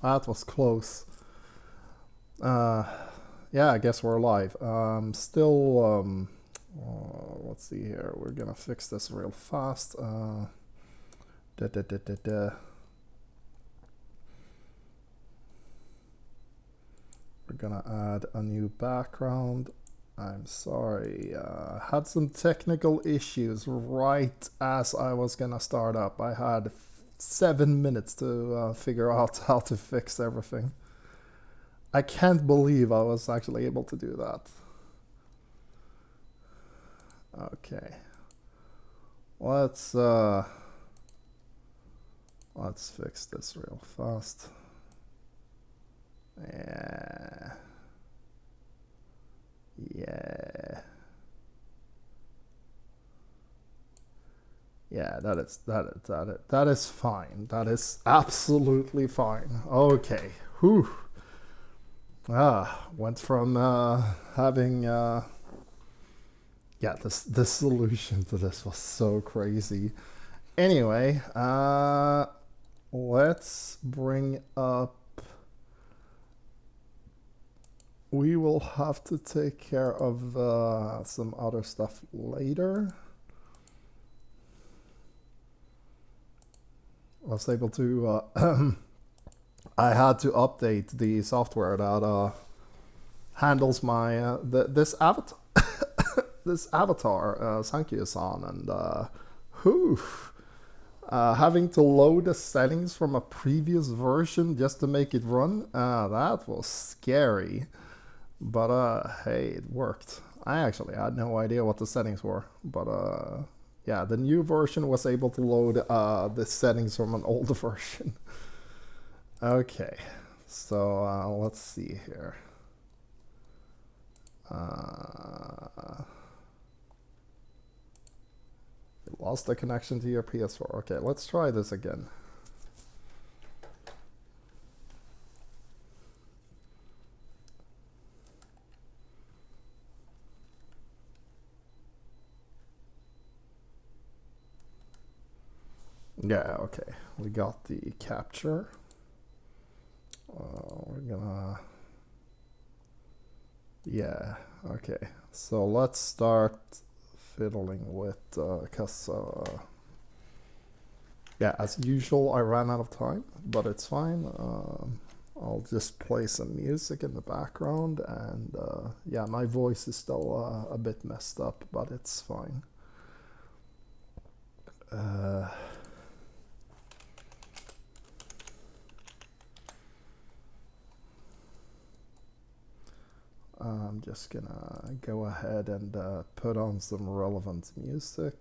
That was close. Uh, yeah, I guess we're live. Let's see here. We're gonna fix this real fast. Da, da, da, da, da. We're gonna add a new background. I'm sorry. Had some technical issues right as I was gonna start up. I had 7 minutes to figure out how to fix everything. I can't believe I was actually able to do that. Okay. Let's fix this real fast. Yeah. Yeah. Yeah, that is fine. That is absolutely fine. Okay. Whew. Went from having yeah, this solution to this was so crazy. Anyway, let's bring up. We will have to take care of some other stuff later. I was able to. I had to update the software that handles my this avatar. This avatar, Sankyo-san, and whew, having to load the settings from a previous version just to make it run, that was scary. But hey, it worked. I actually had no idea what the settings were, but yeah, the new version was able to load the settings from an older version. Okay, so let's see here. You lost the connection to your PS4. Okay, let's try this again. Yeah, okay. We got the capture. We're gonna... Yeah, okay. So let's start fiddling with... because... yeah, as usual, I ran out of time, but it's fine. I'll just play some music in the background, and yeah, my voice is still a bit messed up, but it's fine. I'm just gonna go ahead and put on some relevant music.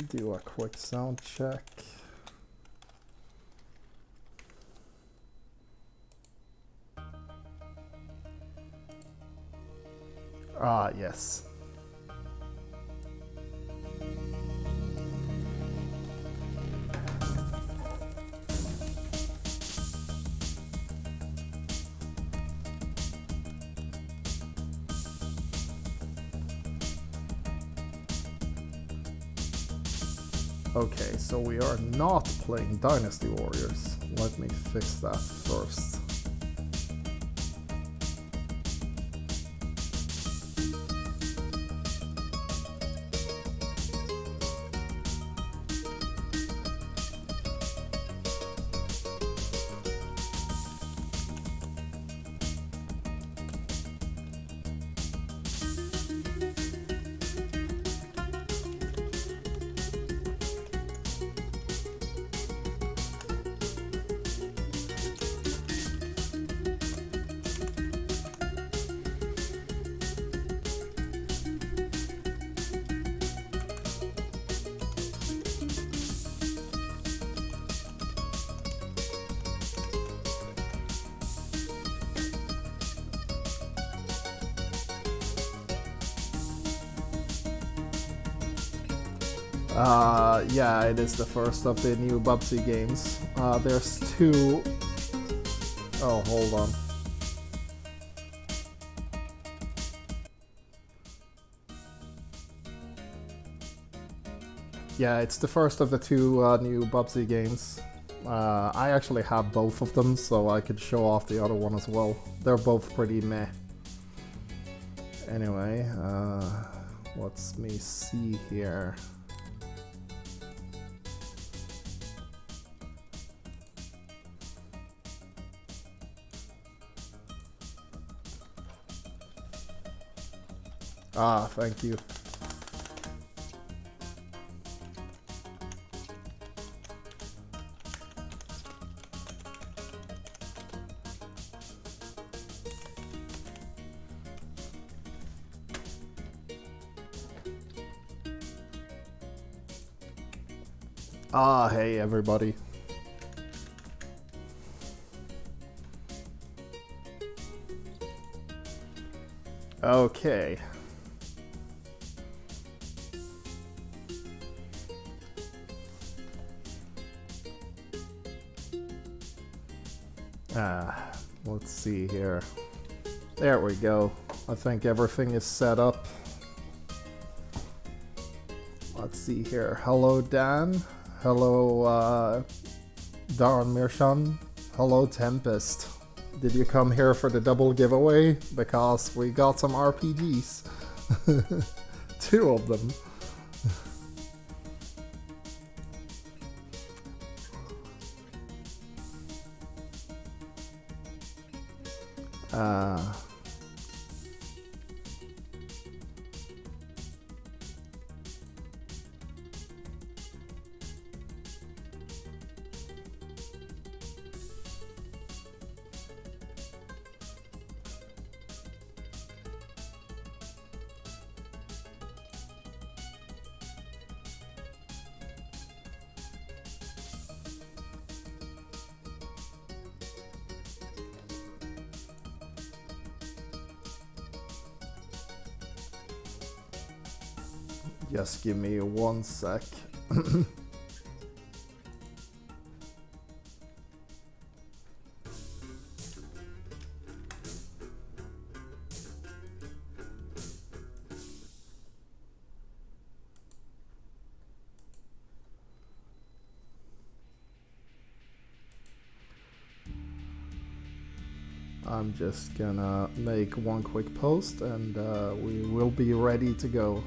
Do a quick sound check. Ah, yes. Okay, so we are not playing Dynasty Warriors. Let me fix that first. Yeah, it is the first of the new Bubsy games. There's two... Oh, hold on. Yeah, it's the first of the two new Bubsy games. I actually have both of them, so I could show off the other one as well. They're both pretty meh. Anyway, let's me see here. Ah, thank you. Ah, hey everybody. Okay. Let's see here. There we go. I think everything is set up. Let's see here. Hello, Dan. Hello, Darren Mirshan. Hello, Tempest. Did you come here for the double giveaway? Because we got some RPGs. 2 of them. Just give me 1 sec. I'm just gonna make 1 quick post and we will be ready to go.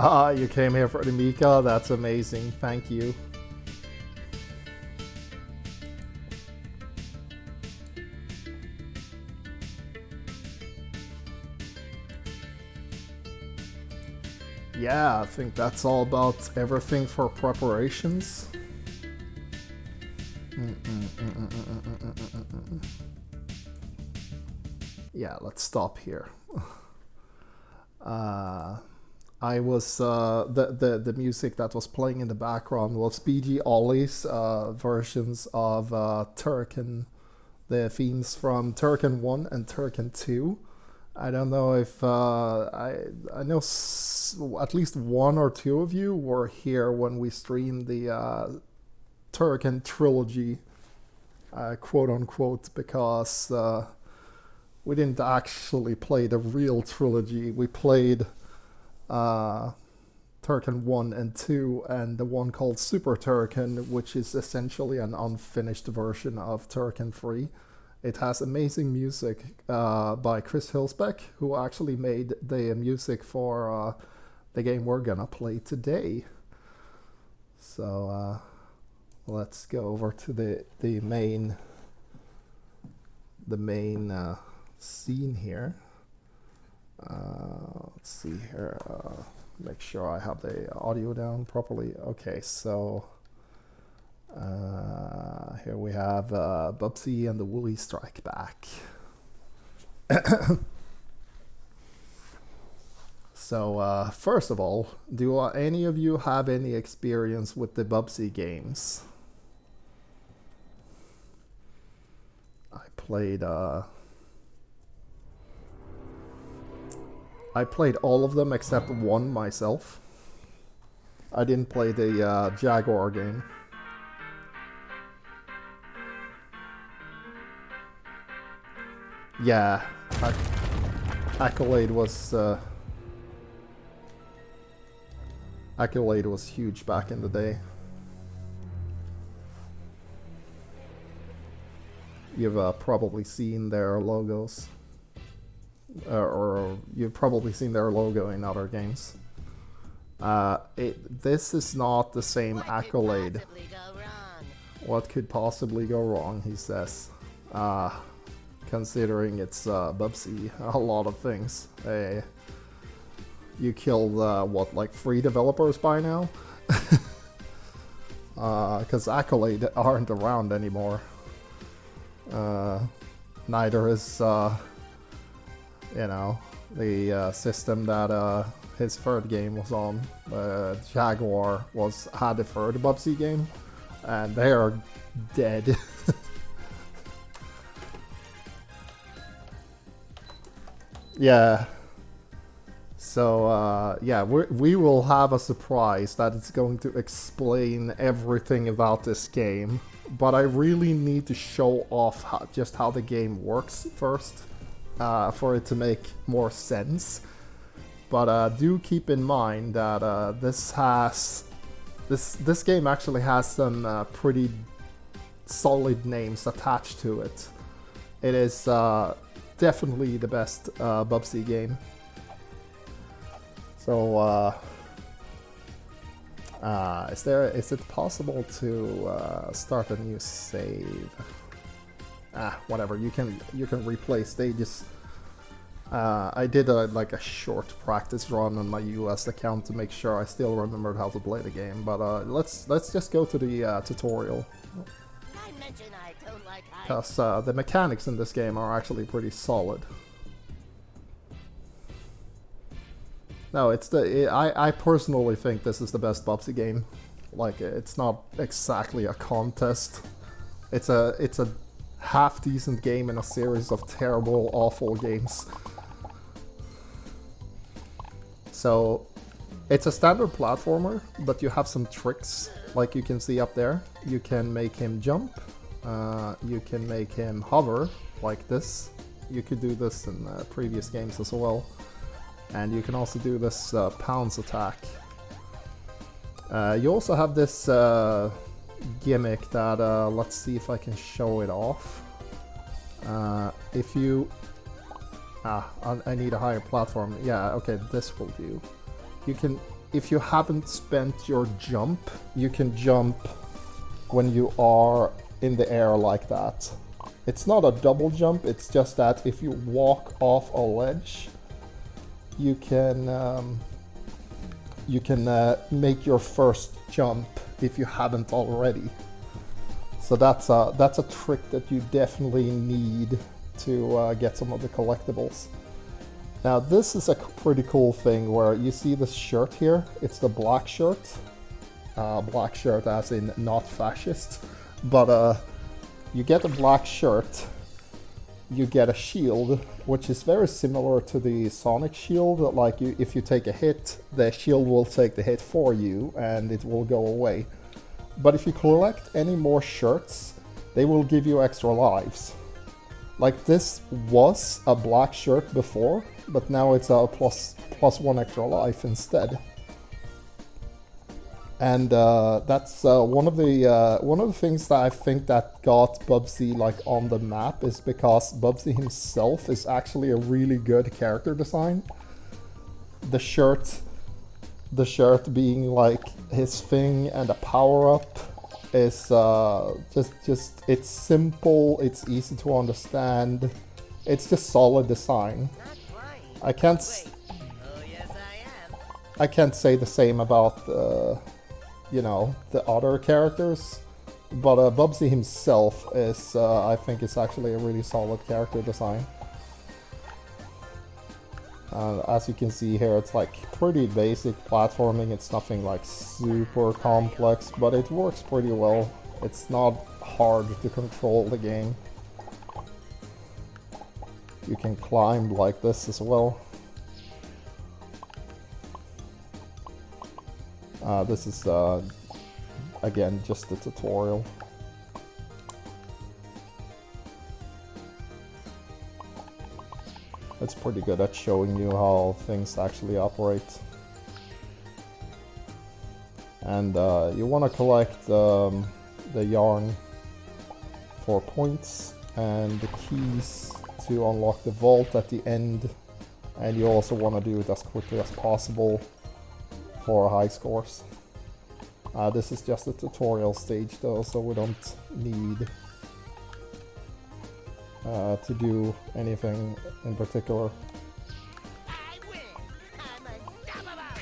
Ah, you came here for the Mika? That's amazing, thank you. Yeah, I think that's all about everything for preparations. Yeah, let's stop here. I was the music that was playing in the background was BG Ollie's versions of Turrican, the themes from Turrican 1 and Turrican 2. I don't know if I know at least 1 or 2 of you were here when we streamed the Turrican trilogy, quote unquote, because we didn't actually play the real trilogy. We played Turrican 1 and 2 and the one called Super Turrican, which is essentially an unfinished version of Turrican 3. It has amazing music by Chris Hillsbeck, who actually made the music for the game we're gonna play today. So let's go over to the main scene here. Let's see here. Make sure I have the audio down properly. Okay, so here we have Bubsy and the Woolly Strike Back. So first of all, do any of you have any experience with the Bubsy games? I I played all of them except one myself. I didn't play the Jaguar game. Yeah, Accolade was huge back in the day. You've probably seen their logos, or you've probably seen their logo in other games. This is not the same Accolade. What could possibly go wrong, he says. Considering it's Bubsy, a lot of things. You killed, what, like 3 developers by now? Because Accolade aren't around anymore. Neither is, you know, the system that his third game was on. Jaguar had the third Bubsy game, and they are dead. Yeah. So, yeah, we will have a surprise that it's going to explain everything about this game. But I really need to show off just how the game works first, for it to make more sense. But do keep in mind that this game actually has some pretty solid names attached to it. It is definitely the best Bubsy game. So, is it possible to start a new save? Whatever. You can replay stages. I did like a short practice run on my US account to make sure I still remembered how to play the game. But let's just go to the tutorial. Because the mechanics in this game are actually pretty solid. No, I personally think this is the best Bubsy game. Like, it's not exactly a contest. It's a half-decent game in a series of terrible, awful games. So, it's a standard platformer, but you have some tricks, like you can see up there. You can make him jump. You can make him hover, like this. You could do this in previous games as well. And you can also do this pounce attack. You also have this gimmick that, let's see if I can show it off. If you... I need a higher platform. Yeah, okay, this will do. You can, if you haven't spent your jump, you can jump when you are in the air like that. It's not a double jump, it's just that if you walk off a ledge, you can make your first jump if you haven't already. So that's a trick that you definitely need to get some of the collectibles. Now this is a pretty cool thing where you see this shirt here. It's the black shirt. Black shirt as in not fascist. But you get a black shirt. You get a shield, which is very similar to the Sonic shield. Like, if you take a hit, the shield will take the hit for you and it will go away. But if you collect any more shirts, they will give you extra lives. Like, this was a black shirt before, but now it's a plus 1 extra life instead. And that's one of the things that I think that got Bubsy like on the map, is because Bubsy himself is actually a really good character design. The shirt being like his thing, and a power up is just it's simple, it's easy to understand, it's just solid design. I can't say the same about you know, the other characters, but Bubsy himself is, I think, is actually a really solid character design. As you can see here, it's like pretty basic platforming. It's nothing like super complex, but it works pretty well. It's not hard to control the game. You can climb like this as well. This is again just a tutorial. It's pretty good at showing you how things actually operate. And you want to collect the yarn for points and the keys to unlock the vault at the end. And you also want to do it as quickly as possible for high scores. This is just a tutorial stage though, so we don't need to do anything in particular. I win. I'm unstoppable.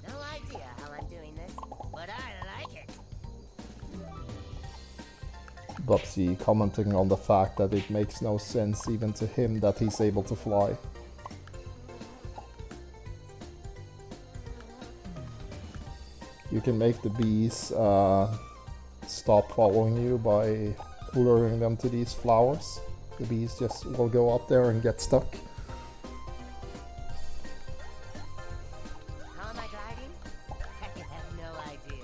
No idea how I'm doing this, but I like it. Bubsy commenting on the fact that it makes no sense even to him that he's able to fly. You can make the bees stop following you by luring them to these flowers. The bees just will go up there and get stuck. How am I gliding? I have no idea.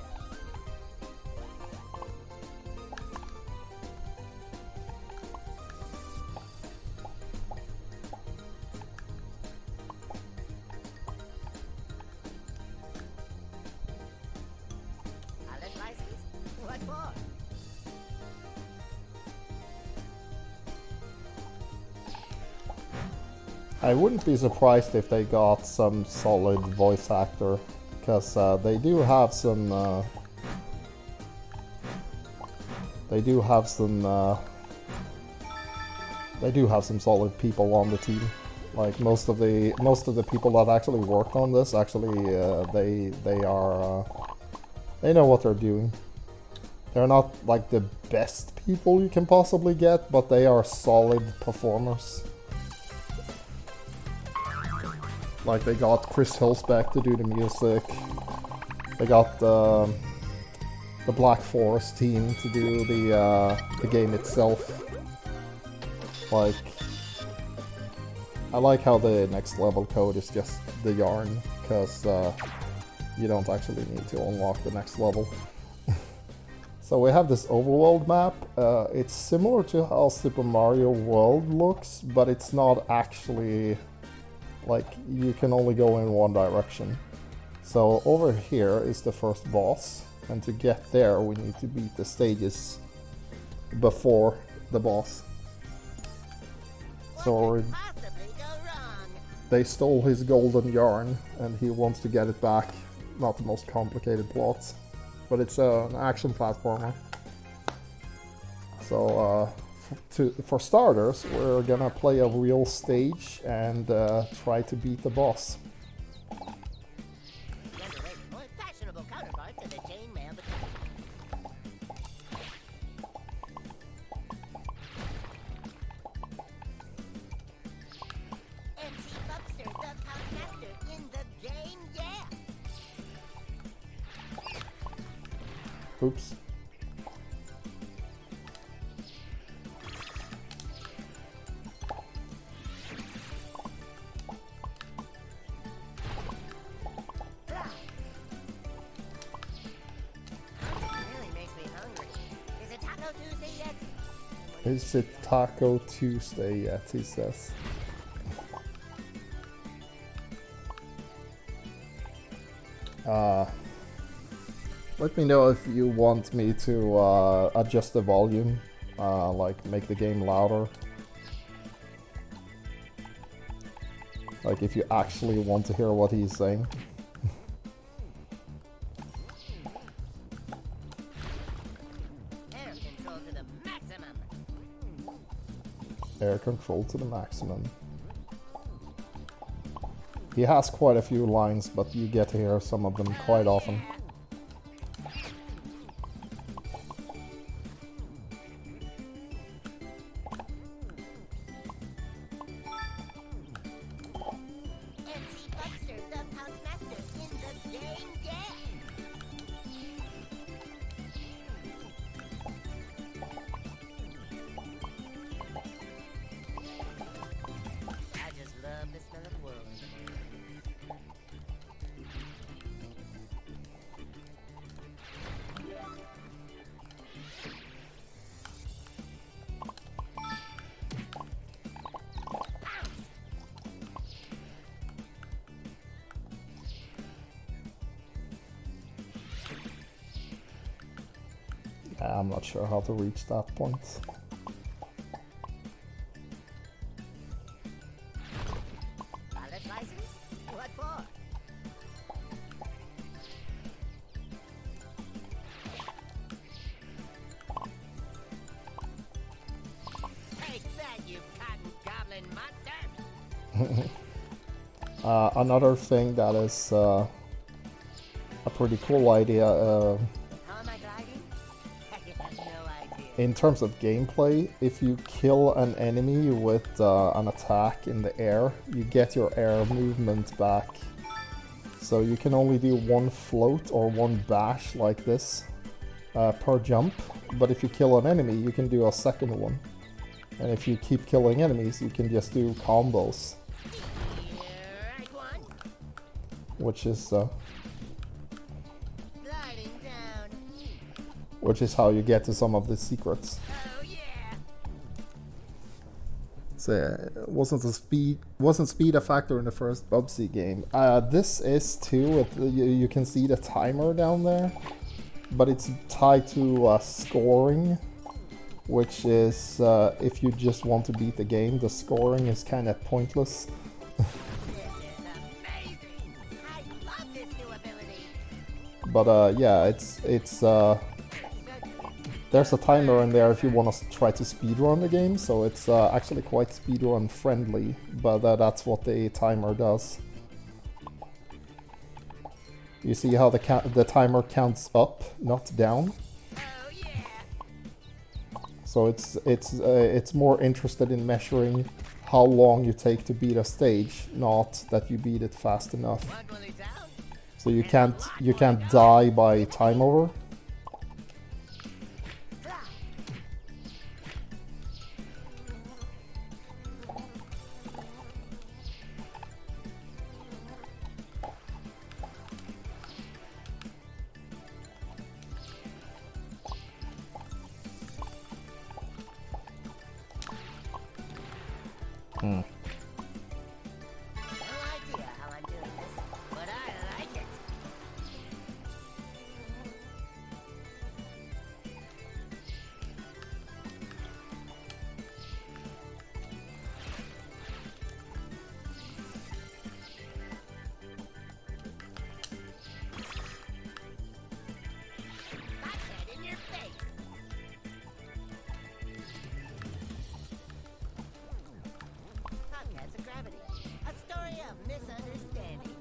Pilot license? What for? I wouldn't be surprised if they got some solid voice actor, because they do have some solid people on the team. Like most of the people that actually worked on this, actually they know what they're doing. They're not like the best people you can possibly get, but they are solid performers. Like they got Chris Hillsback to do the music. They got the Black Forest team to do the game itself. Like, I like how the next level code is just the yarn, because you don't actually need to unlock the next level. So we have this overworld map. It's similar to how Super Mario World looks, but it's not actually, like, you can only go in one direction. So over here is the first boss, and to get there we need to beat the stages before the boss. So they stole his golden yarn and he wants to get it back. Not the most complicated plot, but it's an action platformer. So for starters, we're gonna play a real stage and try to beat the boss. Oops. Is it Taco Tuesday yet, he says. Let me know if you want me to adjust the volume, like make the game louder. Like if you actually want to hear what he's saying. Air control to the maximum. He has quite a few lines, but you get to hear some of them quite often. I'm not sure how to reach that point. Pilot license? What for? Take that, you cotton goblin monster! Another thing that is a pretty cool idea How am I gliding? I have no idea. in terms of gameplay. If you kill an enemy with an attack in the air, you get your air movement back. So you can only do one float or one bash like this per jump. But if you kill an enemy, you can do a second one. And if you keep killing enemies, you can just do combos. Right one. Which is Gliding down. how you get to some of the secrets. Oh yeah. So wasn't speed a factor in the first Bubsy game? This is too. You can see the timer down there, but it's tied to scoring, which is if you just want to beat the game, the scoring is kind of pointless. This is amazing. I love this new ability. But yeah, it's there's a timer in there if you want to try to speedrun the game, so it's actually quite speedrun friendly, but that's what the timer does. You see how the timer counts up, not down? Oh yeah. So it's more interested in measuring how long you take to beat a stage, not that you beat it fast enough. One will is out. So you can't die by time over. No idea how I'm doing this, but I like it. Butthead in your face. Cats of Gravity. A story of misunderstanding.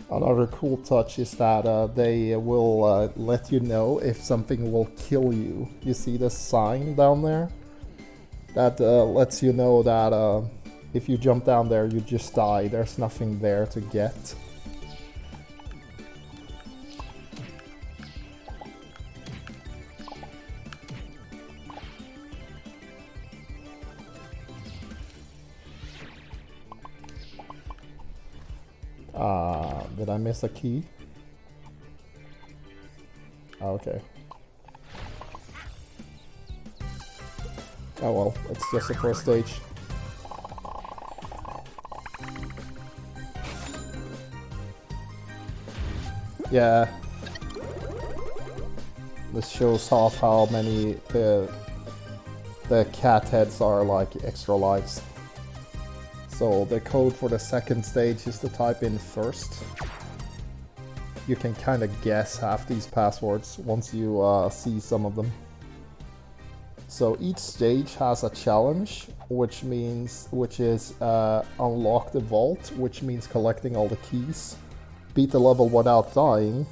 Another cool touch is that they will let you know if something will kill you. You see the sign down there? That lets you know that if you jump down there, you just die. There's nothing there to get. Did I miss a key? Oh, okay. Oh well, it's just the first stage. Yeah. This shows off how many the cat heads are like extra lives. So the code for the second stage is to type in first. You can kind of guess half these passwords once you see some of them. So each stage has a challenge, which is unlock the vault, which means collecting all the keys, beat the level without dying,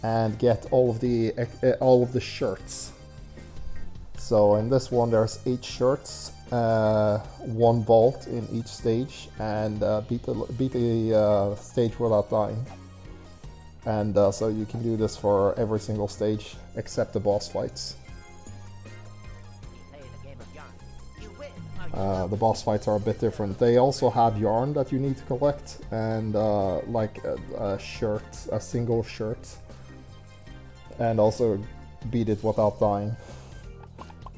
and get all of the shirts. So in this one, there's 8 shirts, 1 vault in each stage, and beat the stage without dying. And so you can do this for every single stage except the boss fights. The boss fights are a bit different. They also have yarn that you need to collect, and like a shirt, a single shirt, and also beat it without dying.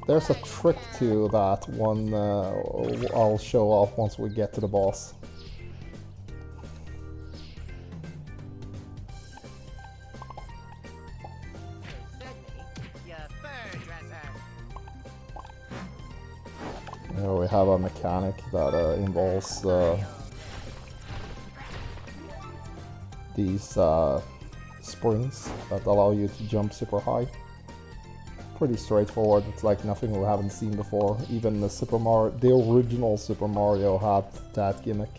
There's a trick to that one I'll show off once we get to the boss. Here we have a mechanic that involves these springs that allow you to jump super high. Pretty straightforward. It's like nothing we haven't seen before. Even the original Super Mario had that gimmick.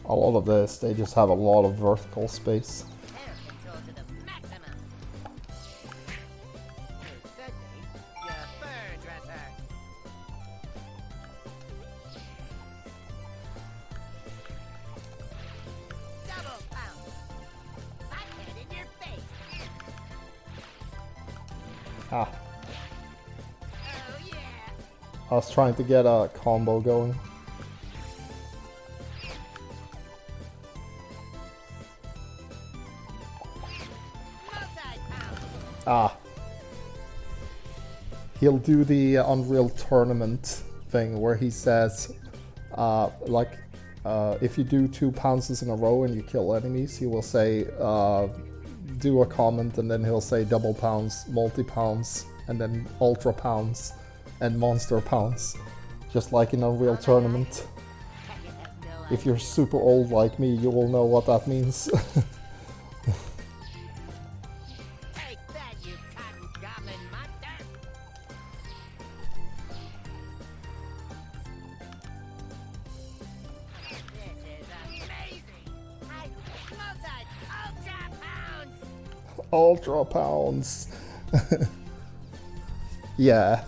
A lot of this, they just have a lot of vertical space. Ah. I was trying to get a combo going. Ah. He'll do the Unreal Tournament thing where he says, if you do 2 pounces in a row and you kill enemies, he will say, do a comment, and then he'll say double pounds, multi-pounds, and then ultra pounds, and monster pounds. Just like in Unreal Tournament. If you're super old like me, you will know what that means. Ultra pounds. Yeah.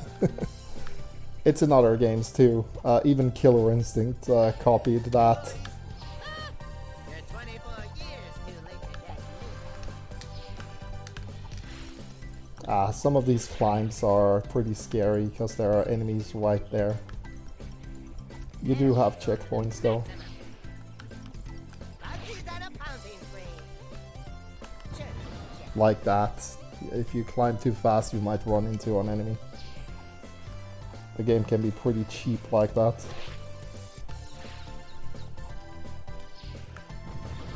It's in other games too. Even Killer Instinct copied that. Some of these climbs are pretty scary because there are enemies right there. You do have checkpoints though. Like that. If you climb too fast, you might run into an enemy. The game can be pretty cheap like that.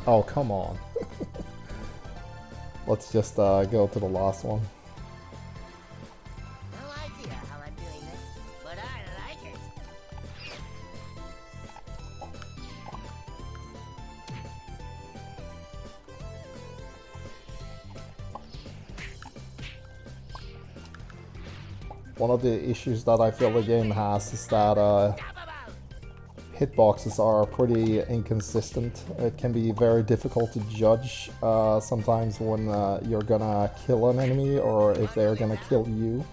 Oh, come on. Let's just go to the last one. No idea how I'm doing this, but I like it. One of the issues that I feel the game has is that hitboxes are pretty inconsistent. It can be very difficult to judge sometimes when you're gonna kill an enemy or if they're gonna kill you.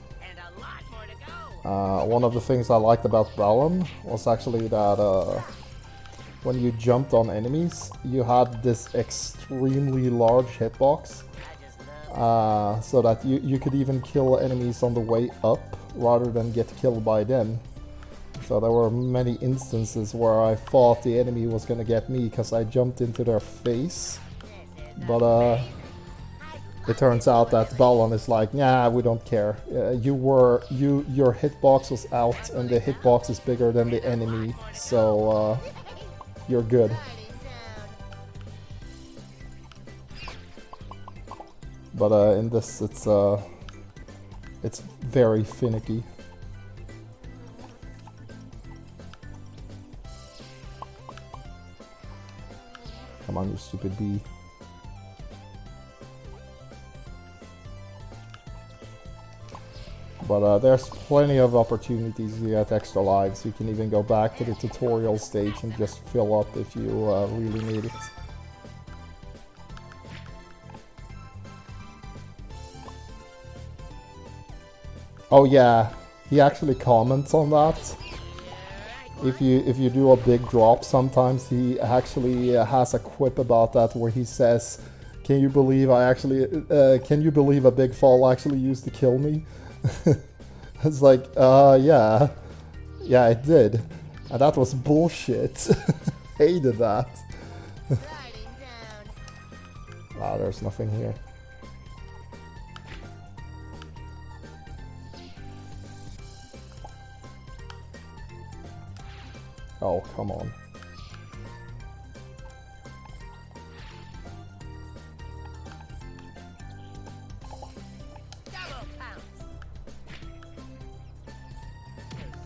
One of the things I liked about Balan was actually that when you jumped on enemies, you had this extremely large hitbox. So that you could even kill enemies on the way up rather than get killed by them. So there were many instances where I thought the enemy was gonna get me because I jumped into their face. But it turns out that Balan is like, nah, we don't care. Your hitbox was out and the hitbox is bigger than the enemy, so you're good. But in this, it's very finicky. Come on, you stupid bee. But there's plenty of opportunities to get extra lives. You can even go back to the tutorial stage and just fill up if you really need it. Oh yeah, he actually comments on that. if you do a big drop, sometimes he actually has a quip about that where he says, "Can you believe can you believe a big fall actually used to kill me?" It's like, yeah, it did, and that was bullshit. Hated that. Ah, there's nothing here. Oh, come on. Double pounce.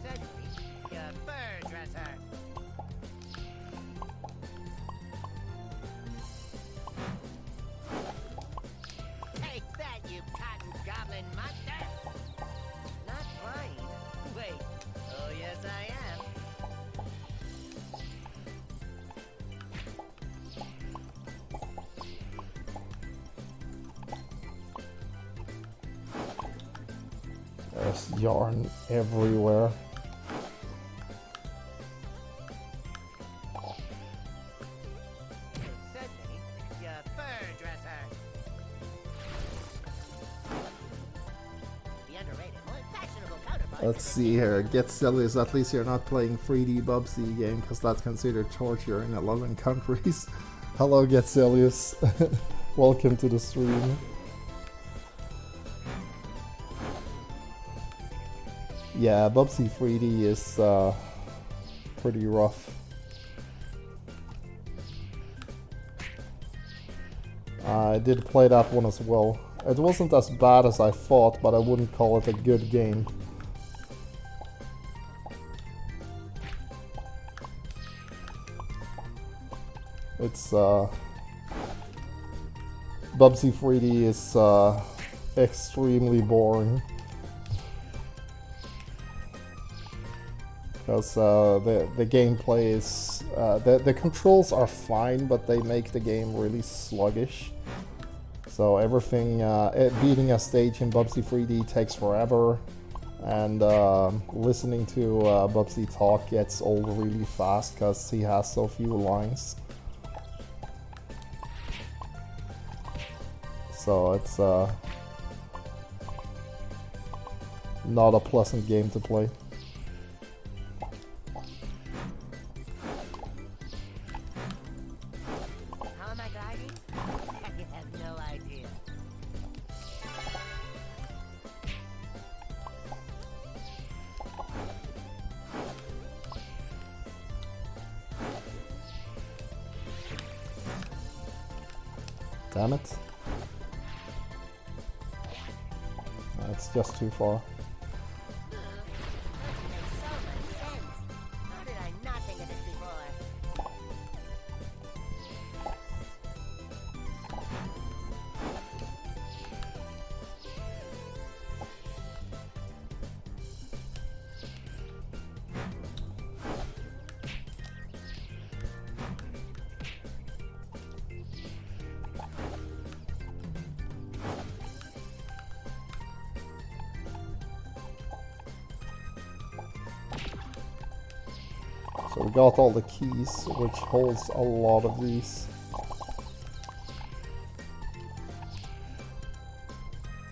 Suddenly, your fur dresser. Take that, you cotton goblin monster! Not flying. Wait. Oh, yes, I am. There's yarn everywhere. Suddenly, your fur dresser. The underrated, more fashionable counterpart. Let's see here. Get Sillies. At least you're not playing 3D Bubsy game, because that's considered torture in 11 countries. Hello, Get Sillius. Welcome to the stream. Yeah, Bubsy 3D is pretty rough. I did play that one as well. It wasn't as bad as I thought, but I wouldn't call it a good game. It's Bubsy 3D is extremely boring. Because the gameplay is the controls are fine, but they make the game really sluggish. So everything beating a stage in Bubsy 3D takes forever, and listening to Bubsy talk gets old really fast because he has so few lines. So it's not a pleasant game to play. How am I gliding? I have no idea. Damn it. It's just too far. That makes so much sense. How did I not think of this before? So we got all the keys, which holds a lot of these.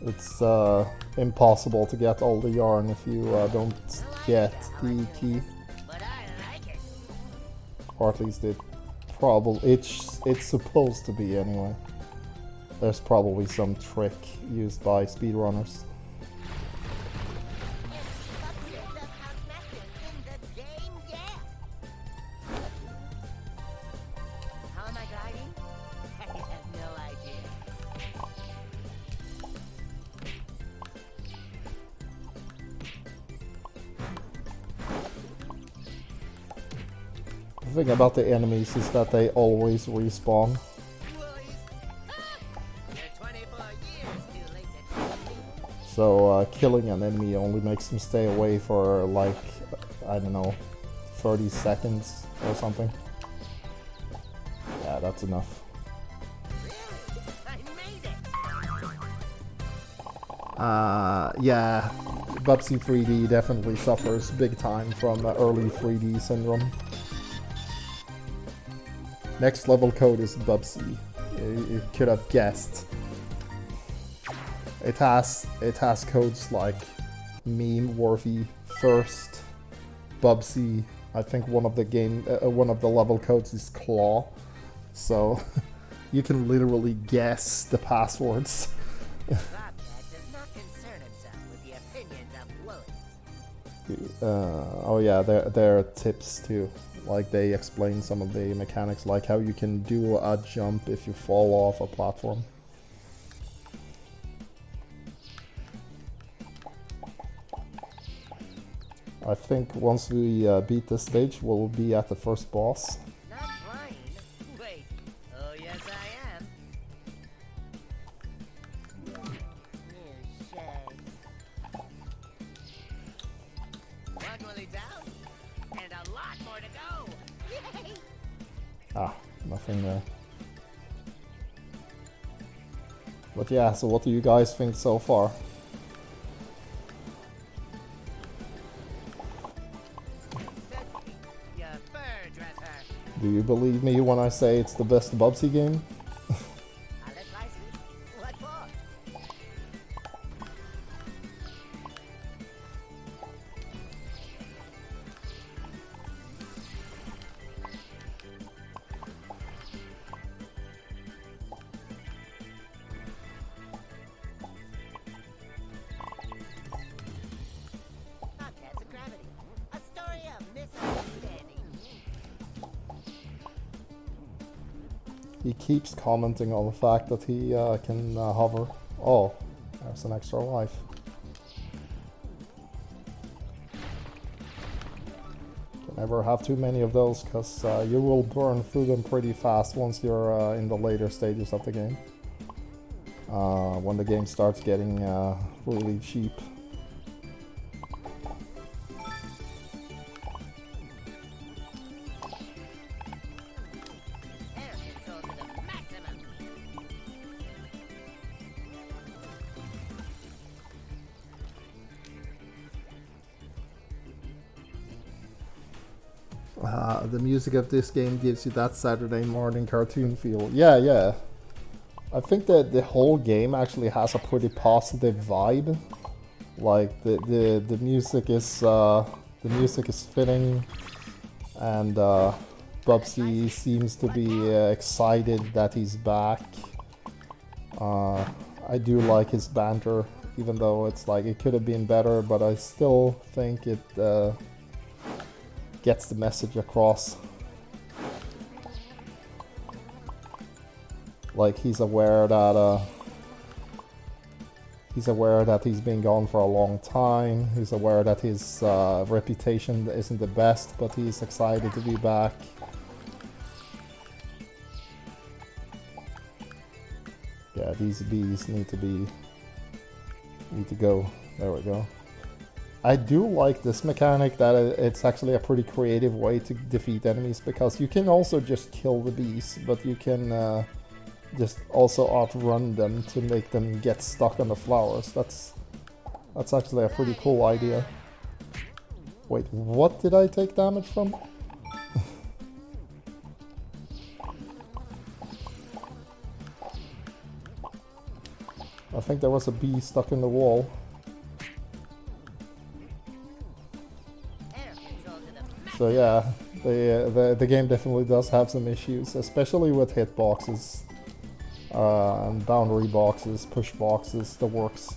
It's impossible to get all the yarn if you don't get the key. But I like it. Or at least it's supposed to be anyway. There's probably some trick used by speedrunners. How am I gliding? I have no idea. The thing about the enemies is that they always respawn. You're 24 years too late to tell me. So killing an enemy only makes them stay away for like, I don't know, 30 seconds or something. Yeah, that's enough. Really? I made it. Yeah, Bubsy 3D definitely suffers big time from early 3D syndrome. Next level code is Bubsy. You could have guessed. It has codes like meme worthy first, Bubsy. I think one of the level codes is claw, so you can literally guess the passwords. Bobcat does not concern himself with the opinions of Woolies. Oh yeah, there are tips too. Like they explain some of the mechanics, like how you can do a jump if you fall off a platform. I think once we beat this stage, we'll be at the first boss. Not flying. Wait. Oh, yes, I am. You shay. One Willie down, and a lot more to go. Yay! Ah, nothing there. But yeah, so what do you guys think so far? You fur dresser. Do you believe me when I say it's the best Bubsy game? Olive license? What for? Bobcats of Gravity. A story of misunderstanding. He keeps commenting on the fact that he can hover. Oh, there's an extra life. Can never have too many of those, because you will burn through them pretty fast once you're in the later stages of the game. When the game starts getting really cheap. Air control to the maximum. The music of this game gives you that Saturday morning cartoon feel. Yeah. I think that the whole game actually has a pretty positive vibe. Like the music is fitting, and Bubsy seems to be excited that he's back. I do like his banter, even though it's like it could have been better, but I still think it gets the message across. Like he's aware that he's been gone for a long time. He's aware that his reputation isn't the best, but he's excited to be back. Yeah, these bees need to go. There we go. I do like this mechanic that it's actually a pretty creative way to defeat enemies, because you can also just kill the bees, but you can just also outrun them to make them get stuck on the flowers. That's actually a pretty cool idea. Wait, what did I take damage from? I think there was a bee stuck in the wall. Air control to the maximum. So yeah, the game definitely does have some issues, especially with hitboxes, and boundary boxes, push boxes, the works.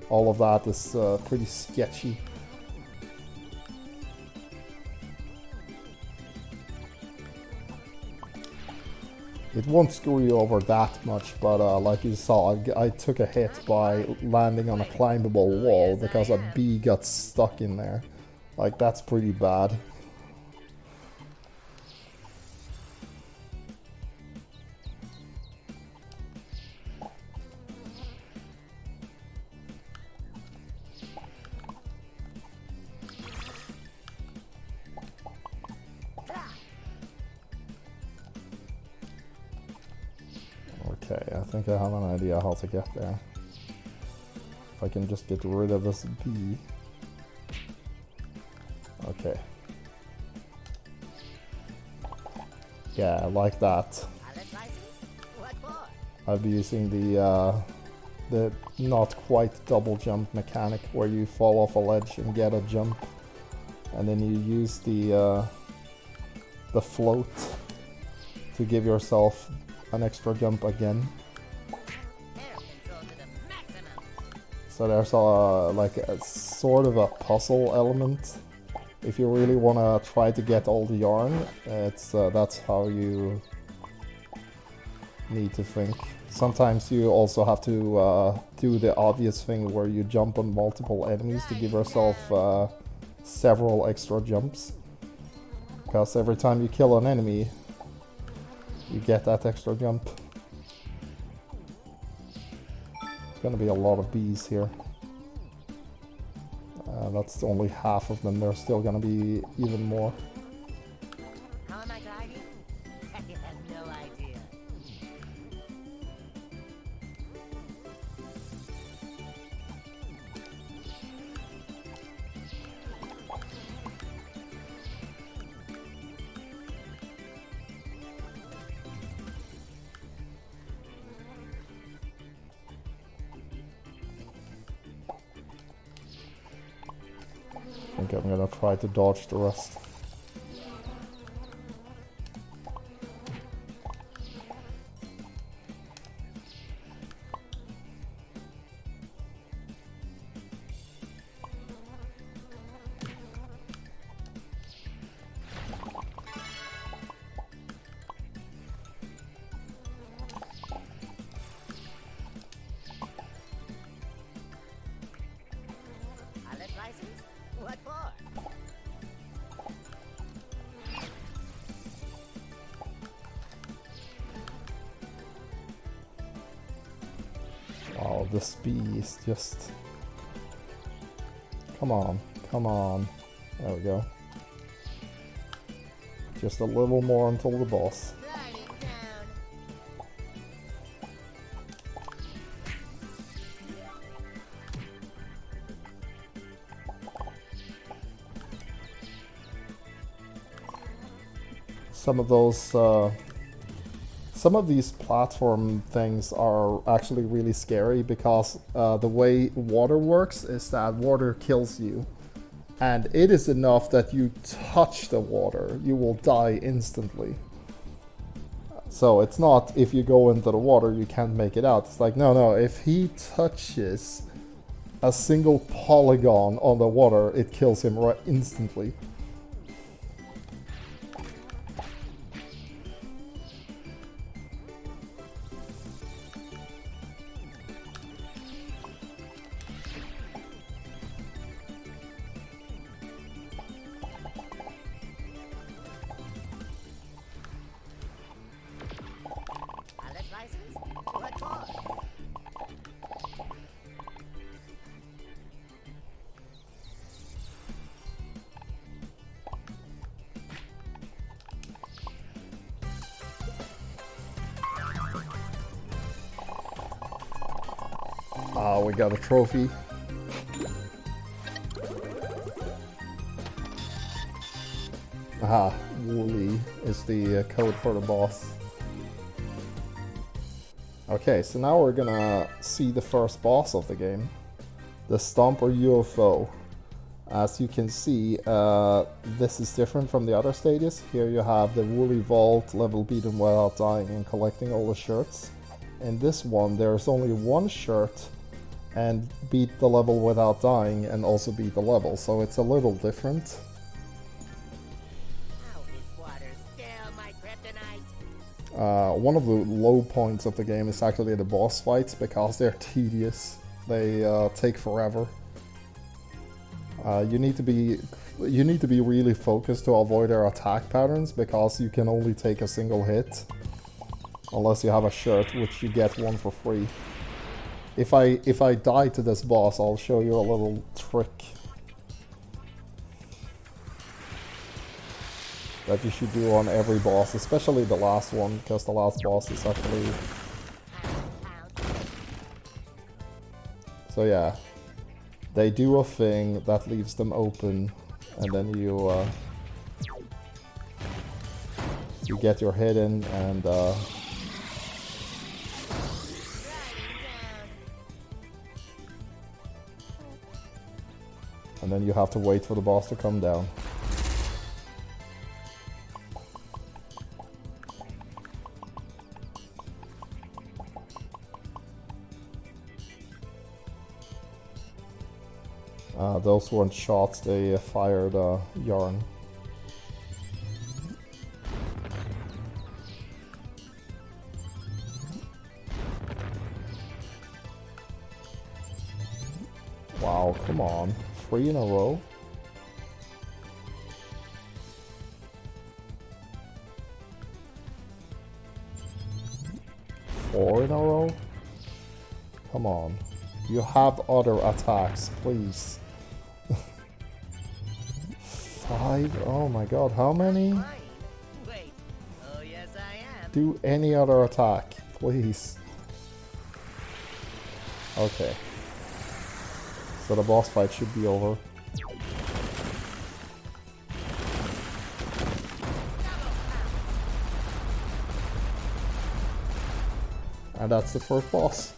All of that is pretty sketchy. It won't screw you over that much, but like you saw, I took a hit by landing on a climbable wall because a bee got stuck in there. Like, that's pretty bad. Okay, I think I have an idea how to get there. If I can just get rid of this bee. Okay. Yeah, like that. Pilot license? What for? I'll be using the not quite double jump mechanic where you fall off a ledge and get a jump, and then you use the float to give yourself an extra jump again. Air control to the maximum. So there's like a sort of a puzzle element. If you really want to try to get all the yarn, it's that's how you need to think. Sometimes you also have to do the obvious thing where you jump on multiple enemies to give yourself several extra jumps. Because every time you kill an enemy, you get that extra jump. There's gonna be a lot of bees here. That's only half of them. There's still gonna be even more. How am I gliding? I have no idea. I think I'm gonna try to dodge the rest. Pilot license? What for? Wow, this bee is just... Come on, come on. There we go. Just a little more until the boss. Gliding down. Some of these platform things are actually really scary because the way water works is that water kills you. And it is enough that you touch the water, you will die instantly. So it's not if you go into the water you can't make it out. It's like, no, if he touches a single polygon on the water, it kills him right instantly. Pilot license? What for? Ah, we got a trophy. Aha, Wooly is the code for the boss. Okay, so now we're gonna see the first boss of the game, the Stomper UFO. As you can see, this is different from the other stages. Here you have the Woolly Vault, level beaten without dying, and collecting all the shirts. In this one, there's only one shirt, and beat the level without dying, and also beat the level, so it's a little different. How is water still my kryptonite? One of the low points of the game is actually the boss fights, because they're tedious. They take forever. You need to be really focused to avoid their attack patterns, because you can only take a single hit unless you have a shirt, which you get one for free. If I die to this boss, I'll show you a little trick that you should do on every boss, especially the last one, because the last boss is actually... So yeah, they do a thing that leaves them open And then you get your hit in and then you have to wait for the boss to come down. Those weren't shots, they fired yarn. Wow, come on. 3 in a row? Four in a row? Come on. You have other attacks, please. 5? Oh my god, how many? Wait. Oh, yes, I am. Do any other attack, please. Okay. So the boss fight should be over. And that's the first boss.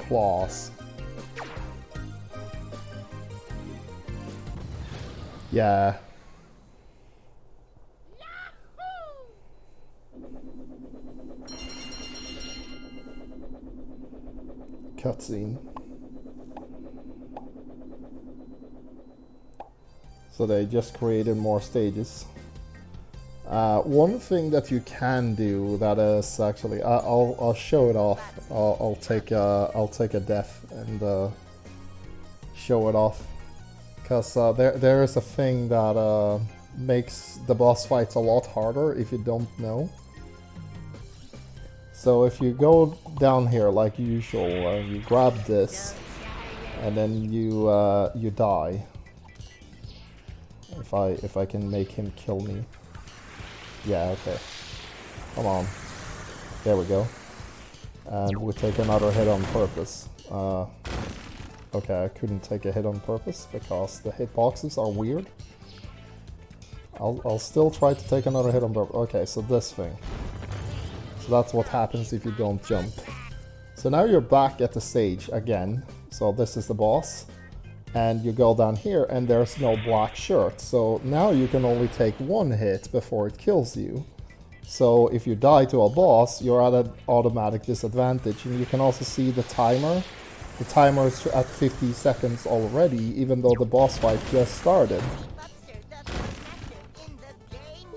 Claws. Yeah. Cutscene. So they just created more stages. One thing that you can do that is actually I'll show it off. I'll take a death and show it off, because there is a thing that makes the boss fights a lot harder if you don't know. So if you go down here like usual, you grab this, and then you die. If I can make him kill me. Yeah, okay. Come on. There we go. And we take another hit on purpose. Okay, I couldn't take a hit on purpose because the hitboxes are weird. I'll still try to take another hit on purpose. Okay, so this thing. So that's what happens if you don't jump. So now you're back at the stage again. So this is the boss. And you go down here and there's no black shirt. So now you can only take one hit before it kills you. So if you die to a boss, you're at an automatic disadvantage. And you can also see the timer. The timer is at 50 seconds already, even though the boss fight just started.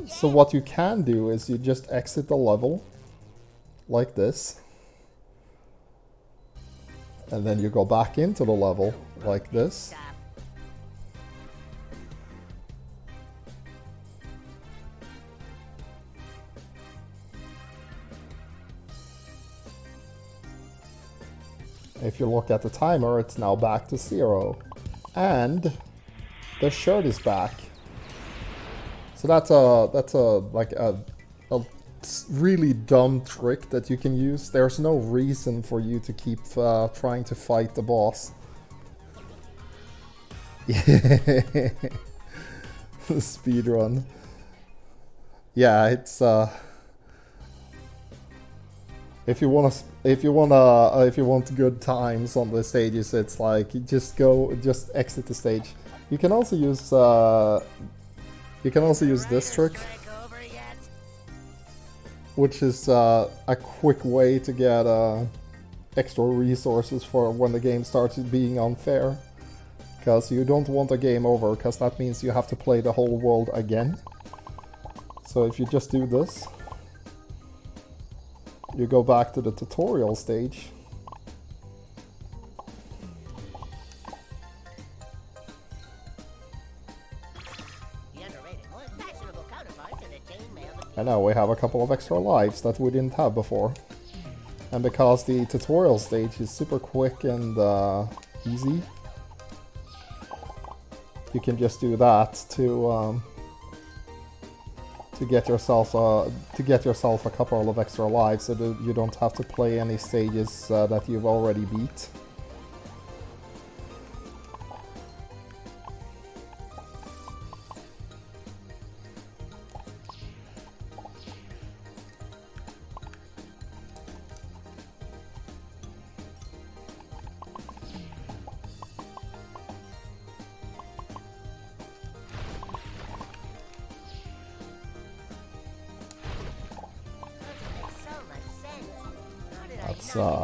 So what you can do is you just exit the level like this. And then you go back into the level like this. If you look at the timer, it's now back to 0. And the shirt is back. So that's a really dumb trick that you can use. There's no reason for you to keep trying to fight the boss. Speedrun. Yeah, it's if you want good times on the stages, it's like you just exit the stage. You can also use this trick, which is a quick way to get extra resources for when the game starts being unfair. Because you don't want a game over, because that means you have to play the whole world again. So if you just do this, you go back to the tutorial stage. And now we have a couple of extra lives that we didn't have before. And because the tutorial stage is super quick and easy, you can just do that to to get yourself a couple of extra lives, so that you don't have to play any stages that you've already beat.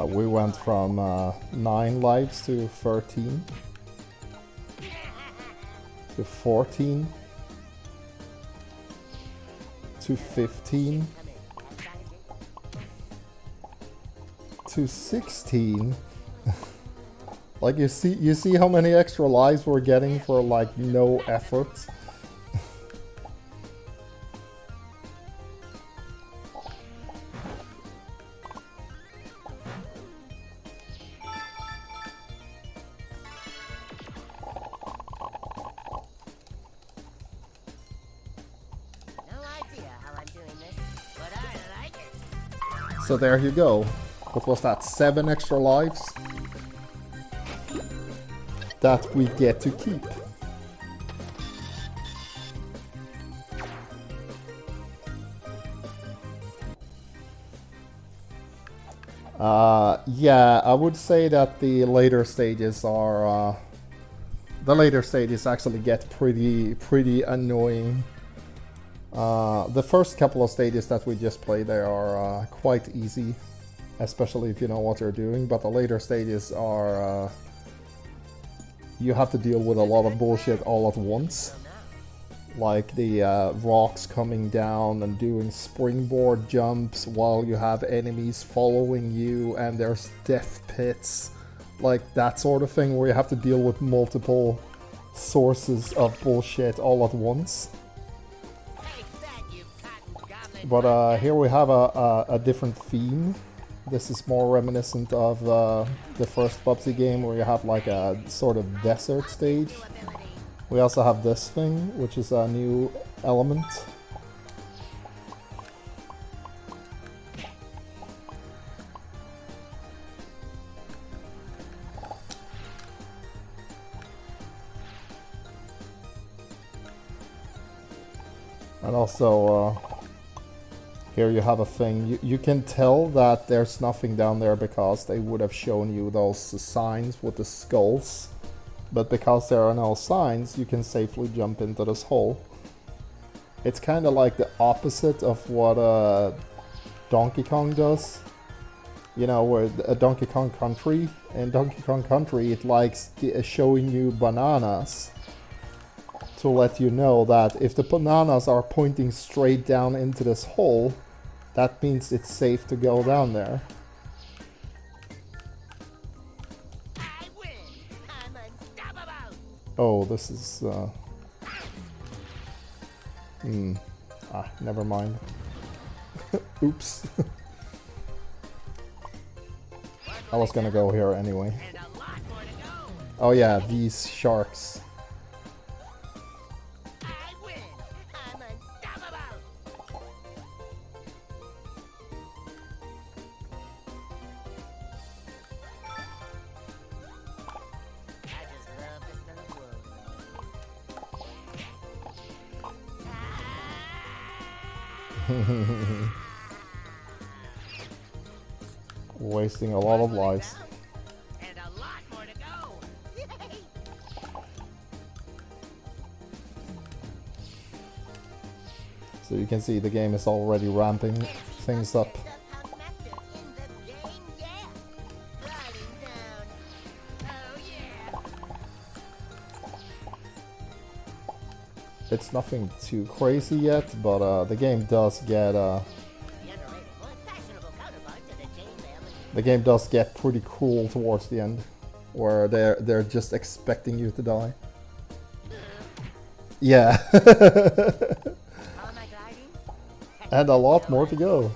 We went from 9 lives to 13 to 14 to 15 to 16. Like you see how many extra lives we're getting for like no effort. So there you go. What was that? 7 extra lives that we get to keep. Yeah, I would say that the later stages are the later stages actually get pretty annoying. The first couple of stages that we just played there are quite easy, especially if you know what you're doing, but the later stages are you have to deal with a lot of bullshit all at once, like the rocks coming down and doing springboard jumps while you have enemies following you, and there's death pits, like that sort of thing where you have to deal with multiple sources of bullshit all at once. But here we have a different theme. This is more reminiscent of the first Bubsy game, where you have like a sort of desert stage. We also have this thing, which is a new element. And also, here you have a thing. You can tell that there's nothing down there because they would have shown you those signs with the skulls. But because there are no signs, you can safely jump into this hole. It's kind of like the opposite of what Donkey Kong does. You know, where Donkey Kong Country. In Donkey Kong Country, it likes showing you bananas to let you know that if the bananas are pointing straight down into this hole, that means it's safe to go down there. I win. I'm unstoppable. Oh, this is never mind. Oops. I was gonna go here anyway. And a lot more to go. Oh yeah, these sharks. I win. I'm unstoppable. I just love this little world. Wasting a lot of lives. And a lot more to go. Yay! So you can see the game is already ramping things up. It's nothing too crazy yet, but the game does get the game does get pretty cool towards the end, where they're just expecting you to die. Yeah. And a lot more to go.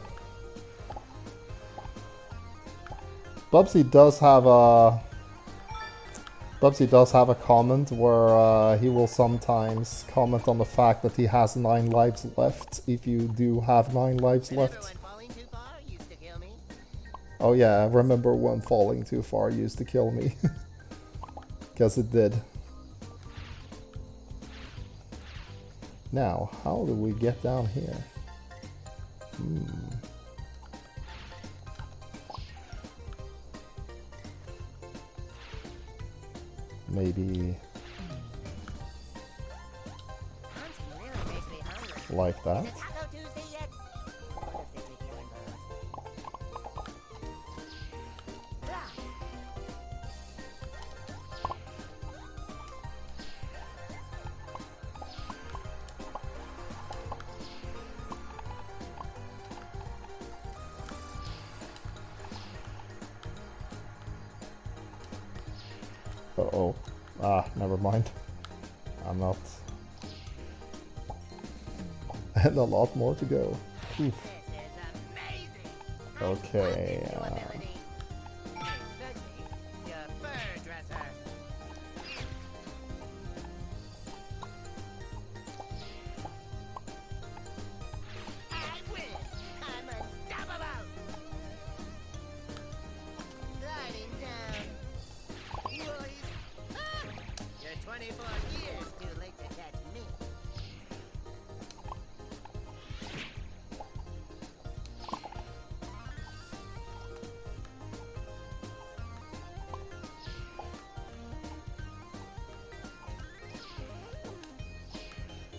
Bubsy does have Bubsy does have a comment where he will sometimes comment on the fact that he has 9 lives left, if you do have 9 lives Remember left. when falling too far used to kill me? Oh yeah, I remember when falling too far used to kill me. Because it did. Now, how do we get down here? Maybe Hunting really makes me hungry. like that? Is it Taco Tuesday yet? Just think we killing those. Ah! Uh-oh. Ah, never mind. I'm not. And a lot more to go. Oof. This is amazing! Okay, New ability. Hey, Sydney, your fur dresser. I win! I'm unstoppable! Sliding down. Boys. Ah! You're 24 years too late to catch me.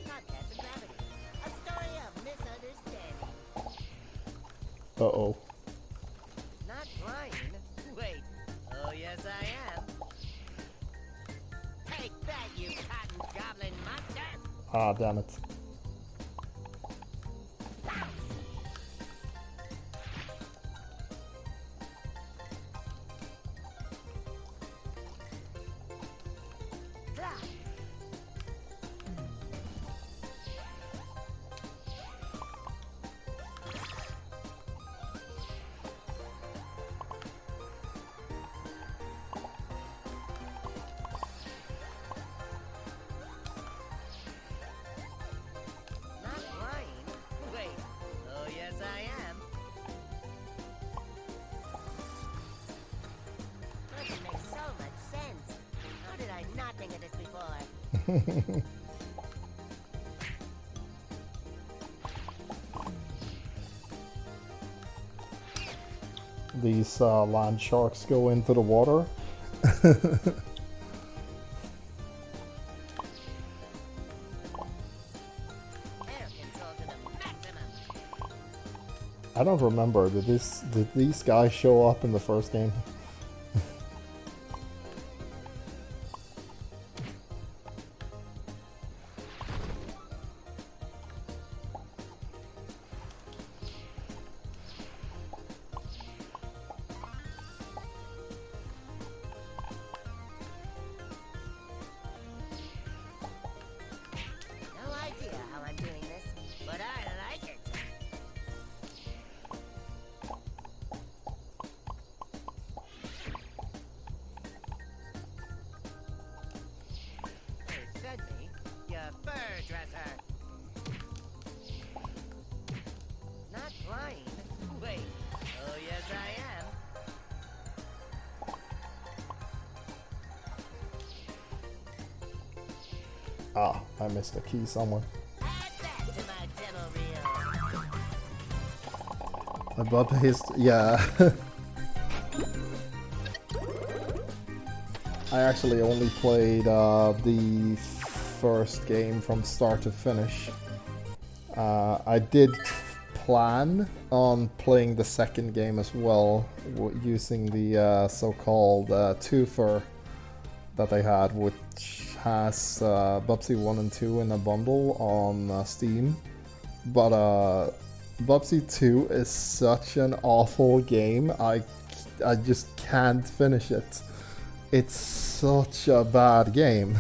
Podcast and Gravity. A story of misunderstanding. Uh-oh. Not flying. Wait. Oh, yes, I am. Take that, you cotton goblin monster! Ah, damn it. Ah! Not flying? Wait. Oh, yes, I am. Doesn't make so much sense. How did I not think of this before? These land sharks go into the water. Air control to the maximum. I don't remember. Did these guys show up in the first game? No idea how I'm doing this, but I like it. Hey, Sydney, your fur dresser. Not flying? Wait. Oh, yes, I am. Ah, I missed a key somewhere. Add that to my demo reel. But his, yeah. I actually only played the first game from start to finish. I did plan on playing the second game as well, using the so-called twofer that they had, which has Bubsy 1 and 2 in a bundle on Steam. But Bubsy 2 is such an awful game, I just can't finish it. It's such a bad game.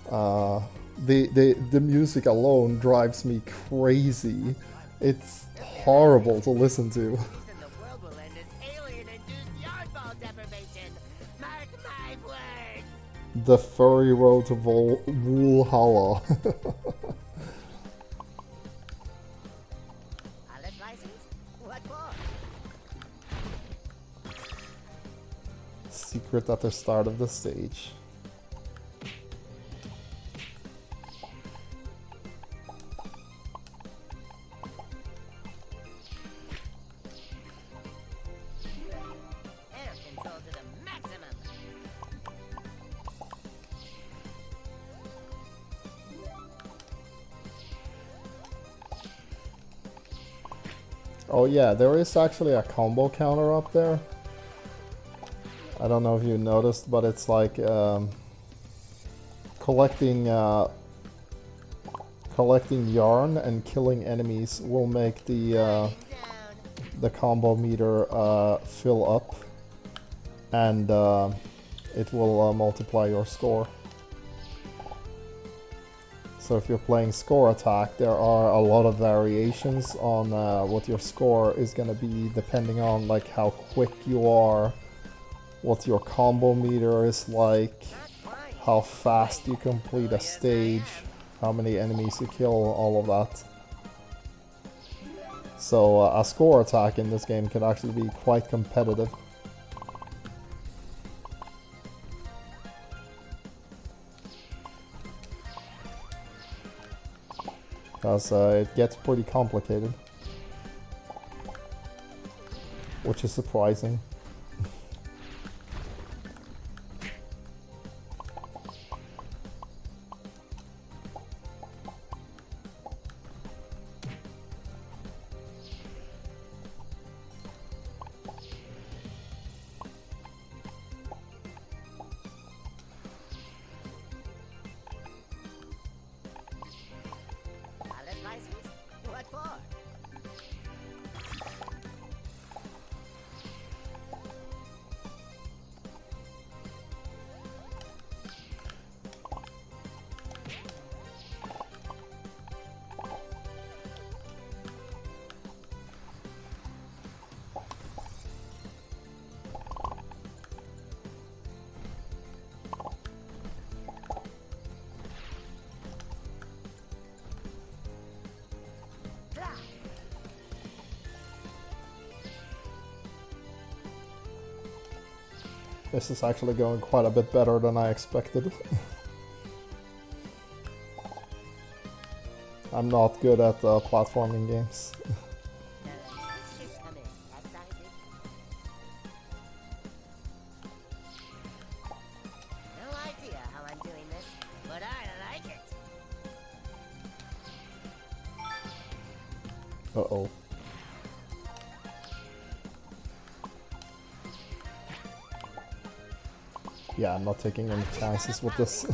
The music alone drives me crazy. It's horrible to listen to. The reason the world will end is alien-induced yardball deprivation. Mark my words. The furry road to Valhalla. Pilot license? What for? Secret at the start of the stage. Air control to the maximum. Oh yeah, there is actually a combo counter up there. I don't know if you noticed, but it's like collecting yarn and killing enemies will make the combo meter fill up, and it will multiply your score. So if you're playing score attack, there are a lot of variations on what your score is going to be, depending on like how quick you are, what your combo meter is like, how fast you complete a stage, how many enemies you kill, all of that. So a score attack in this game can actually be quite competitive. Because it gets pretty complicated. Which is surprising. Pilot license? What for? This is actually going quite a bit better than I expected. I'm not good at platforming games. No idea how I'm doing this, but I like it. Uh-oh. Yeah, I'm not taking any chances with this.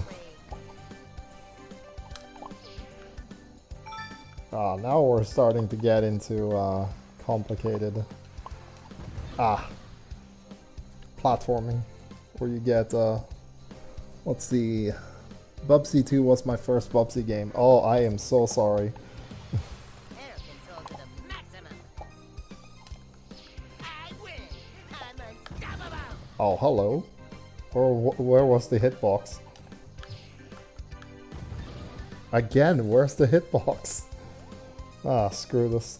Now we're starting to get into complicated platforming, where you get let's see, Bubsy 2 was my first Bubsy game. Oh, I am so sorry. Air control to the maximum. I win. I'm unstoppable. Oh, hello. Where was the hitbox? Again, where's the hitbox? Ah, screw this.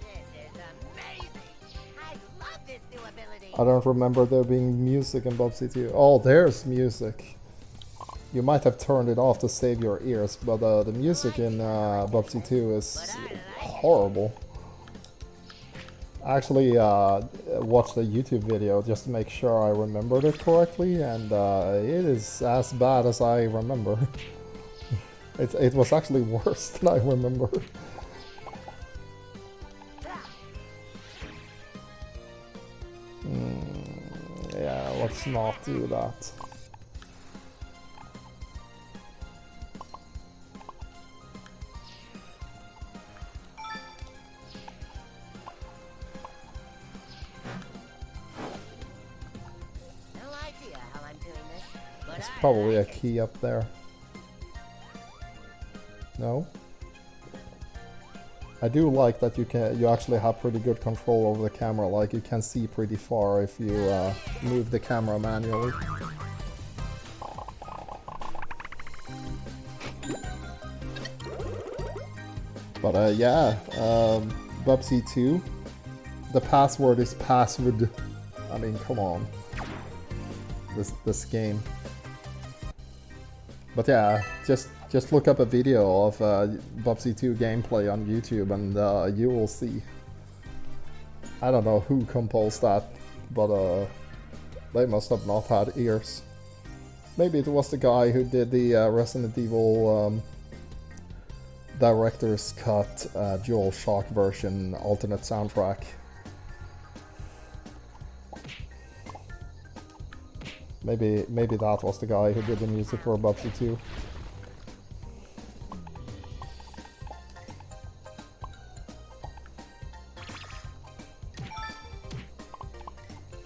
This is amazing. I love this new ability. I don't remember there being music in Bubsy 2. Oh, there's music. You might have turned it off to save your ears, but the music in Bubsy 2 is horrible. I actually watched a YouTube video just to make sure I remembered it correctly, and it is as bad as I remember. It was actually worse than I remember. Yeah, let's not do that. No idea how I'm doing this, but There's I probably a like it. key up there. No? I do like that you actually have pretty good control over the camera. Like you can see pretty far if you move the camera manually. But yeah, Bubsy 2. The password is password. I mean, come on. This game. But yeah, just look up a video of Bubsy 2 gameplay on YouTube and you will see. I don't know who composed that, but they must have not had ears. Maybe it was the guy who did the Resident Evil Director's Cut DualShock version alternate soundtrack. Maybe that was the guy who did the music for Bubsy 2.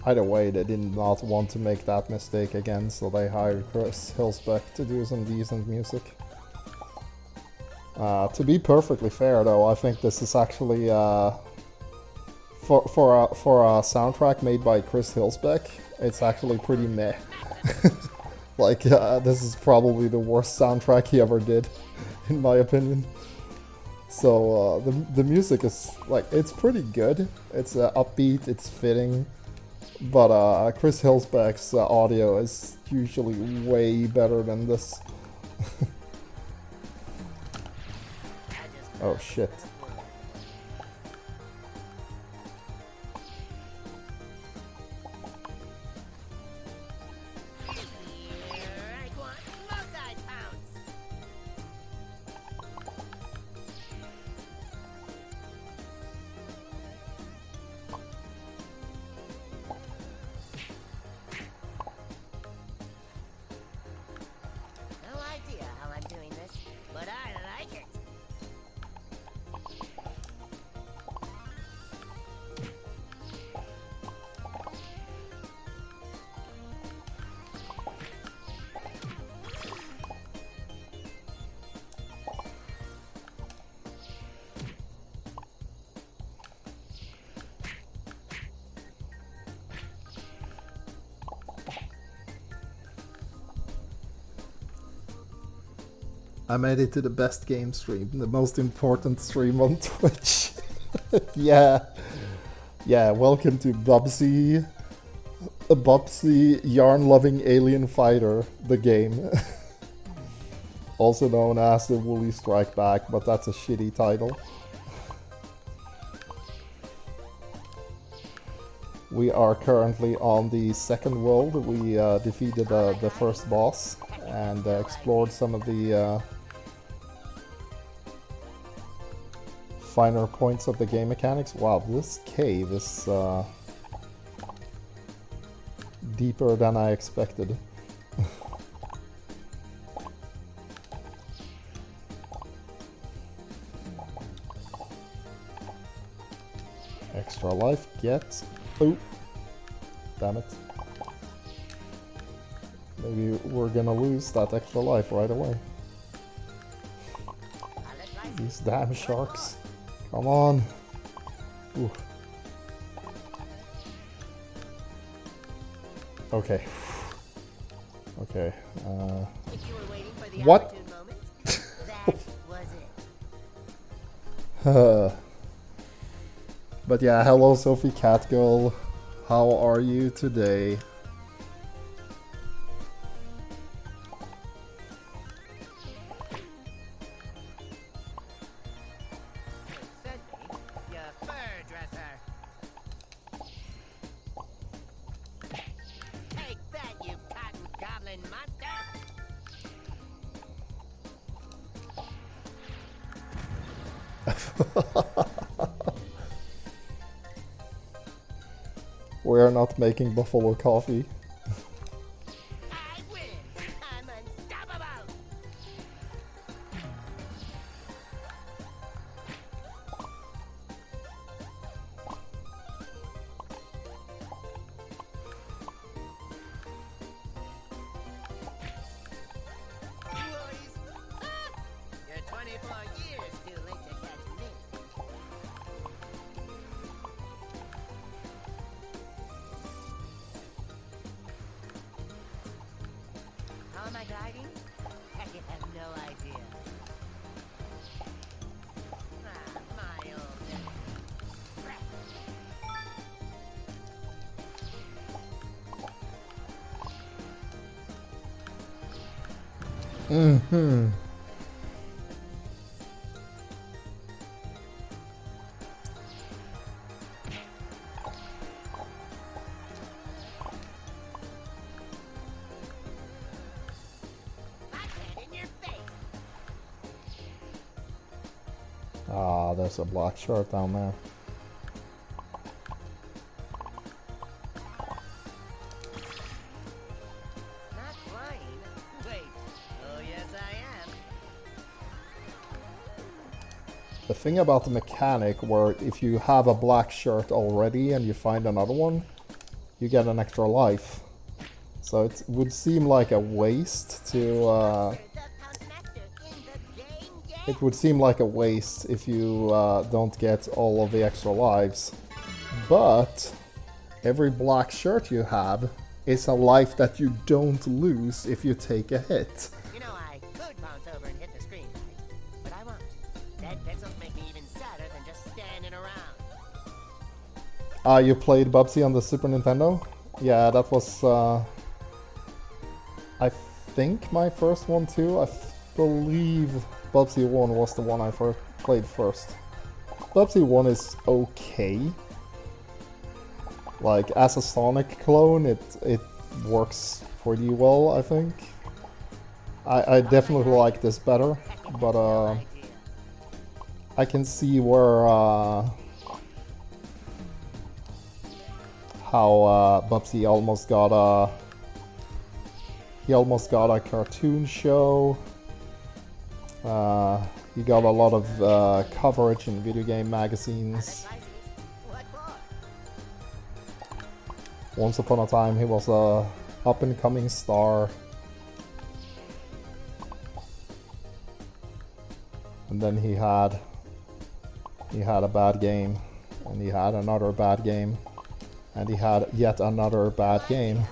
Either way, they did not want to make that mistake again, so they hired Chris Hillsbeck to do some decent music. To be perfectly fair, though, I think this is actually for a soundtrack made by Chris Hillsbeck, it's actually pretty meh. Like, this is probably the worst soundtrack he ever did, in my opinion. So the music is like, it's pretty good. It's upbeat, it's fitting. But Chris Hillsbeck's audio is usually way better than this. Oh shit. I made it to the best game stream, the most important stream on Twitch. Yeah. Yeah, welcome to Bubsy. A Bubsy yarn-loving alien fighter, the game. Also known as the Woolly Strike Back, but that's a shitty title. We are currently on the second world. We defeated the first boss and explored some of the finer points of the game mechanics. Wow, this cave is deeper than I expected. Extra life, get. Oh, damn it. Maybe we're gonna lose that extra life right away. These damn sharks. Come on. Ooh. Okay. Okay. What? But yeah, hello Sophie Catgirl. How are you today? We are not making buffalo coffee. I win. I'm unstoppable. Boys, you're 24 years too late to catch me. guys hiding? I have no idea. Ah, my old crap. Mm-hmm. In your face. Ah, there's a black shirt down there. Not flying. Wait. Oh yes, I am. The thing about the mechanic where if you have a black shirt already and you find another one, you get an extra life. So it would seem like a waste to it would seem like a waste if you don't get all of the extra lives. But every black shirt you have is a life that you don't lose if you take a hit. You know, I could bounce over and hit the screen, but I won't. Dead pixels make me even sadder than just standing around. You played Bubsy on the Super Nintendo? Yeah, that was I think my first one too. I believe Bubsy 1 was the one I played first. Bubsy 1 is okay. Like, as a Sonic clone, it works pretty well, I think. I definitely like this better, but I can see where how Bubsy almost got a cartoon show. He got a lot of coverage in video game magazines. Once upon a time, he was a up-and-coming star. And then he had a bad game, and he had another bad game, and he had yet another bad game.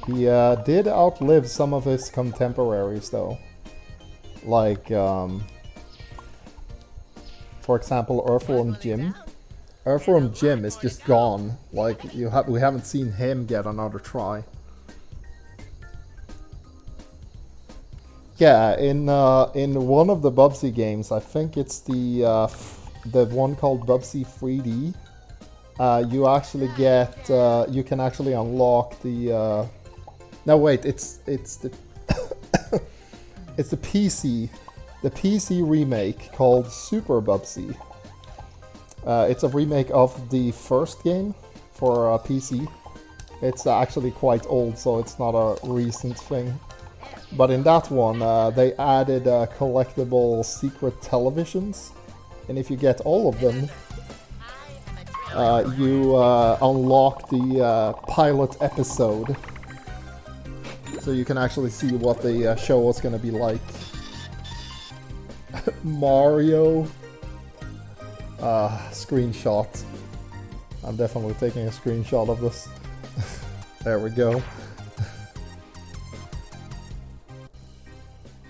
He did outlive some of his contemporaries, though. Like, for example, Earthworm Jim. Earthworm Jim is just gone. Like, we haven't seen him get another try. Yeah, in one of the Bubsy games, I think it's the one called Bubsy 3D. You actually get you can actually unlock the. No, wait, it's the it's the PC remake called Super Bubsy. It's a remake of the first game for PC. It's actually quite old, so it's not a recent thing. But in that one, they added collectible secret televisions, and if you get all of them, you unlock the pilot episode. So you can actually see what the show was going to be like. Mario. Screenshot. I'm definitely taking a screenshot of this. There we go.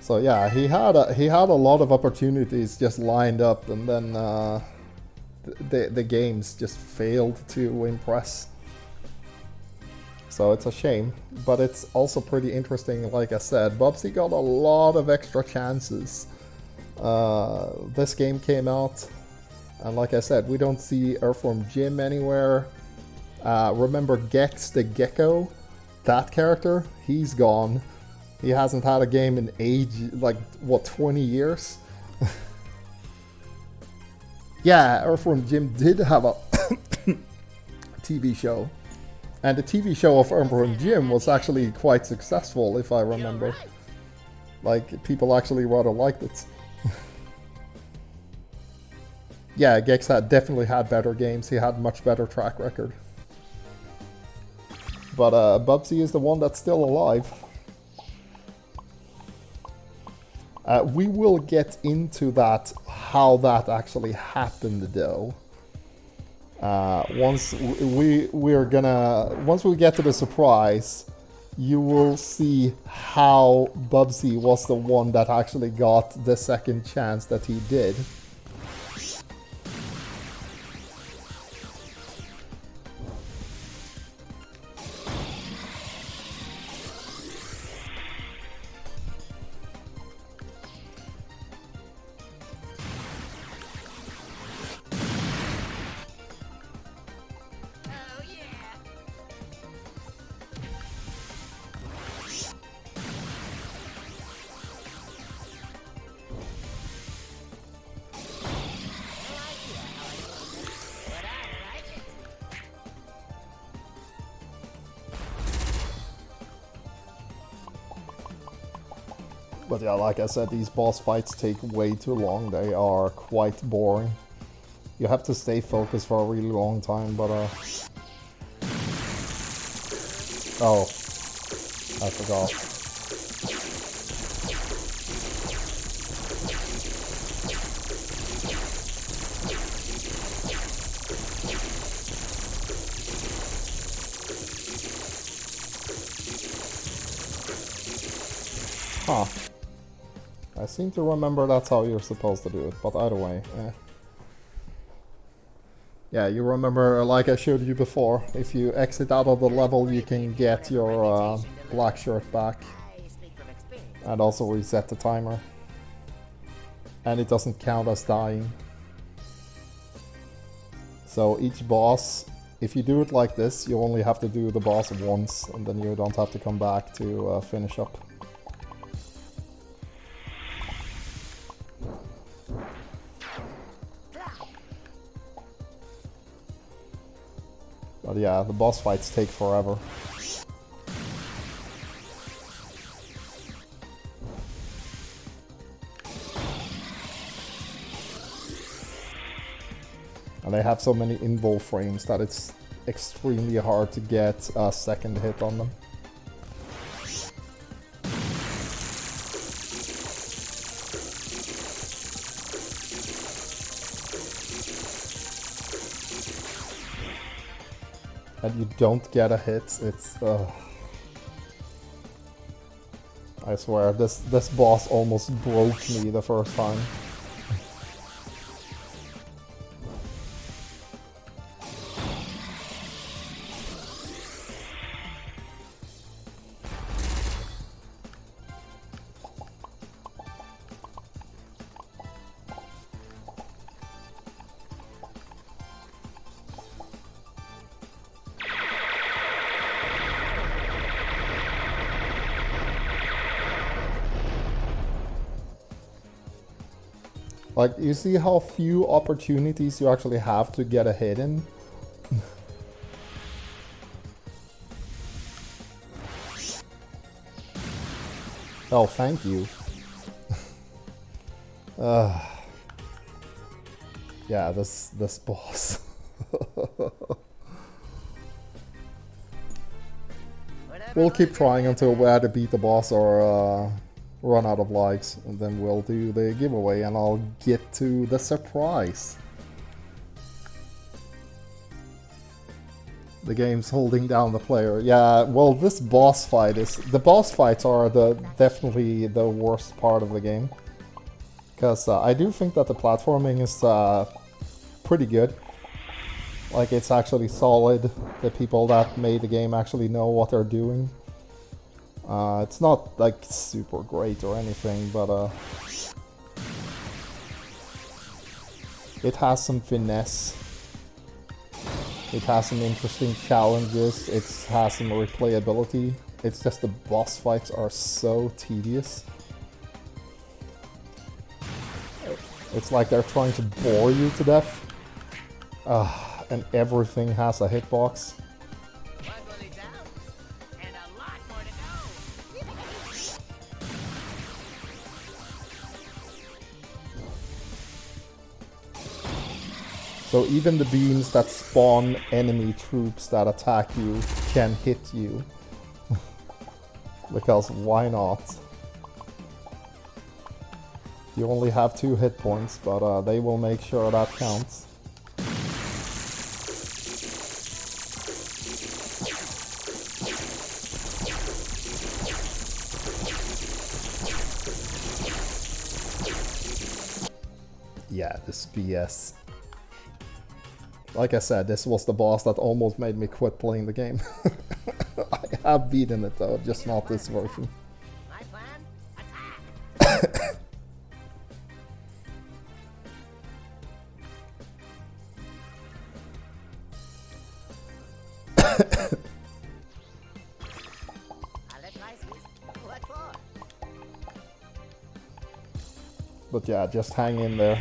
So yeah, he had a lot of opportunities just lined up, and then the games just failed to impress. So it's a shame, but it's also pretty interesting. Like I said, Bubsy got a lot of extra chances. This game came out, and like I said, we don't see Earthworm Jim anywhere. Remember Gex the Gecko? That character? He's gone. He hasn't had a game in like, what, 20 years? Yeah, Earthworm Jim did have a TV show. And the TV show of Earthworm Jim was actually quite successful, if I remember. Like, people actually rather liked it. Yeah, Gex definitely had better games. He had much better track record. But Bubsy is the one that's still alive. We will get into that, how that actually happened, though. Once once we get to the surprise, you will see how Bubsy was the one that actually got the second chance that he did. But yeah, like I said, these boss fights take way too long. They are quite boring. You have to stay focused for a really long time, but oh, I forgot. Huh. I seem to remember that's how you're supposed to do it, but either way, yeah, you remember, like I showed you before, if you exit out of the level, you can get your black shirt back. And also reset the timer. And it doesn't count as dying. So each boss, if you do it like this, you only have to do the boss once, and then you don't have to come back to finish up. But yeah, the boss fights take forever. And they have so many invul frames that it's extremely hard to get a second hit on them. And you don't get a hit, it's I swear, this boss almost broke me the first time. Like, you see how few opportunities you actually have to get a hit in? Oh, thank you. Yeah, this boss. We'll keep trying until we either beat the boss or run out of lives, and then we'll do the giveaway and I'll get to the surprise. The game's holding down the player. Yeah, well, this boss fight is... The boss fights are definitely the worst part of the game. Because I do think that the platforming is pretty good. Like, it's actually solid. The people that made the game actually know what they're doing. It's not, like, super great or anything, but it has some finesse. It has some interesting challenges. It has some replayability. It's just the boss fights are so tedious. It's like they're trying to bore you to death. And everything has a hitbox. So even the beams that spawn enemy troops that attack you can hit you. Because why not? You only have 2 hit points, but they will make sure that counts. Yeah, this BS. Like I said, this was the boss that almost made me quit playing the game. I have beaten it though, just not this version. My plan? Attack! What for? But yeah, just hang in there.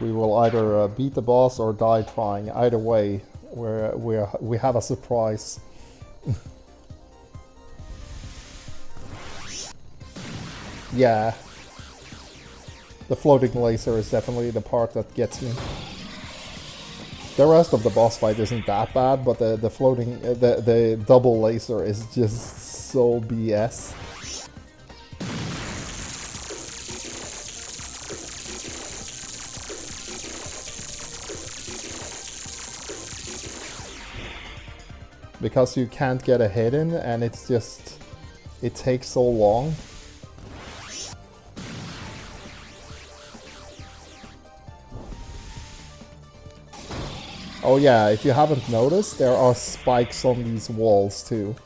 We will either beat the boss or die trying. Either way, we have a surprise. Yeah. The floating laser is definitely the part that gets me. The rest of the boss fight isn't that bad, but the floating, the double laser is just so BS. Because you can't get a hit in, and it's just, it takes so long. Oh yeah, if you haven't noticed, there are spikes on these walls too.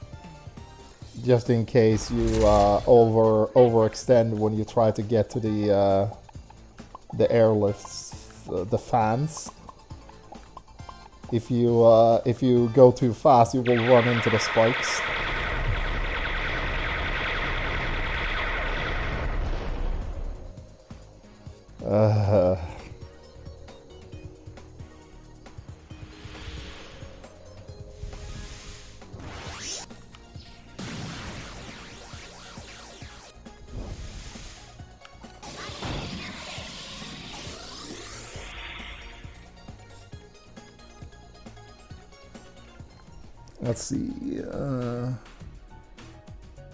Just in case you overextend when you try to get to the airlifts, the fans. If you go too fast, you will run into the spikes. Let's see.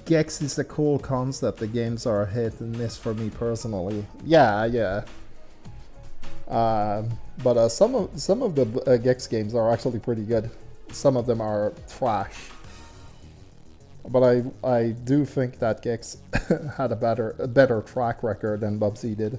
Gex is a cool concept. The games are a hit and miss for me personally. Yeah. But some of the Gex games are actually pretty good. Some of them are trash. But I do think that Gex had a better track record than Bubsy did.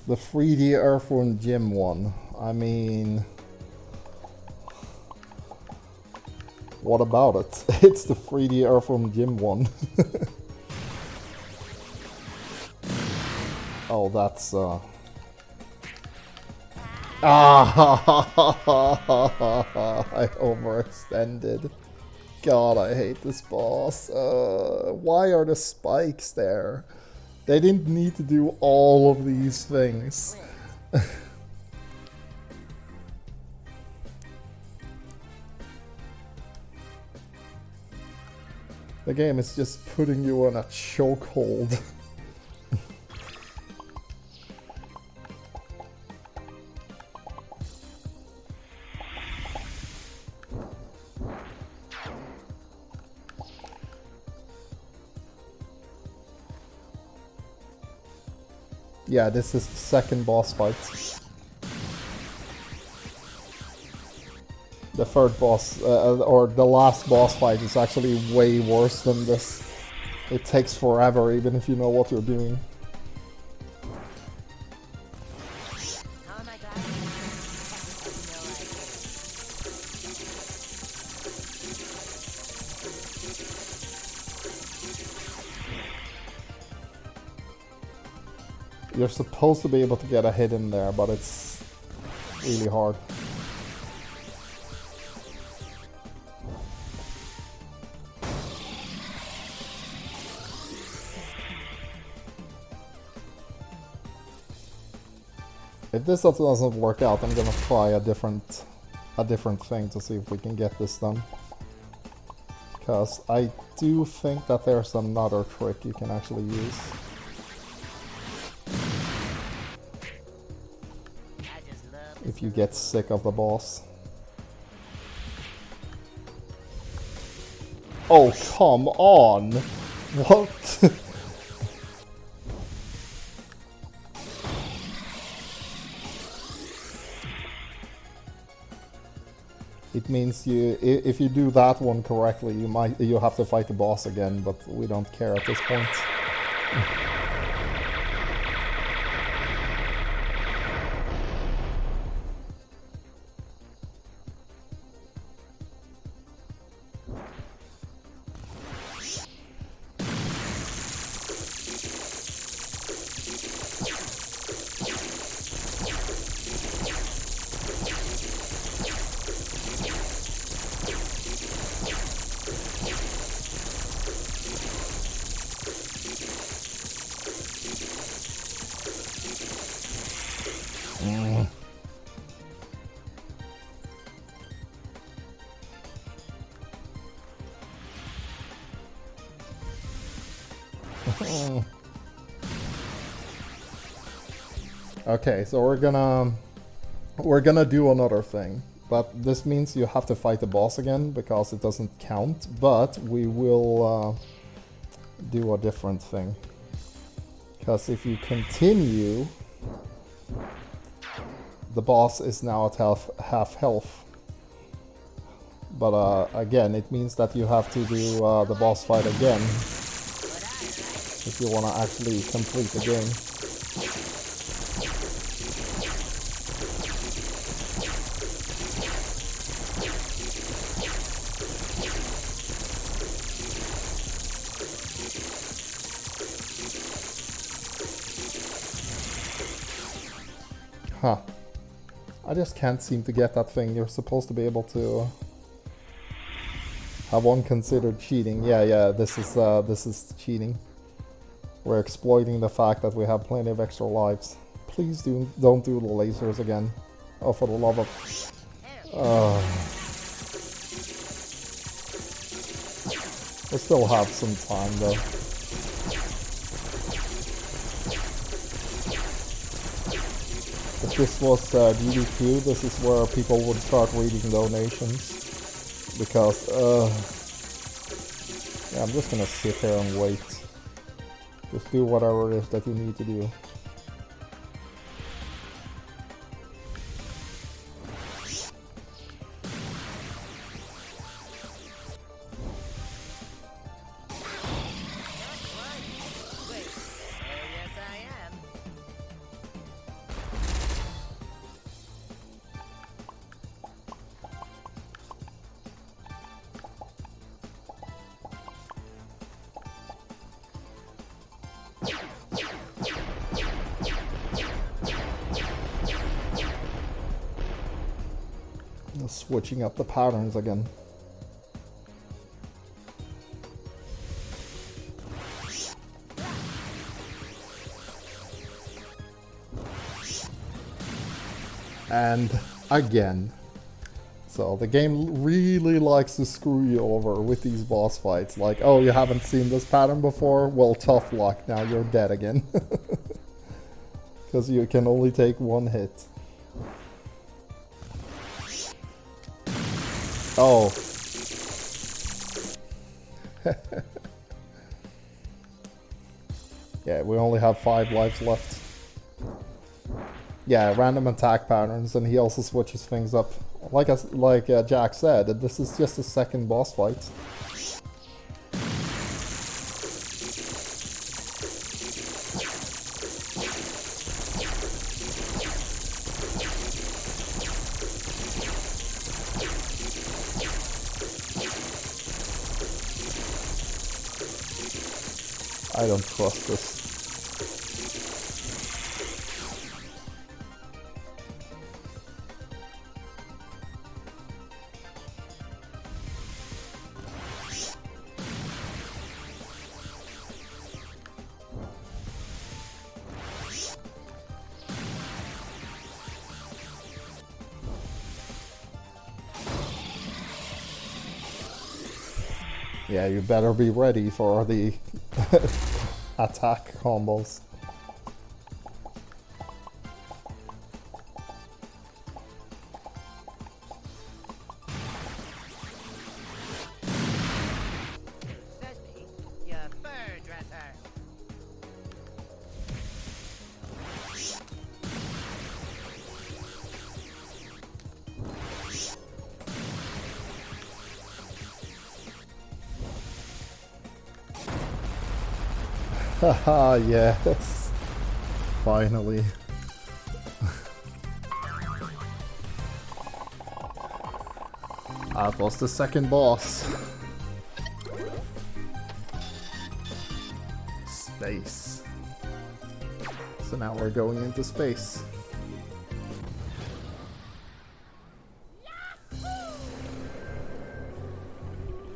The 3D Earthworm Jim one. I mean, what about it? It's the 3D Earthworm Jim one. Oh, that's I overextended. God, I hate this boss. Why are the spikes there? They didn't need to do all of these things. The game is just putting you on a chokehold. Yeah, this is the second boss fight. The third boss, or the last boss fight is actually way worse than this. It takes forever, even if you know what you're doing. Oh my god. You're supposed to be able to get a hit in there, but it's really hard. If this doesn't work out, I'm gonna try a different thing to see if we can get this done. Because I do think that there's another trick you can actually use. If you get sick of the boss. Oh, come on! What? It means if you do that one correctly, you have to fight the boss again, but we don't care at this point. Okay, so we're gonna do another thing, but this means you have to fight the boss again because it doesn't count. But we will do a different thing, because if you continue, the boss is now at half health. But again, it means that you have to do the boss fight again if you want to actually complete the game. Huh. I just can't seem to get that thing. You're supposed to be able to have one considered cheating. Yeah, this is cheating. We're exploiting the fact that we have plenty of extra lives. Please don't do the lasers again. Oh, for the love of... we still have some time though. If this was GDQ, this is where people would start reading donations. Because, yeah, I'm just gonna sit here and wait. Just do whatever it is that you need to do. Switching up the patterns again. And again. So the game really likes to screw you over with these boss fights. Like, oh, you haven't seen this pattern before? Well, tough luck, now you're dead again. Because you can only take one hit. Oh. Yeah, we only have 5 lives left. Yeah, random attack patterns, and he also switches things up. Like Jack said, this is just a second boss fight. I don't trust this. Yeah, you better be ready for the attack combos. Says me, you fur dresser. Haha, yes. Finally. That was the second boss. Space. So now we're going into space.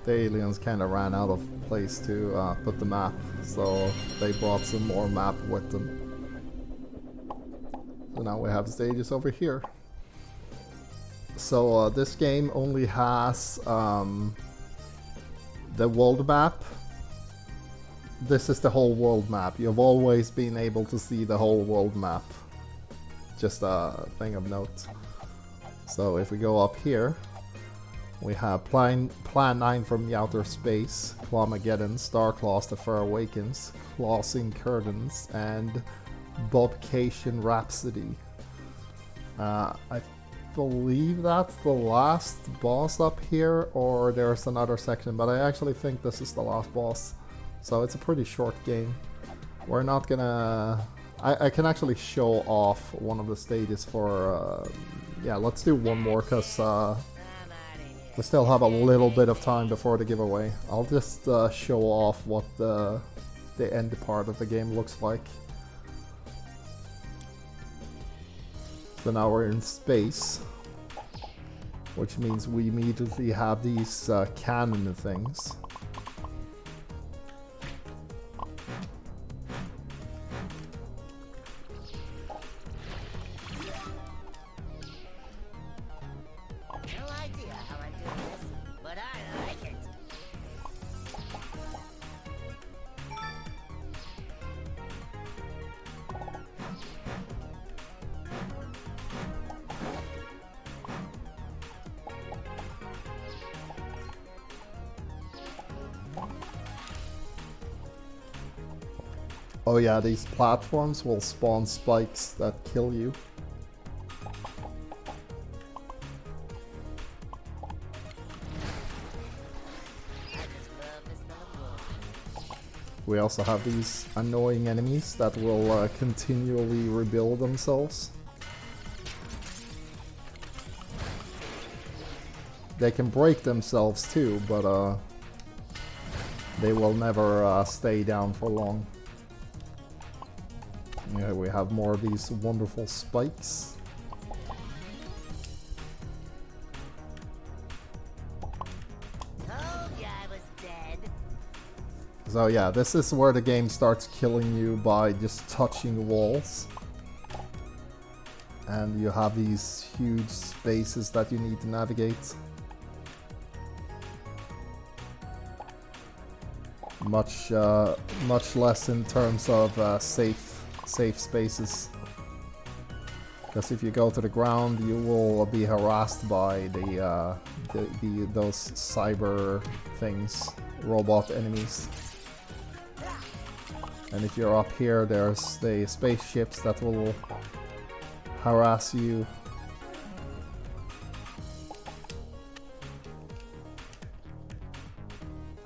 The aliens kind of ran out of place to put the map, so they brought some more map with them. So now we have stages over here. So this game only has the world map. This is the whole world map. You've always been able to see the whole world map. Just a thing of note. So if we go up here, we have Plan 9 from the Outer Space, Clawmageddon, Starclaws The Fair Awakens, Clawsing Curtains, and Bobcation Rhapsody. I believe that's the last boss up here, or there's another section, but I actually think this is the last boss. So it's a pretty short game. We're not gonna... I can actually show off one of the stages for... yeah, let's do one more, because we still have a little bit of time before the giveaway. I'll just show off what the end part of the game looks like. So now we're in space, which means we immediately have these cannon things. No idea how I'm doing this, but I like it. Oh yeah, these platforms will spawn spikes that kill you. I just love this little world. We also have these annoying enemies that will continually rebuild themselves. They can break themselves too, but they will never stay down for long. Yeah, we have more of these wonderful spikes. Told ya I was dead. So yeah, this is where the game starts killing you by just touching walls. And you have these huge spaces that you need to navigate. Much less in terms of safe spaces. Because if you go to the ground, you will be harassed by those cyber things, robot enemies. And if you're up here, there's the spaceships that will harass you.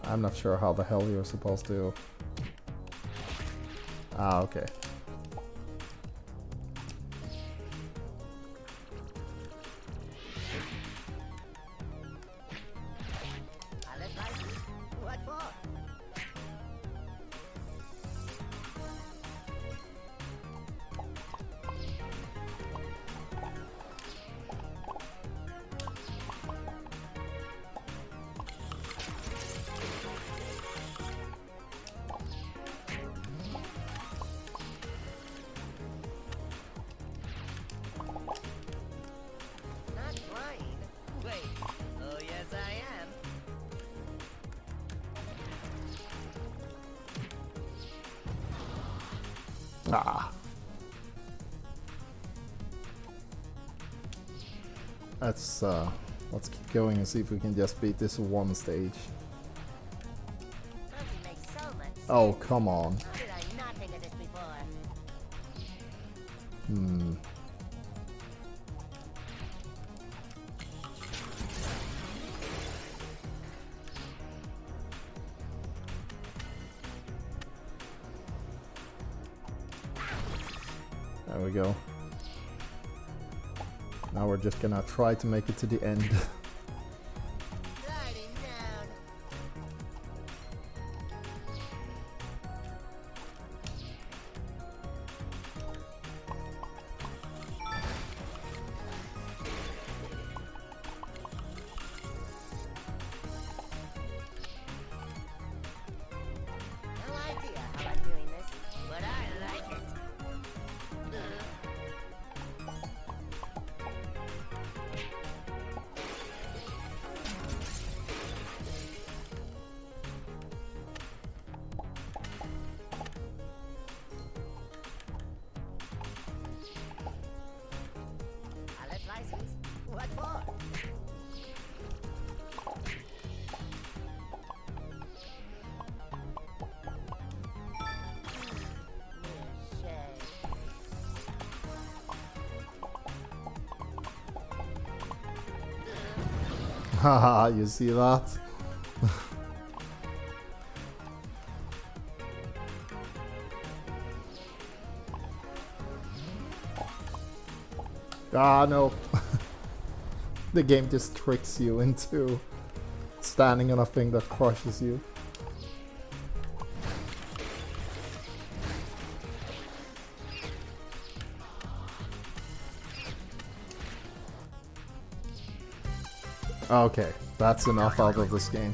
I'm not sure how the hell you're supposed to... Ah, okay. I live like what for? Ah. Let's keep going and see if we can just beat this one stage. Bubsy makes so much sense. Oh, come on. How did I not think of this before? There we go. Now we're just gonna try to make it to the end. Sliding down. No idea how I'm doing this, but I like it. Pilot license? What for? Haha, you see that? Ah, no. The game just tricks you into standing on a thing that crushes you. Okay, that's enough out of this game.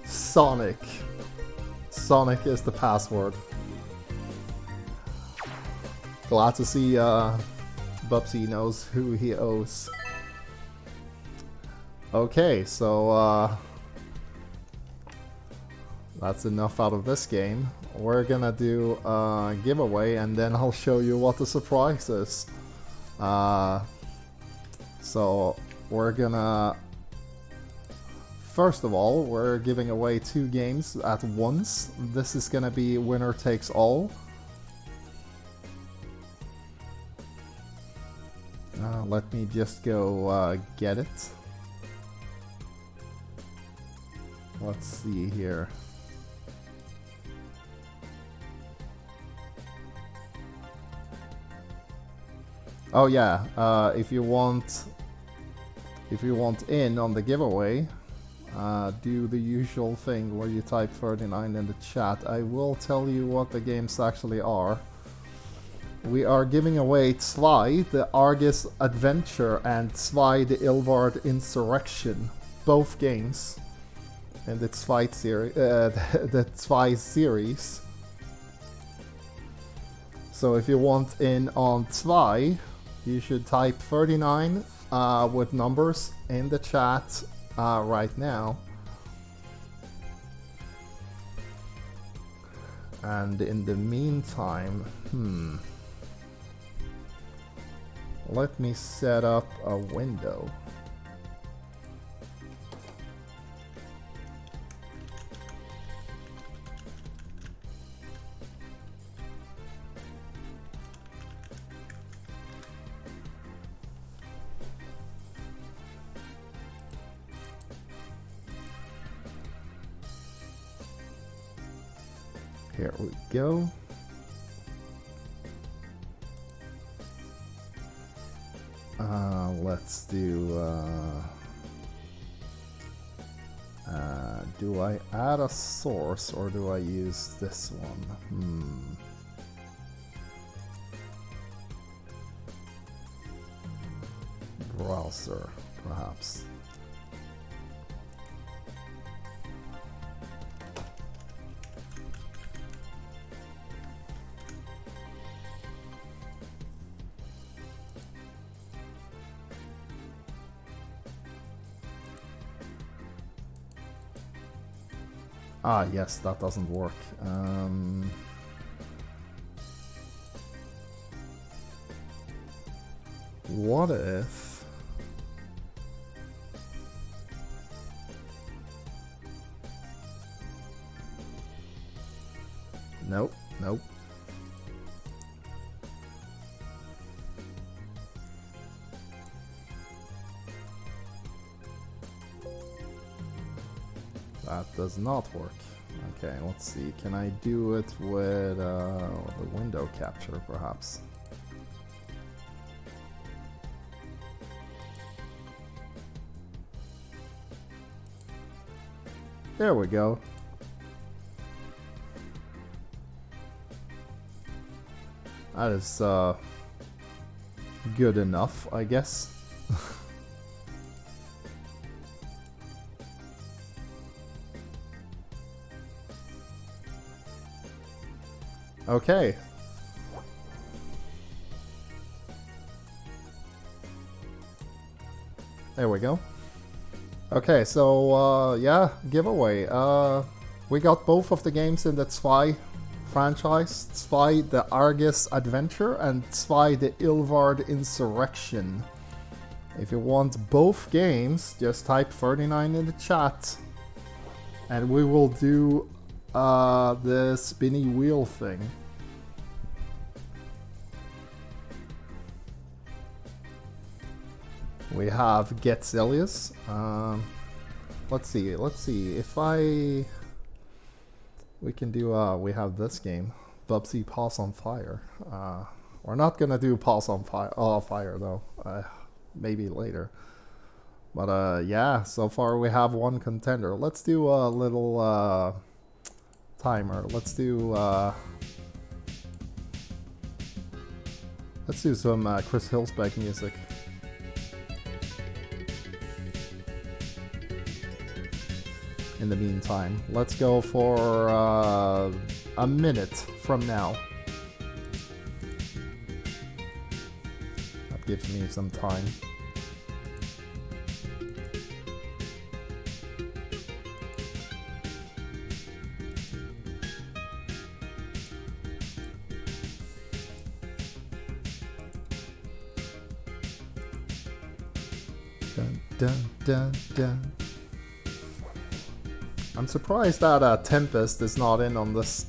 Sonic. Sonic is the password. Glad to see Bubsy knows who he owes. Okay, so that's enough out of this game. We're gonna do a giveaway and then I'll show you what the surprise is. So we're gonna... First of all, we're giving away 2 games at once. This is gonna be winner takes all. Let me just go get it. Let's see here. Oh yeah, if you want in on the giveaway, do the usual thing where you type 39 in the chat. I will tell you what the games actually are. We are giving away Zwei, the Argus Adventure, and Zwei, the Ilvard Insurrection. Both games in the Zwei series. The Zwei series. So if you want in on Zwei, you should type 39 with numbers in the chat right now. And in the meantime, let me set up a window. Here we go. Let's do I add a source or do I use this one? Browser, perhaps. Ah, yes, that doesn't work. What if... Nope, nope. That does not work. Okay, let's see. Can I do it with the window capture, perhaps? There we go. That is good enough, I guess. Okay. There we go. Okay, so yeah, giveaway. We got both of the games in the Zwei franchise. Zwei the Argus Adventure and Zwei the Ilvard Insurrection. If you want both games, just type 39 in the chat. And we will do the spinny wheel thing. We have Hexelf. Let's see if we can do we have this game, Bubsy Paws on Fire. We're not gonna do Paws on Fire though. Maybe later. But yeah, so far we have one contender. Let's do a little timer. Let's do some Chris Hillsback music. In the meantime, let's go for a minute from now. That gives me some time. Dun dun dun dun. I'm surprised that Tempest is not in on this.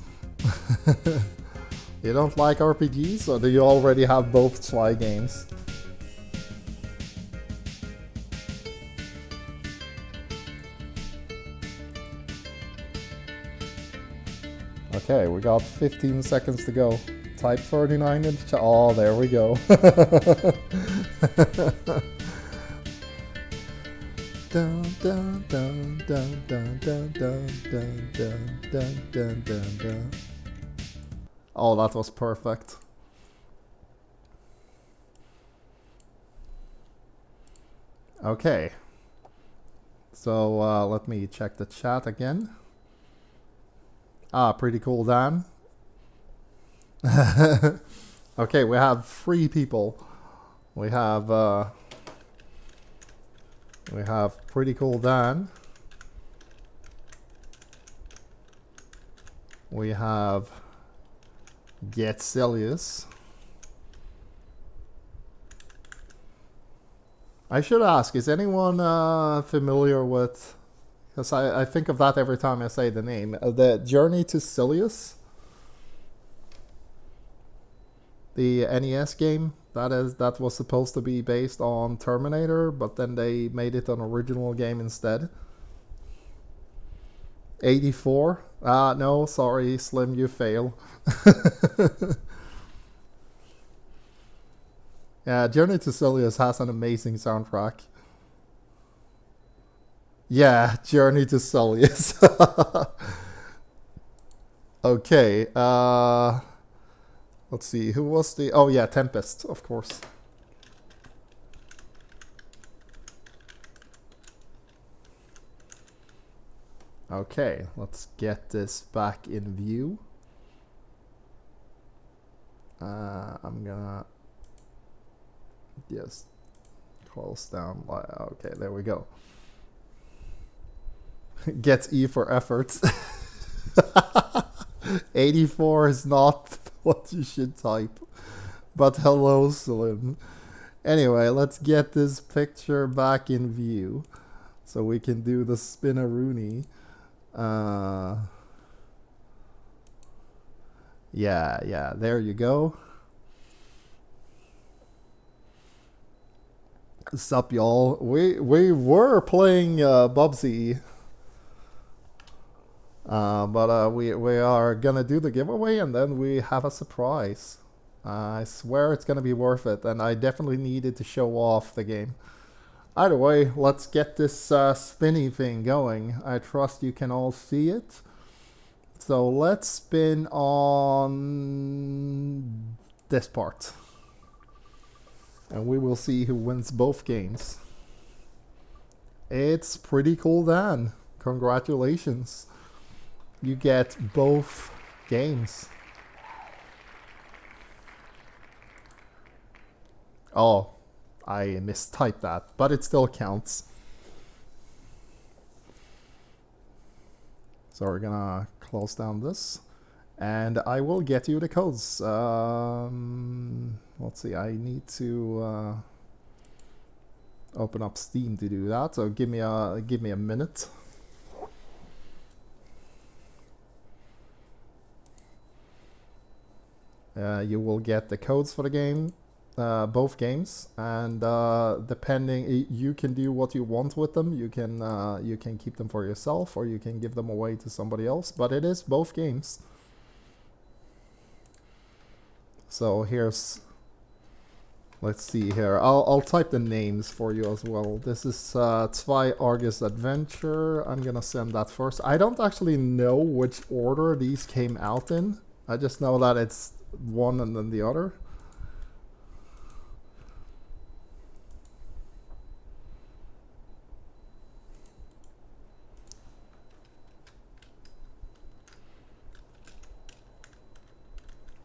You don't like RPGs, or do you already have both Zwei games? Okay, we got 15 seconds to go. Type 39 in the chat. Oh, there we go. Dun, dun, dun, dun, dun, dun, dun, dun, dun, dun, dun, dun, dun. Oh, that was perfect. Okay. So let me check the chat again. Ah, pretty cool, Dan. Okay, we have 3 people. We have Pretty Cool Dan. We have Hexelf. I should ask, is anyone familiar with, because I think of that every time I say the name, the Journey to Silius? The NES game that was supposed to be based on Terminator, but then they made it an original game instead. 84? No, sorry, Slim, you fail. Yeah, Journey to Silius has an amazing soundtrack. Yeah, Journey to Silius. Okay, let's see, who was the... Oh yeah, Tempest, of course. Okay, let's get this back in view. I'm gonna just close down. Okay, there we go. Get E for efforts. 84 is not what you should type. But hello, Slim. Anyway, let's get this picture back in view so we can do the spinaroonie. Yeah, there you go. Sup, y'all? We were playing Bubsy, but we are gonna do the giveaway and then we have a surprise. I swear it's gonna be worth it, and I definitely needed to show off the game. Either way, let's get this spinny thing going. I trust you can all see it. So let's spin on this part. And we will see who wins both games. It's pretty cool, Dan. Congratulations. You get both games. Oh, I mistyped that, but it still counts. So we're gonna close down this. And I will get you the codes. Let's see, I need to open up Steam to do that. So give me a minute. You will get the codes for the game, both games, and depending, you can do what you want with them. You can keep them for yourself, or you can give them away to somebody else. But it is both games. So here's, let's see here. I'll type the names for you as well. This is Zwei Argus Adventure. I'm gonna send that first. I don't actually know which order these came out in. I just know that it's one and then the other.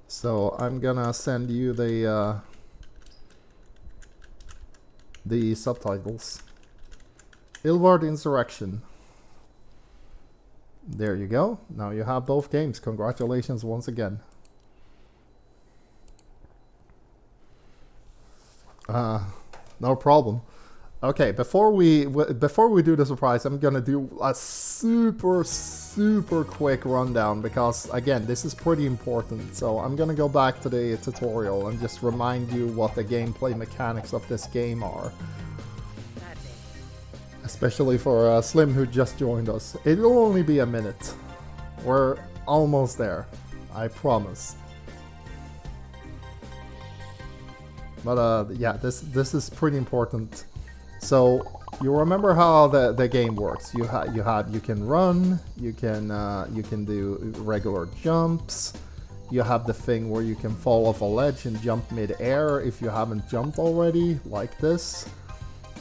So I'm gonna send you the subtitles. Ilvard Insurrection. There you go. Now you have both games. Congratulations once again. No problem. Okay, before we do the surprise, I'm gonna do a super quick rundown because again, this is pretty important. So I'm gonna go back to the tutorial and just remind you what the gameplay mechanics of this game are. Especially for Slim, who just joined us. It'll only be a minute. We're almost there, I promise. But yeah, this is pretty important. So you remember how the game works. You can run, you can do regular jumps. You have the thing where you can fall off a ledge and jump mid-air if you haven't jumped already, like this.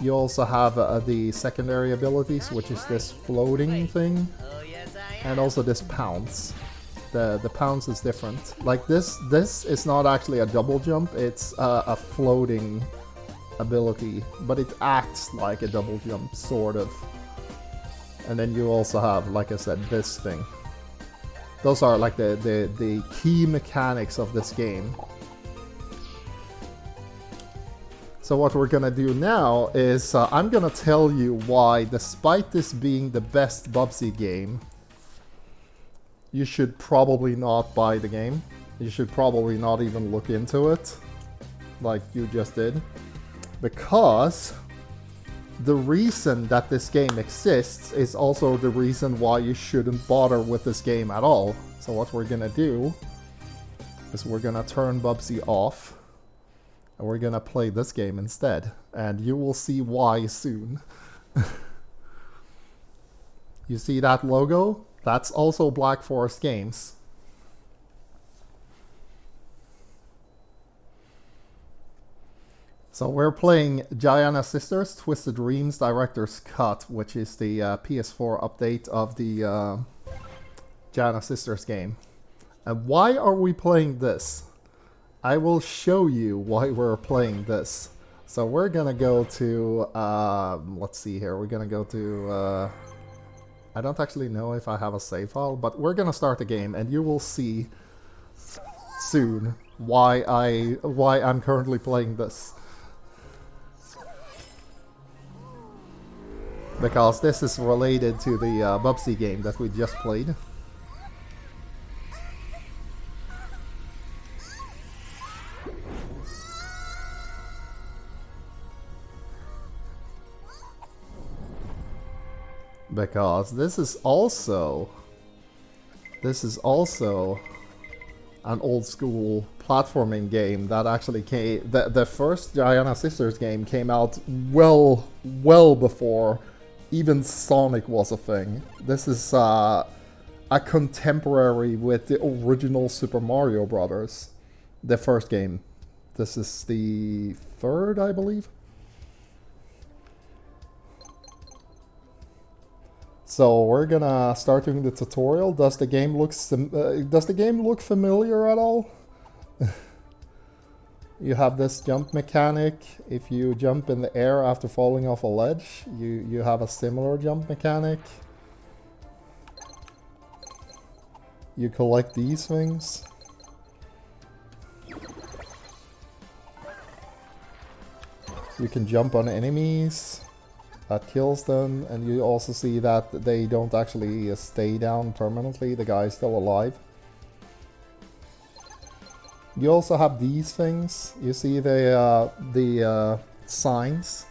You also have the secondary abilities, which is this floating thing, and also this pounce. The pounce is different. Like this is not actually a double jump, it's a floating ability, but it acts like a double jump, sort of. And then you also have, like I said, this thing. Those are like the key mechanics of this game. So what we're gonna do now is I'm gonna tell you why, despite this being the best Bubsy game, you should probably not buy the game. You should probably not even look into it, like you just did. Because the reason that this game exists is also the reason why you shouldn't bother with this game at all. So what we're gonna do is we're gonna turn Bubsy off, and we're gonna play this game instead. And you will see why soon. You see that logo? That's also Black Forest Games. So we're playing Giana Sisters Twisted Dreams Director's Cut, which is the PS4 update of the Giana Sisters game. And why are we playing this? I will show you why we're playing this. So we're gonna go to, let's see here, we're gonna go to I don't actually know if I have a save file, but we're gonna start the game, and you will see soon why I'm currently playing this. Because this is related to the Bubsy game that we just played. Because this is also an old school platforming game that actually came. The first Giana Sisters game came out well before even Sonic was a thing. This is a contemporary with the original Super Mario Brothers, the first game. This is the third, I believe. So we're gonna start doing the tutorial. Does the game look familiar at all? You have this jump mechanic. If you jump in the air after falling off a ledge, you have a similar jump mechanic. You collect these things. You can jump on enemies. That kills them, and you also see that they don't actually stay down permanently. The guy is still alive. You also have these things. You see the signs.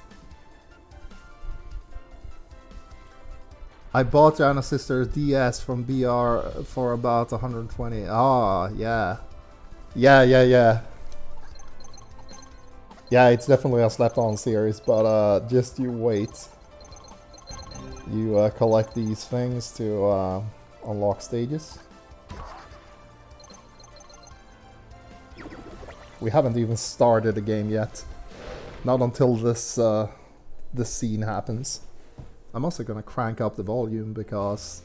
I bought Giana Sisters DS from BR for about 120. Ah, yeah. Yeah, it's definitely a slept-on series, but just you wait. You collect these things to unlock stages. We haven't even started the game yet. Not until this scene happens. I'm also gonna crank up the volume because...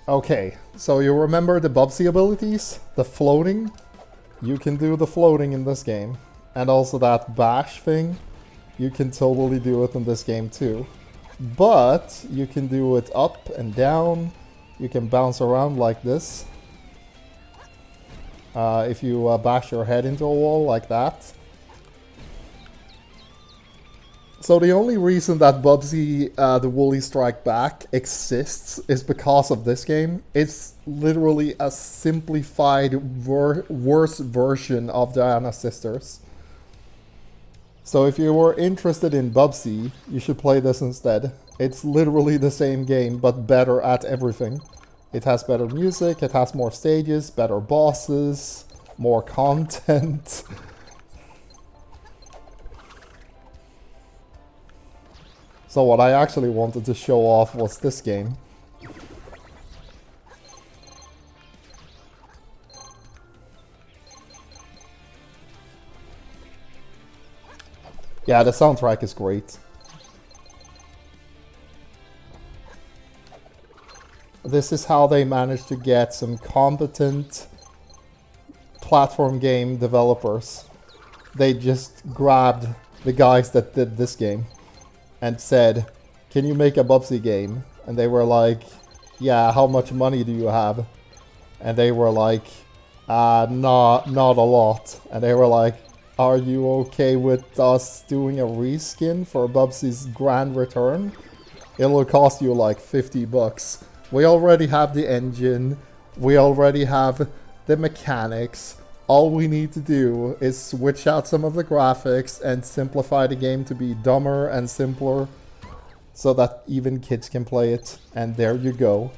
Okay, so you remember the Bubsy abilities? The floating? You can do the floating in this game. And also that bash thing, you can totally do it in this game too. But you can do it up and down. You can bounce around like this. If you bash your head into a wall like that. So the only reason that Bubsy the Woolly Strike Back exists is because of this game. It's literally a simplified, worse version of Giana Sisters. So if you were interested in Bubsy, you should play this instead. It's literally the same game, but better at everything. It has better music, it has more stages, better bosses, more content. So what I actually wanted to show off was this game. Yeah, the soundtrack is great. This is how they managed to get some competent platform game developers. They just grabbed the guys that did this game and said, can you make a Bubsy game? And they were like, yeah, how much money do you have? And they were like, not a lot. And they were like, are you okay with us doing a reskin for Bubsy's grand return? It'll cost you like 50 bucks. We already have the engine. We already have the mechanics. All we need to do is switch out some of the graphics and simplify the game to be dumber and simpler so that even kids can play it. And there you go.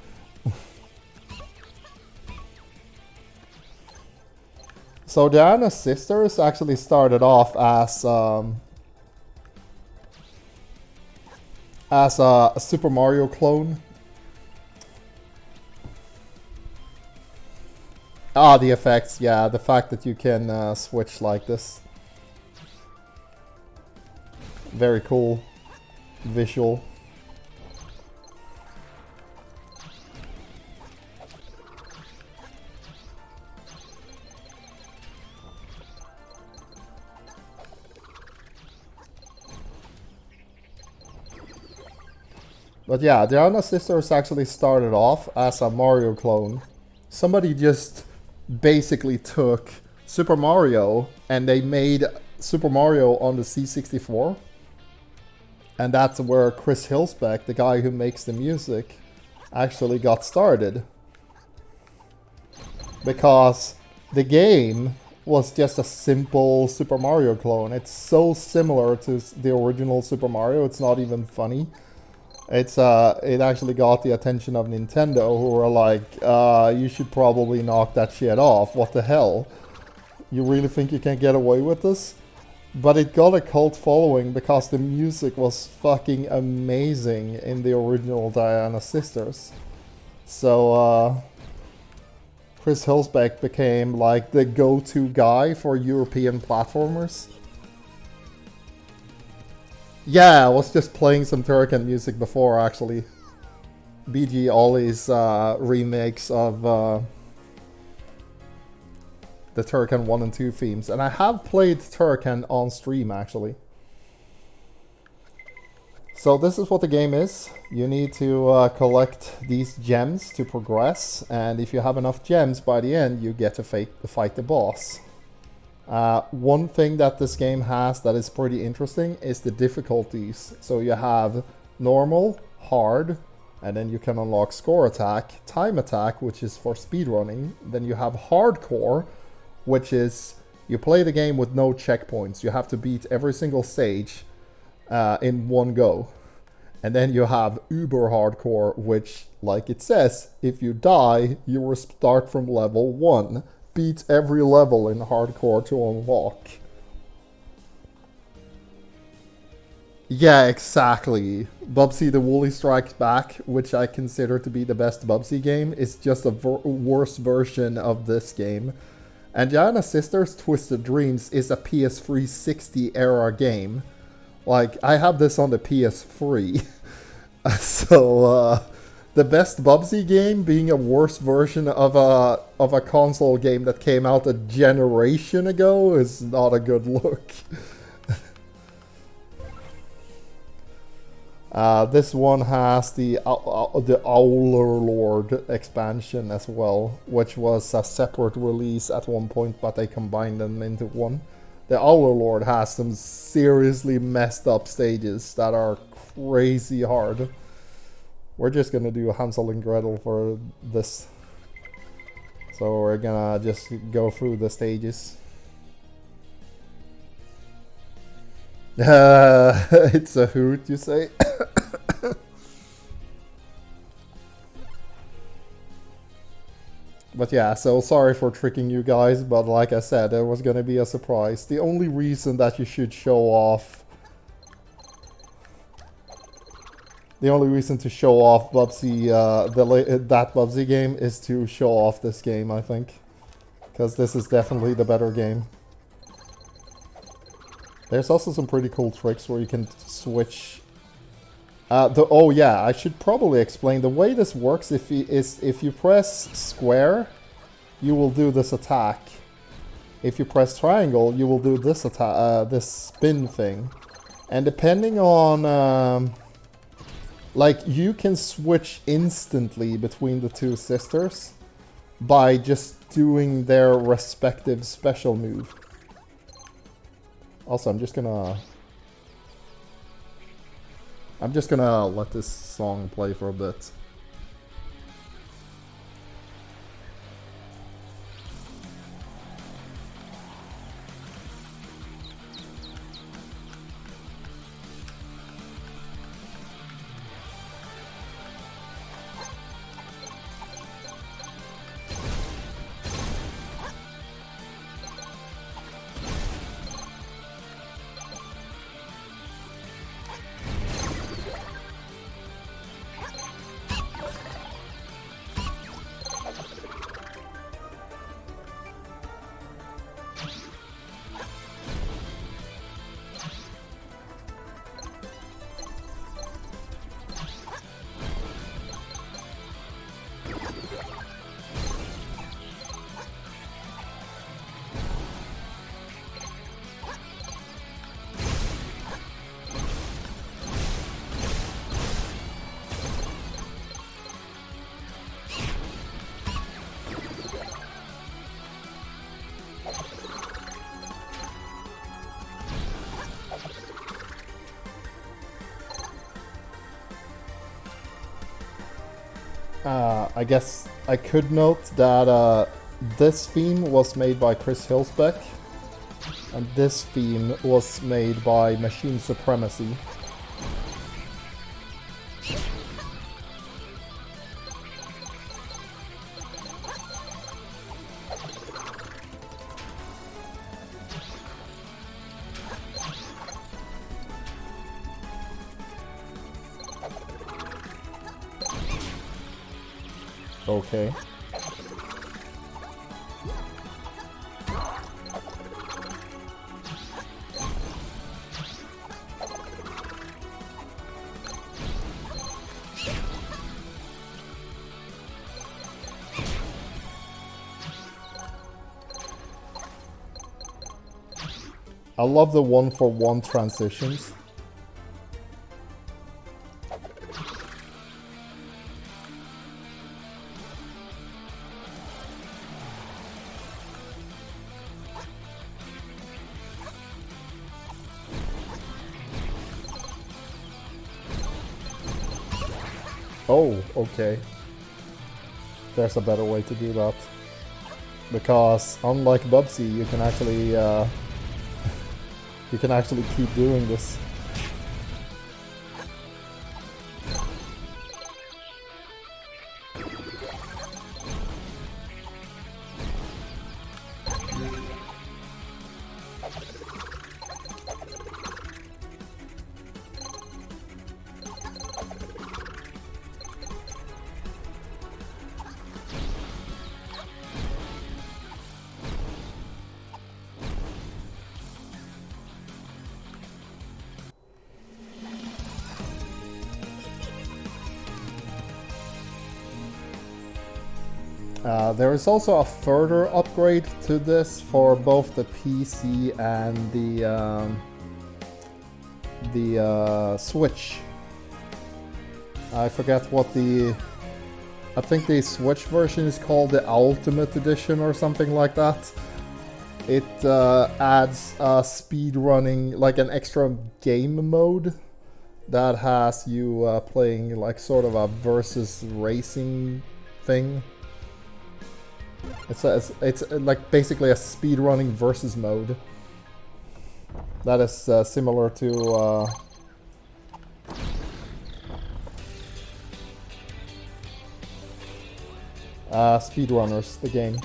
So Giana Sisters actually started off as a Super Mario clone. Ah, the effects, yeah, the fact that you can switch like this. Very cool visual. But yeah, Diana Sisters actually started off as a Mario clone. Somebody just basically took Super Mario and they made Super Mario on the C64. And that's where Chris Hillsbeck, the guy who makes the music, actually got started. Because the game was just a simple Super Mario clone. It's so similar to the original Super Mario, it's not even funny. It actually got the attention of Nintendo, who were like, you should probably knock that shit off. What the hell? You really think you can get away with this? But it got a cult following because the music was fucking amazing in the original Diana Sisters. So, Chris Hillsbeck became like the go-to guy for European platformers. Yeah, I was just playing some Turrican music before, actually. BG Ollie's remakes of the Turrican 1 and 2 themes. And I have played Turrican on stream, actually. So this is what the game is. You need to collect these gems to progress. And if you have enough gems, by the end, you get to fight the boss. One thing that this game has that is pretty interesting is the difficulties. So you have normal, hard, and then you can unlock score attack, time attack, which is for speedrunning. Then you have hardcore, which is you play the game with no checkpoints. You have to beat every single stage in one go. And then you have uber hardcore, which, like it says, if you die, you will start from level 1. Beat every level in hardcore to unlock. Yeah, exactly. Bubsy the Woolly Strikes Back, which I consider to be the best Bubsy game, is just a worse version of this game. And Diana Sisters Twisted Dreams is a PS360 era game. Like, I have this on the PS3. So, the best Bubsy game being a worse version of a console game that came out a generation ago is not a good look. This one has the Owler Lord expansion as well, which was a separate release at one point, but they combined them into one. The Owler Lord has some seriously messed up stages that are crazy hard. We're just gonna do Hansel and Gretel for this. So we're gonna just go through the stages. It's a hoot, you say? But yeah, so sorry for tricking you guys, but like I said, there was gonna be a surprise. The only reason that you should show off... The only reason to show off Bubsy, that Bubsy game is to show off this game, I think. Because this is definitely the better game. There's also some pretty cool tricks where you can switch... oh yeah, I should probably explain. The way this works if you press square, you will do this attack. If you press triangle, you will do this attack, this spin thing. And depending on... like, you can switch instantly between the two sisters by just doing their respective special move. Also, I'm just gonna let this song play for a bit. I guess I could note that this theme was made by Chris Hillsbeck, and this theme was made by Machine Supremacy. Okay. I love the one-for-one transitions. Oh, okay. There's a better way to do that. Because unlike Bubsy, you can actually keep doing this. There is also a further upgrade to this for both the PC and the Switch. I forget what I think the Switch version is called the Ultimate Edition or something like that. It adds speedrunning, like an extra game mode that has you playing like sort of a versus racing thing. It's like basically a speedrunning versus mode that is similar to Speedrunners, the game.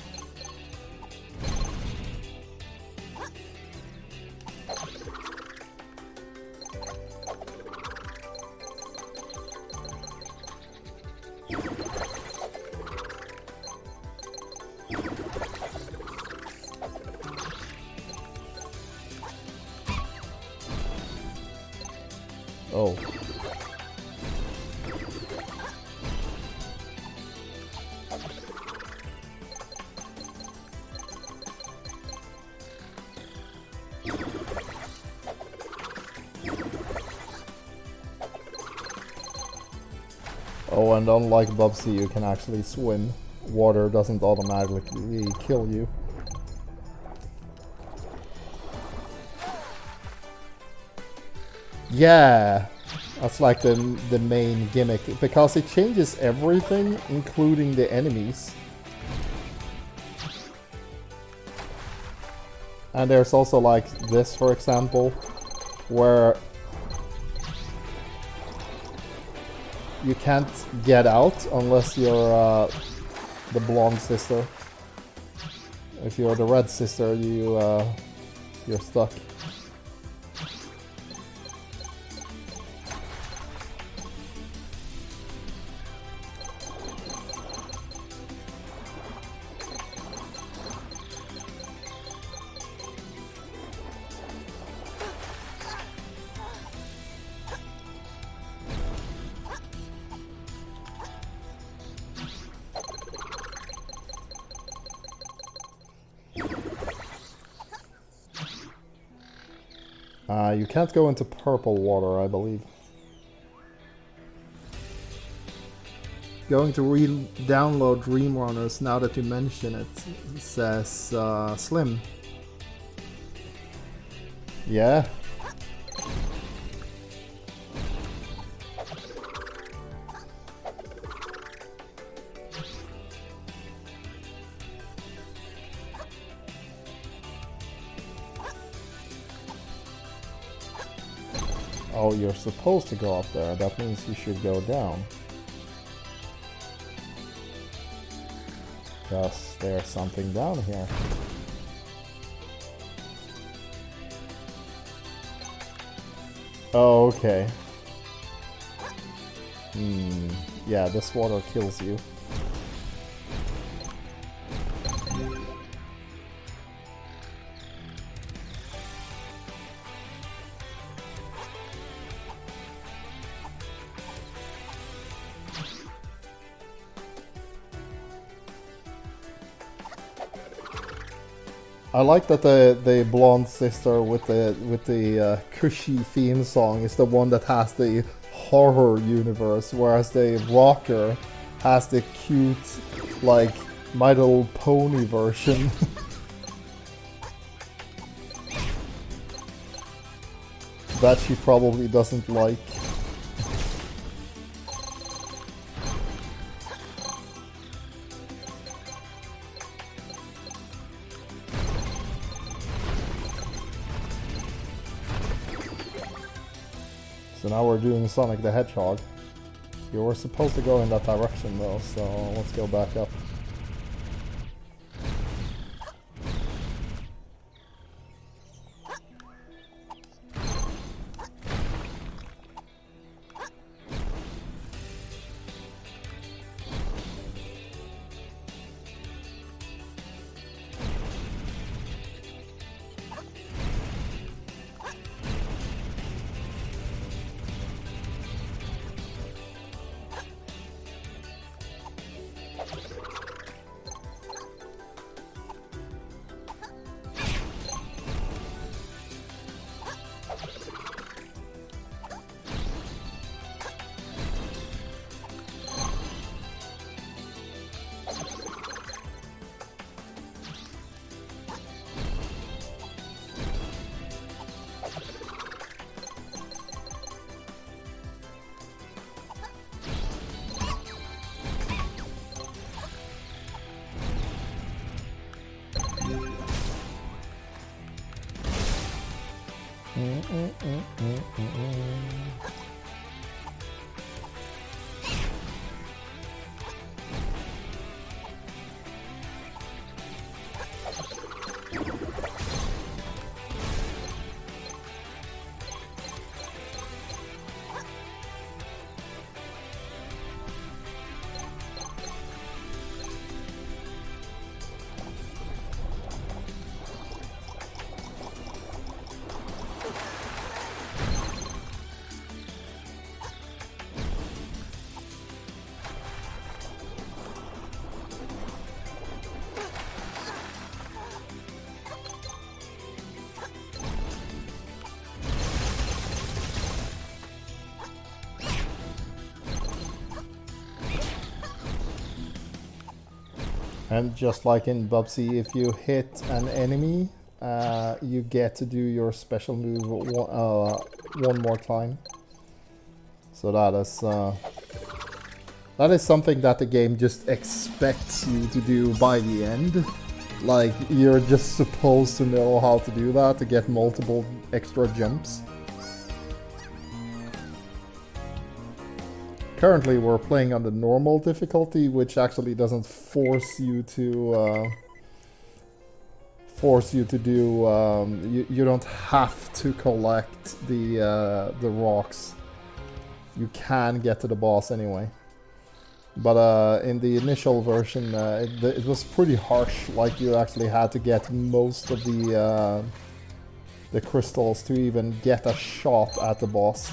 Oh. Oh, and unlike Bubsy, you can actually swim. Water doesn't automatically kill you. Yeah, that's like the main gimmick, because it changes everything, including the enemies. And there's also like this, for example, where you can't get out unless you're the blonde sister. If you're the red sister, you're stuck. You can't go into purple water, I believe. Going to re-download Dream Runners now that you mention it, says Slim. Yeah. Oh, you're supposed to go up there. That means you should go down. Because there's something down here. Oh, okay. Yeah, this water kills you. I like that the blonde sister with the cushy theme song is the one that has the horror universe, whereas the rocker has the cute, like, My Little Pony version. That she probably doesn't like. So now we're doing Sonic the Hedgehog. You were supposed to go in that direction though, so let's go back up. And just like in Bubsy, if you hit an enemy, you get to do your special move one more time. So that is something that the game just expects you to do by the end. Like, you're just supposed to know how to do that to get multiple extra jumps. Currently we're playing on the normal difficulty, which actually doesn't force you to do. You don't have to collect the rocks. You can get to the boss anyway. But in the initial version, it was pretty harsh. Like, you actually had to get most of the crystals to even get a shot at the boss.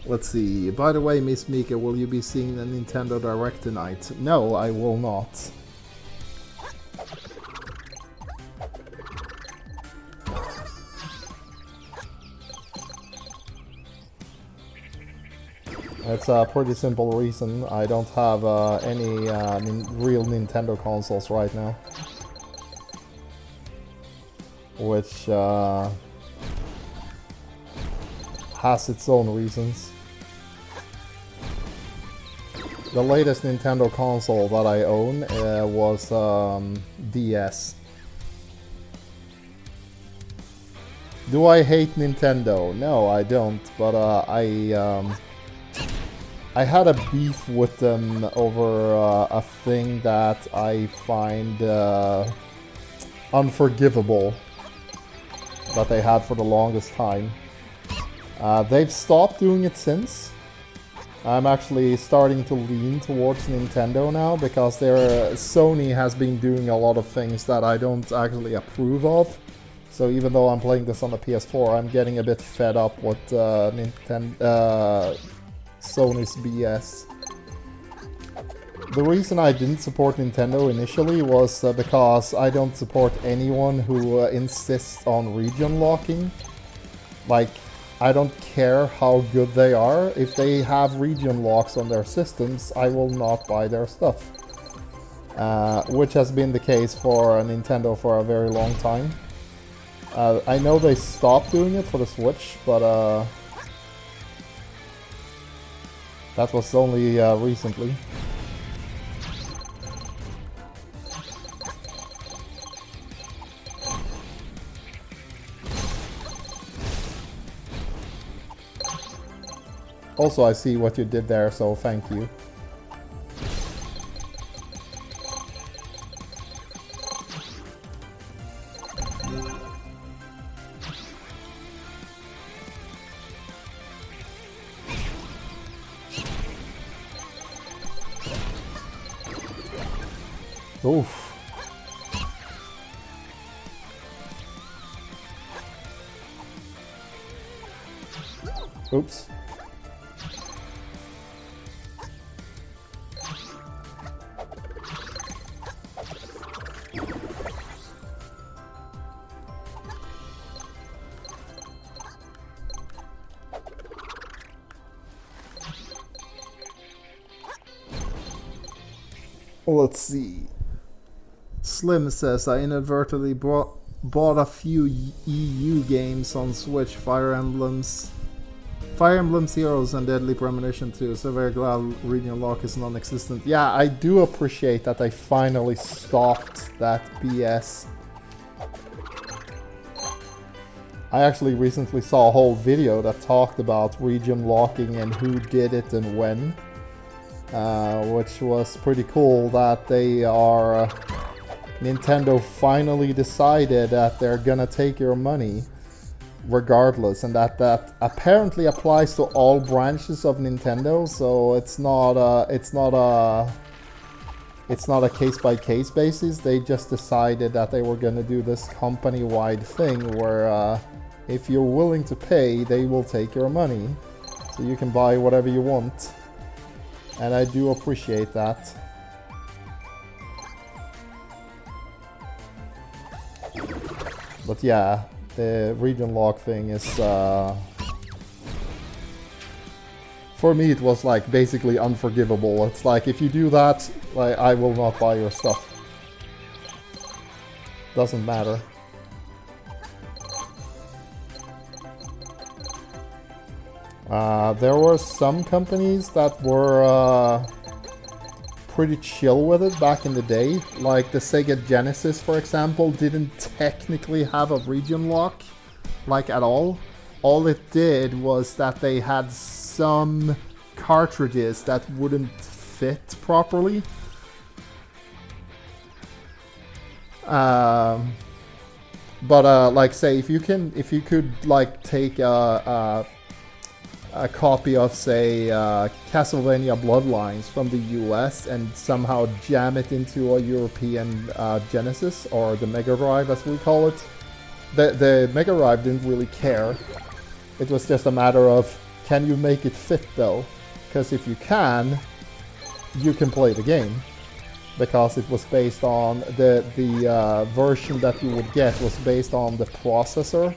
Let's see. By the way, Miss Mika, will you be seeing the Nintendo Direct tonight? No, I will not. It's a pretty simple reason. I don't have any real Nintendo consoles right now. which has its own reasons. The latest Nintendo console that I own was DS. Do I hate Nintendo? No, I don't, but I had a beef with them over a thing that I find unforgivable that they had for the longest time. They've stopped doing it since. I'm actually starting to lean towards Nintendo now because Sony has been doing a lot of things that I don't actually approve of. So even though I'm playing this on the PS4, I'm getting a bit fed up with Sony's BS. The reason I didn't support Nintendo initially was because I don't support anyone who insists on region locking. Like, I don't care how good they are. If they have region locks on their systems, I will not buy their stuff. Which has been the case for Nintendo for a very long time. I know they stopped doing it for the Switch, but that was only recently. Also, I see what you did there, so thank you. Oof. Oops. Let's see. Slim says, I inadvertently bought a few EU games on Switch, Fire Emblem Heroes and Deadly Premonition 2, so very glad regional lock is non-existent. Yeah, I do appreciate that they finally stopped that BS. I actually recently saw a whole video that talked about region locking and who did it and when. Which was pretty cool that they are... Nintendo finally decided that they're gonna take your money regardless, and that apparently applies to all branches of Nintendo, so it's not a case-by-case basis. They just decided that they were gonna do this company-wide thing where if you're willing to pay, they will take your money, so you can buy whatever you want. And I do appreciate that. But yeah, the region lock thing is... for me it was like basically unforgivable. It's like, if you do that, like, I will not buy your stuff. Doesn't matter. There were some companies that were pretty chill with it back in the day. Like the Sega Genesis, for example, didn't technically have a region lock, like at all. All it did was that they had some cartridges that wouldn't fit properly. But like, say, if you could like take a copy of, say, Castlevania Bloodlines from the US and somehow jam it into a European Genesis, or the Mega Drive as we call it. The Mega Drive didn't really care. It was just a matter of, can you make it fit though? Because if you can play the game. Because it was based on, the version that you would get was based on the processor.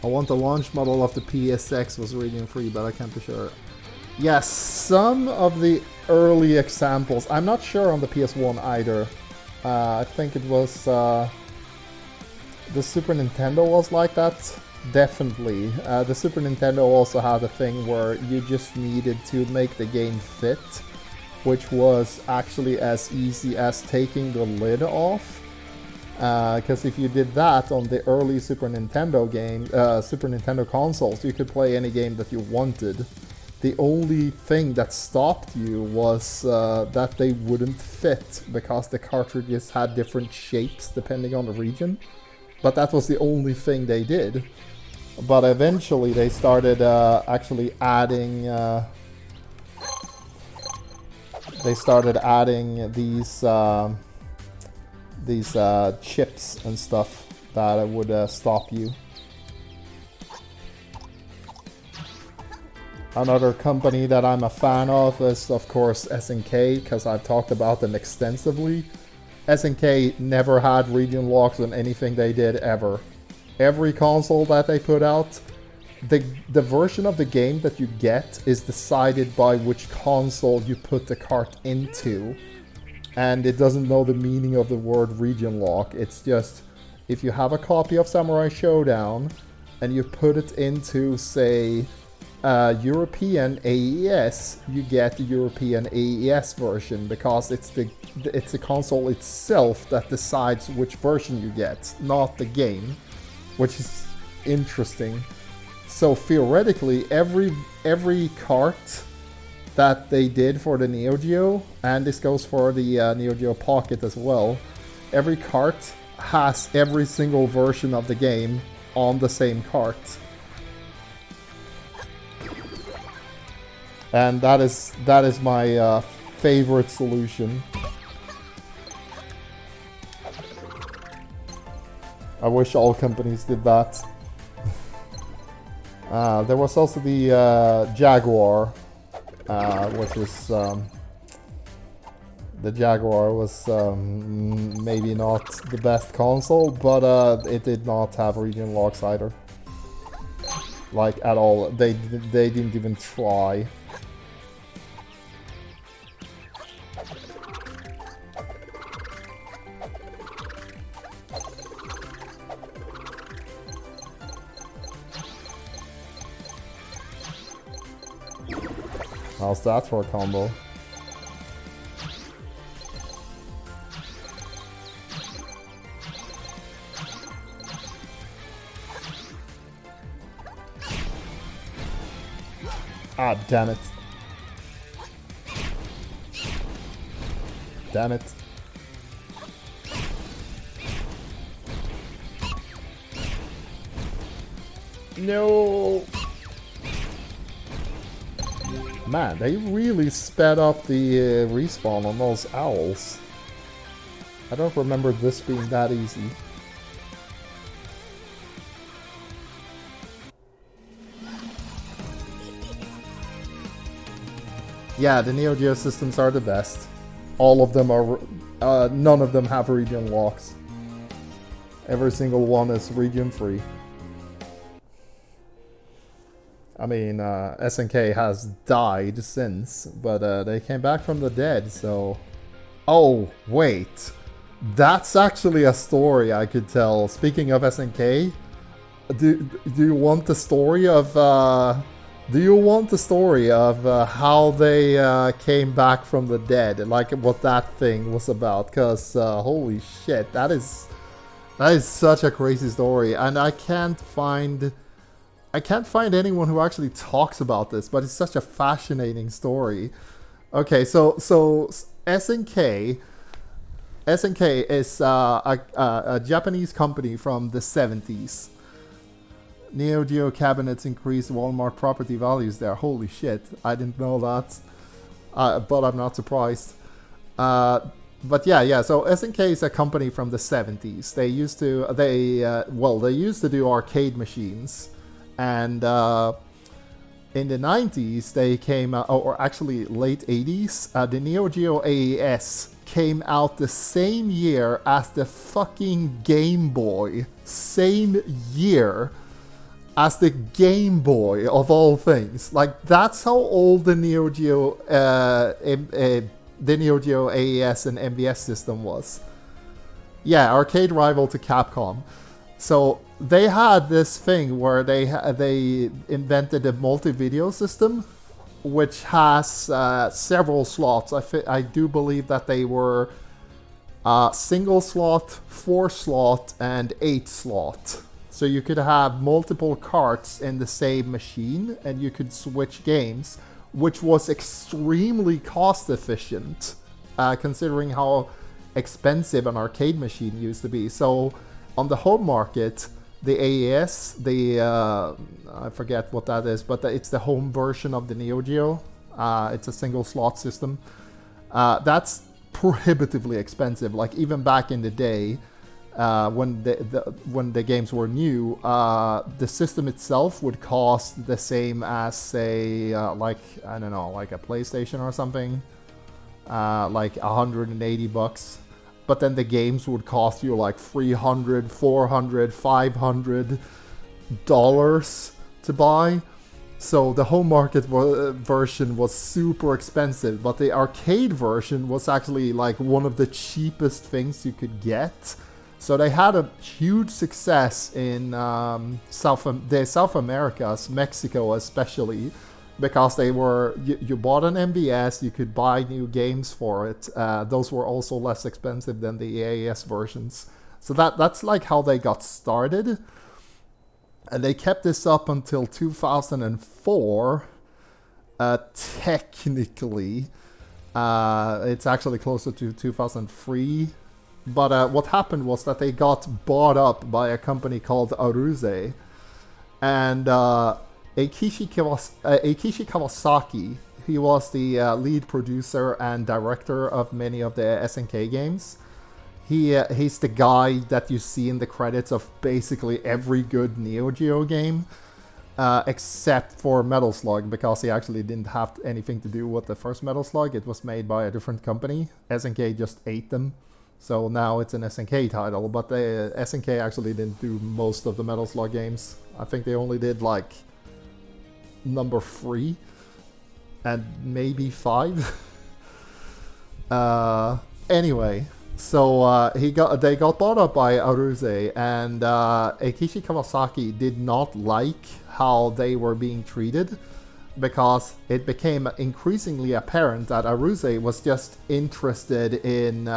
I want the launch model of the PSX was region-free, but I can't be sure. Yes, some of the early examples. I'm not sure on the PS1 either. I think it was... the Super Nintendo was like that. Definitely. The Super Nintendo also had a thing where you just needed to make the game fit, which was actually as easy as taking the lid off. Because if you did that on the early Super Nintendo consoles, you could play any game that you wanted. The only thing that stopped you was that they wouldn't fit because the cartridges had different shapes depending on the region. But that was the only thing they did. But eventually they started actually adding... they started adding these chips and stuff that would stop you. Another company that I'm a fan of is, of course, SNK, because I've talked about them extensively. SNK never had region locks on anything they did ever. Every console that they put out, the version of the game that you get is decided by which console you put the cart into. And it doesn't know the meaning of the word region lock. It's just, if you have a copy of Samurai Showdown and you put it into, say, European AES, you get the European AES version because it's the console itself that decides which version you get, not the game, which is interesting. So theoretically, every cart that they did for the Neo Geo, and this goes for the Neo Geo Pocket as well, every cart has every single version of the game on the same cart. And that is my favorite solution. I wish all companies did that. There was also the Jaguar, which is the Jaguar was maybe not the best console, but it did not have region locks either, like at all. They didn't even try. How's that for a combo? Ah, damn it. Damn it. No! Man, they really sped up the respawn on those owls. I don't remember this being that easy. Yeah, the Neo Geo systems are the best. All of them are... none of them have region locks. Every single one is region free. I mean, SNK has died since, but they came back from the dead, so... Oh, wait. That's actually a story I could tell. Speaking of SNK, do you want the story of... do you want the story of how they came back from the dead? Like, what that thing was about? Because, holy shit, that is such a crazy story. And I can't find anyone who actually talks about this, but it's such a fascinating story. Okay, so SNK is a Japanese company from the 70s. Neo Geo cabinets increased Walmart property values there. Holy shit, I didn't know that, but I'm not surprised. But yeah. So SNK is a company from the 70s. They used to do arcade machines. And in the 90s, they came out, or actually late 80s, the Neo Geo AES came out the same year as the fucking Game Boy. Same year. as the Game Boy of all things. Like, that's how old the Neo Geo, the Neo Geo AES and MVS system was. Yeah, arcade rival to Capcom. So they had this thing where they invented a multi-video system, which has several slots. I do believe that they were single slot, 4 slot, and 8 slot. So you could have multiple carts in the same machine, and you could switch games, which was extremely cost efficient, considering how expensive an arcade machine used to be. So on the home market, the AES, I forget what that is, but it's the home version of the Neo Geo. It's a single slot system. That's prohibitively expensive. Like, even back in the day, when the games were new, the system itself would cost the same as, say, like, I don't know, like a PlayStation or something, like $180. But then the games would cost you like $300, $400, $500 to buy. So the home market version was super expensive, but the arcade version was actually like one of the cheapest things you could get. So they had a huge success in South Americas, Mexico especially, because they were, you bought an MVS, you could buy new games for it. Those were also less expensive than the AES versions. So that's like how they got started. And they kept this up until 2004. Technically, it's actually closer to 2003. But what happened was that they got bought up by a company called Aruze. And Eikishi Kawasaki, he was the lead producer and director of many of the SNK games. He's the guy that you see in the credits of basically every good Neo Geo game, except for Metal Slug, because he actually didn't have anything to do with the first Metal Slug. It was made by a different company. SNK just ate them. So now it's an SNK title, but the SNK actually didn't do most of the Metal Slug games. I think they only did like number 3 and maybe 5. Anyway, so they got bought up by Aruze, and Eikishi Kawasaki did not like how they were being treated, because it became increasingly apparent that Aruze was just interested in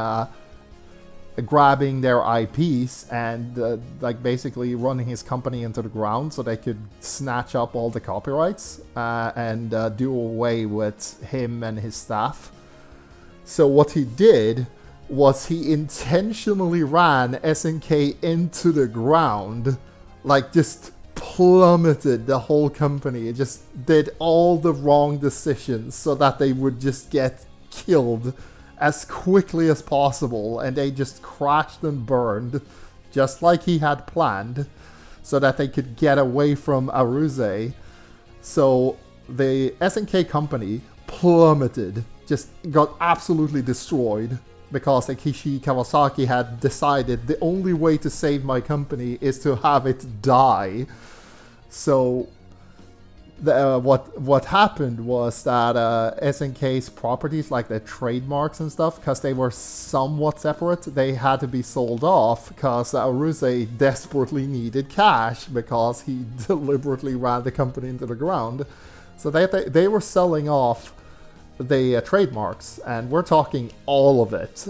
grabbing their IPs and like basically running his company into the ground so they could snatch up all the copyrights and do away with him and his staff. So what he did was he intentionally ran SNK into the ground, like just plummeted the whole company. It just did all the wrong decisions so that they would just get killed as quickly as possible, and they just crashed and burned just like he had planned so that they could get away from Aruze. So the SNK company plummeted, just got absolutely destroyed, because Eikishi Kawasaki had decided the only way to save my company is to have it die. So what happened was that SNK's properties, like the trademarks and stuff, because they were somewhat separate, they had to be sold off, because Aruze desperately needed cash because he deliberately ran the company into the ground. So they were selling off the trademarks, and we're talking all of it.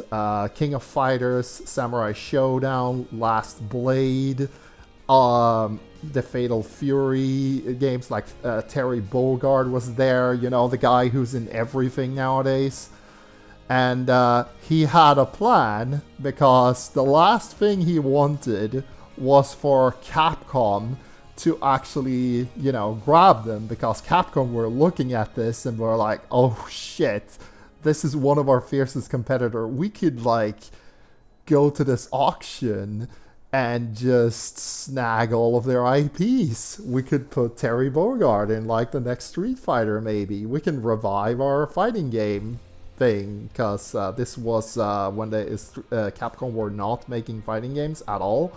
King of Fighters, Samurai Showdown, Last Blade, the Fatal Fury games, like Terry Bogard was there, you know, the guy who's in everything nowadays. And he had a plan, because the last thing he wanted was for Capcom to actually, you know, grab them, because Capcom were looking at this and were like, oh shit, this is one of our fiercest competitor. We could like go to this auction and just snag all of their IPs. We could put Terry Bogard in like the next Street Fighter maybe. We can revive our fighting game thing, because this was when Capcom were not making fighting games at all.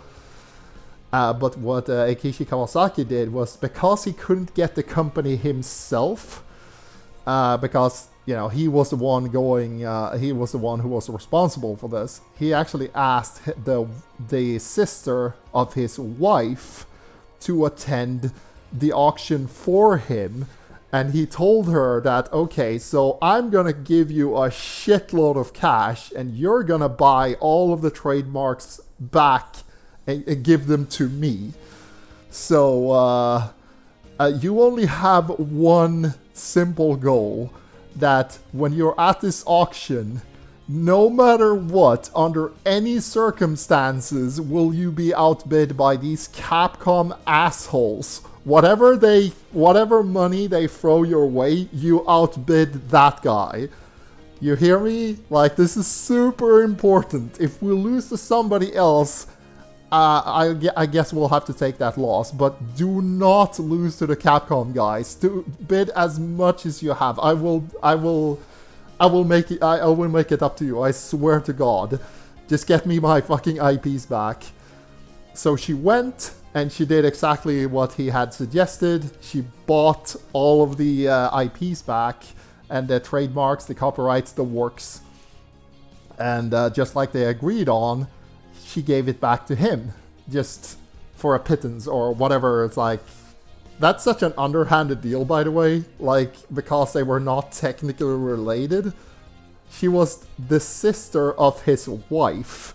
But what Eikishi Kawasaki did was, because he couldn't get the company himself, because he was the one he was the one who was responsible for this. He actually asked the sister of his wife to attend the auction for him, and he told her that, okay, so I'm gonna give you a shitload of cash, and you're gonna buy all of the trademarks back and give them to me. So you only have one simple goal, that when you're at this auction, no matter what, under any circumstances, will you be outbid by these Capcom assholes. Whatever money they throw your way, you outbid that guy. You hear me? Like, this is super important. If we lose to somebody else, I guess we'll have to take that loss, but do not lose to the Capcom guys. Bid as much as you have. I will make it up to you. I swear to God. Just get me my fucking IPs back. So she went and she did exactly what he had suggested. She bought all of the IPs back, and the trademarks, the copyrights, the works. And just like they agreed on, she gave it back to him, just for a pittance or whatever. It's like, that's such an underhanded deal, by the way, like, because they were not technically related. She was the sister of his wife.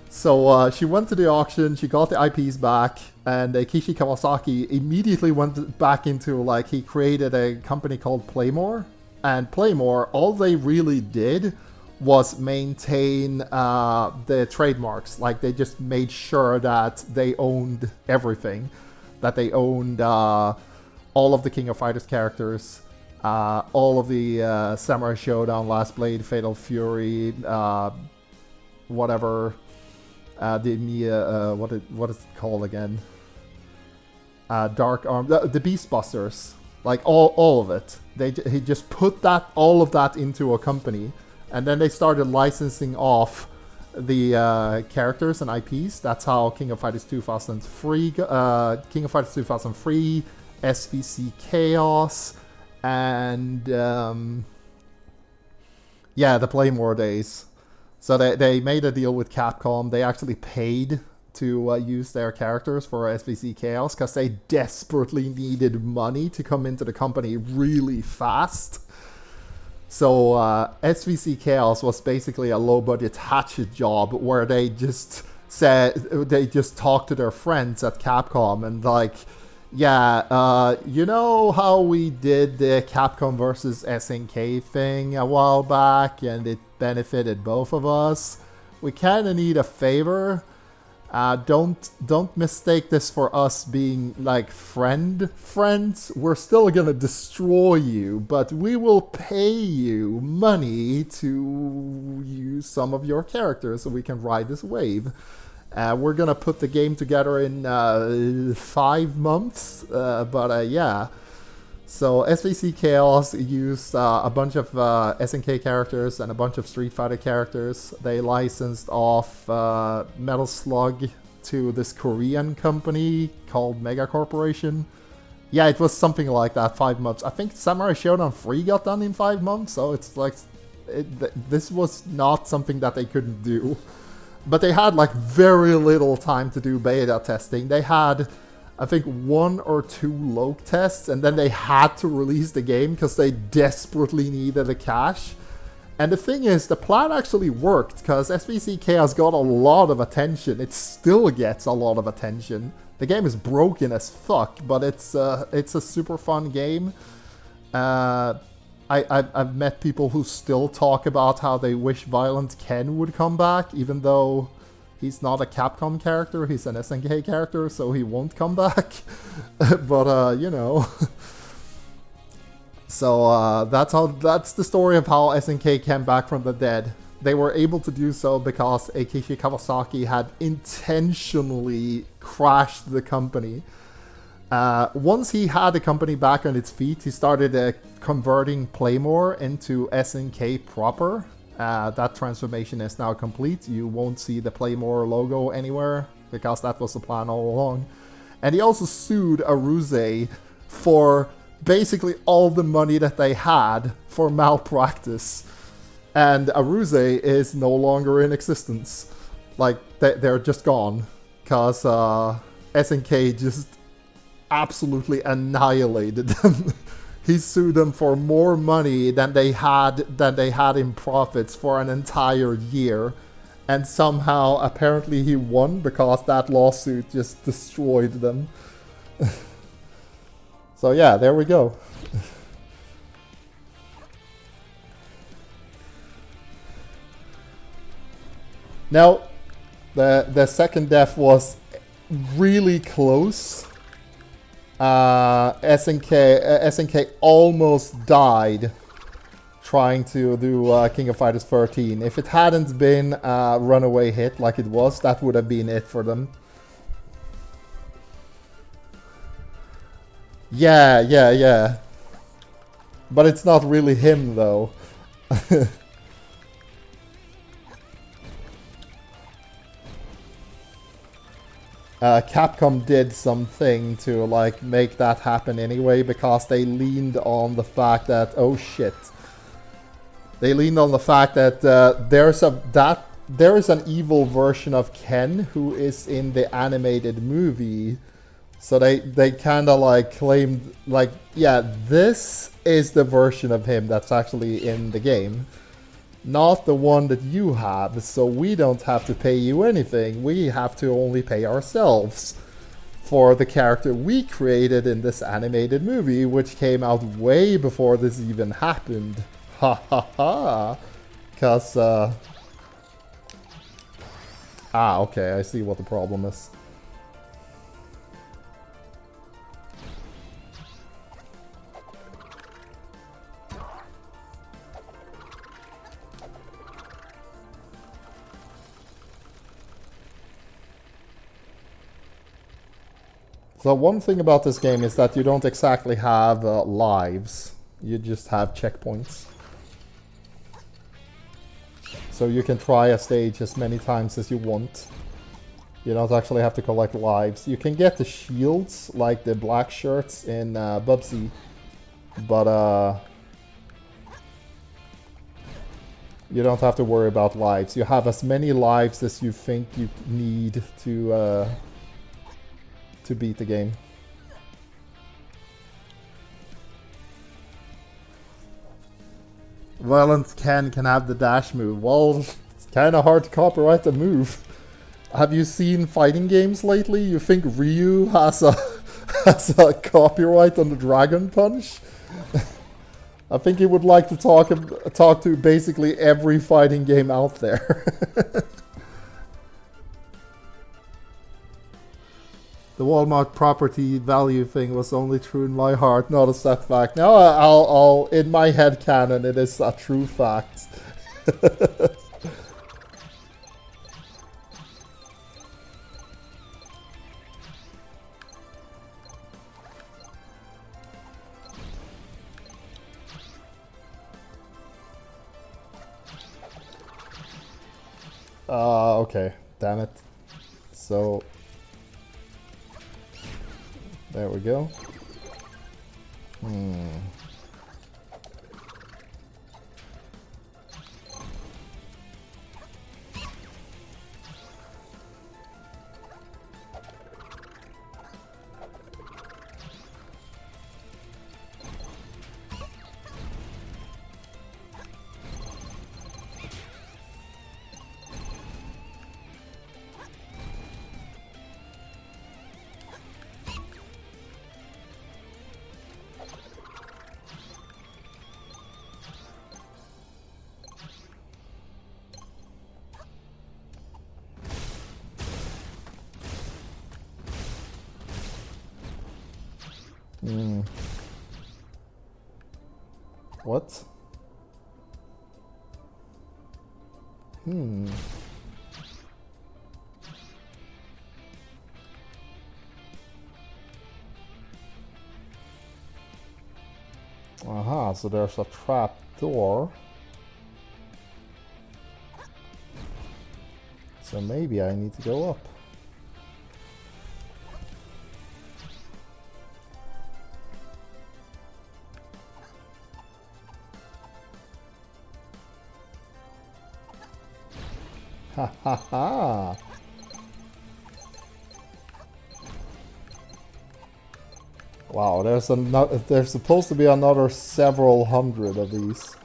So she went to the auction, she got the IPs back, and Kishi Kawasaki immediately went back into, like, he created a company called Playmore. And Playmore, all they really did was maintain the trademarks. Like, they just made sure that they owned everything. That they owned all of the King of Fighters characters, all of the Samurai Showdown, Last Blade, Fatal Fury, whatever, what is it called again? Dark Arm, the Beastbusters, like all of it. He just put all of that into a company. And then they started licensing off the characters and IPs. That's how King of Fighters 2003, SVC Chaos, and the Playmore days. So they made a deal with Capcom. They actually paid to use their characters for SVC Chaos because they desperately needed money to come into the company really fast. So SVC Chaos was basically a low-budget hatchet job where they just talked to their friends at Capcom and like, you know how we did the Capcom versus SNK thing a while back and it benefited both of us? We kind of need a favor. Don't mistake this for us being like friends. We're still gonna destroy you, but we will pay you money to use some of your characters so we can ride this wave. We're gonna put the game together in 5 months, yeah. So SVC Chaos used a bunch of SNK characters and a bunch of Street Fighter characters. They licensed off Metal Slug to this Korean company called Mega Corporation. Yeah, it was something like that, 5 months. I think Samurai Showdown 3 got done in 5 months, so it's like, this was not something that they couldn't do. But they had like very little time to do beta testing. They had, I think, 1 or 2 loc tests, and then they had to release the game because they desperately needed the cash. And the thing is, the plan actually worked because SVC Chaos got a lot of attention. It still gets a lot of attention. The game is broken as fuck, but it's a super fun game. I've met people who still talk about how they wish Violent Ken would come back, even though he's not a Capcom character, he's an SNK character, so he won't come back. But, you know. So that's the story of how SNK came back from the dead. They were able to do so because Eikishi Kawasaki had intentionally crashed the company. Once he had the company back on its feet, he started converting Playmore into SNK proper. That transformation is now complete. You won't see the Playmore logo anywhere because that was the plan all along. And he also sued Aruze for basically all the money that they had for malpractice. And Aruze is no longer in existence. Like, they're just gone. Because SNK just absolutely annihilated them. He sued them for more money than they had in profits for an entire year. And somehow, apparently he won because that lawsuit just destroyed them. So yeah, there we go. Now, the second death was really close. SNK almost died trying to do King of Fighters 13. If it hadn't been a runaway hit like it was, that would have been it for them. Yeah. But it's not really him, though. Capcom did something to like make that happen anyway, because they leaned on the fact that, oh shit, they leaned on the fact that there is an evil version of Ken who is in the animated movie. So they kind of like claimed, like, yeah, this is the version of him that's actually in the game, not the one that you have, so we don't have to pay you anything. We have to only pay ourselves for the character we created in this animated movie, which came out way before this even happened. Ha ha ha. Because, okay, I see what the problem is. So one thing about this game is that you don't exactly have lives, you just have checkpoints. So you can try a stage as many times as you want. You don't actually have to collect lives. You can get the shields, like the black shirts in Bubsy, but you don't have to worry about lives. You have as many lives as you think you need to beat the game. Violent Ken can have the dash move. Well, it's kind of hard to copyright the move. Have you seen fighting games lately? You think Ryu has a copyright on the Dragon Punch? I think he would like to talk to basically every fighting game out there. The Walmart property value thing was only true in my heart, not a setback. Now I'll in my head canon, it is a true fact. Okay, damn it. So there we go. What? Aha, so there's a trap door. So maybe I need to go up. Ha ha ha! Wow, there's supposed to be another several hundred of these.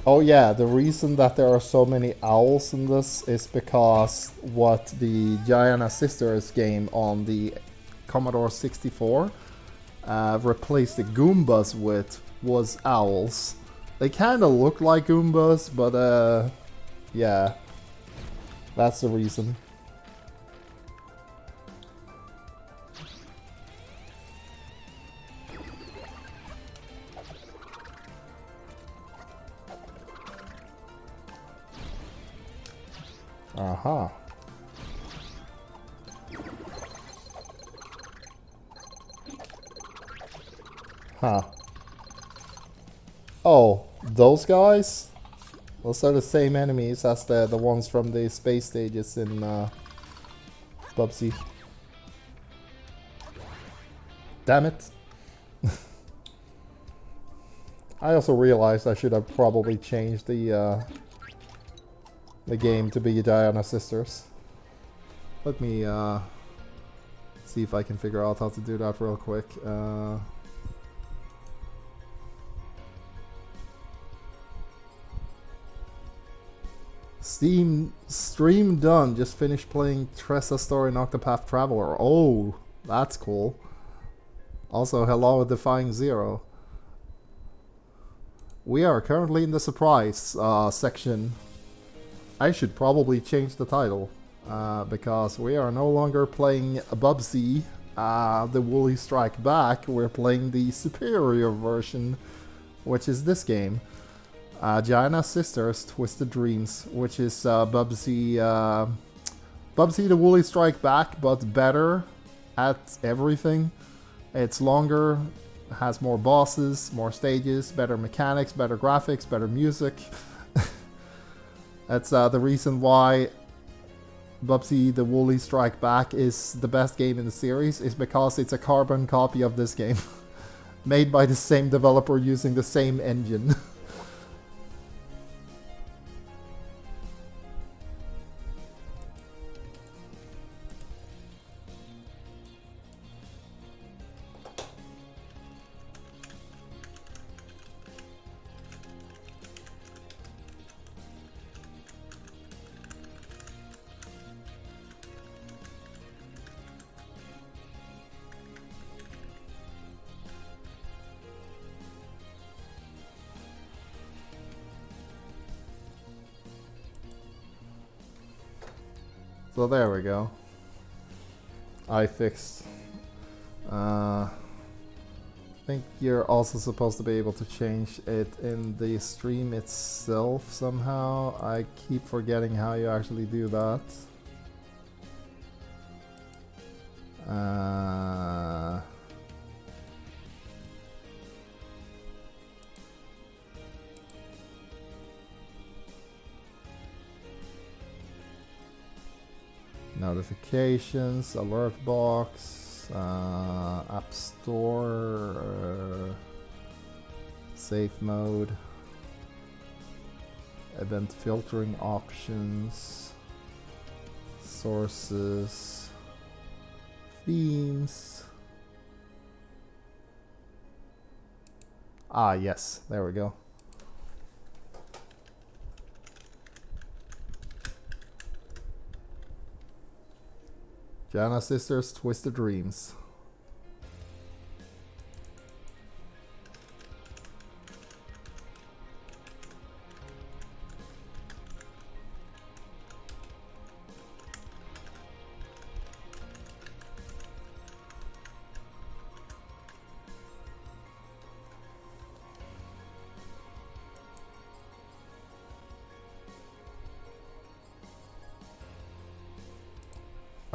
Oh yeah, the reason that there are so many owls in this is because what the Giana Sisters game on the Commodore 64 replaced the Goombas with was owls. They kind of look like Goombas, but yeah, that's the reason. Aha. Huh. Oh, those guys? Those are the same enemies as the ones from the space stages in Bubsy. Damn it. I also realized I should have probably changed the game to be Diana Sisters. Let me see if I can figure out how to do that real quick. Stream done. Just finished playing Tressa's Story and Octopath Traveler. Oh, that's cool. Also, hello, Defying Zero. We are currently in the surprise section. I should probably change the title because we are no longer playing Bubsy, the Woolly Strike Back. We're playing the superior version, which is this game. Giana Sisters Twisted Dreams, which is Bubsy the Woolly Strike Back, but better at everything. It's longer, has more bosses, more stages, better mechanics, better graphics, better music. That's the reason why Bubsy the Woolly Strike Back is the best game in the series, is because it's a carbon copy of this game. Made by the same developer using the same engine. So there we go. I fixed. I think you're also supposed to be able to change it in the stream itself somehow. I keep forgetting how you actually do that. Notifications, alert box, app store, safe mode, event filtering options, sources, themes. Ah, yes, there we go. Giana Sisters Twisted Dreams.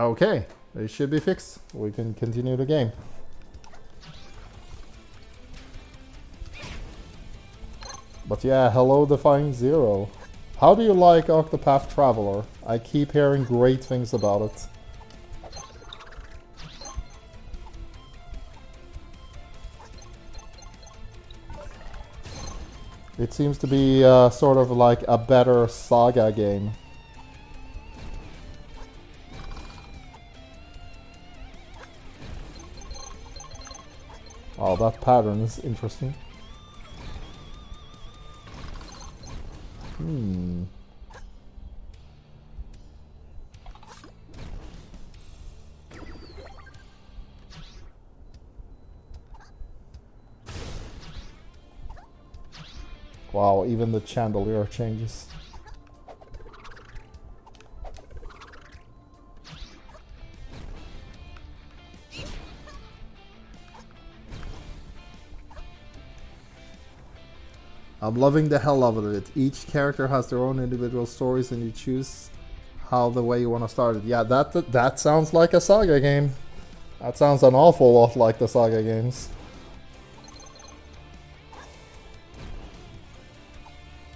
Okay, it should be fixed. We can continue the game. But yeah, hello Defying Zero. How do you like Octopath Traveler? I keep hearing great things about it. It seems to be sort of like a better Saga game. Oh, that pattern is interesting. Wow, even the chandelier changes. I'm loving the hell out of it. Each character has their own individual stories and you choose how the way you want to start it. Yeah, that sounds like a Saga game. That sounds an awful lot like the Saga games.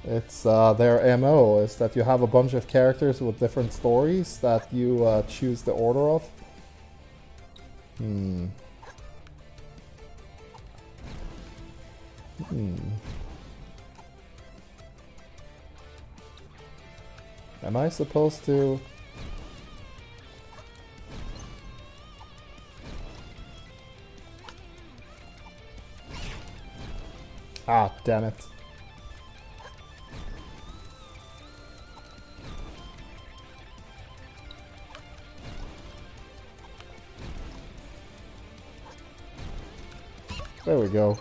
It's their MO is that you have a bunch of characters with different stories that you choose the order of. Am I supposed to... Ah, damn it. There we go.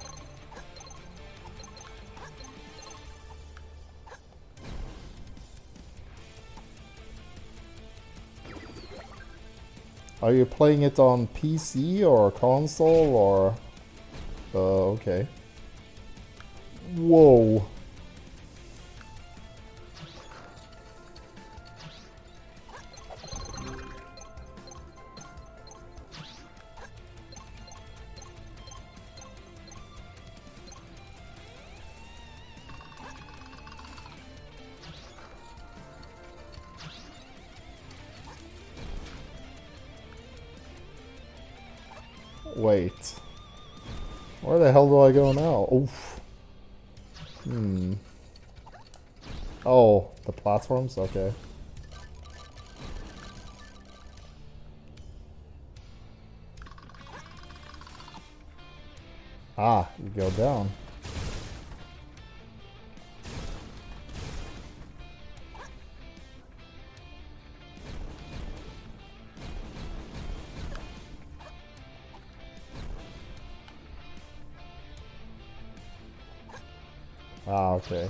Are you playing it on PC or console or... okay. Whoa. Wait. Where the hell do I go now? Oof. Oh, the platforms? Okay. Ah, you go down. Ah, okay.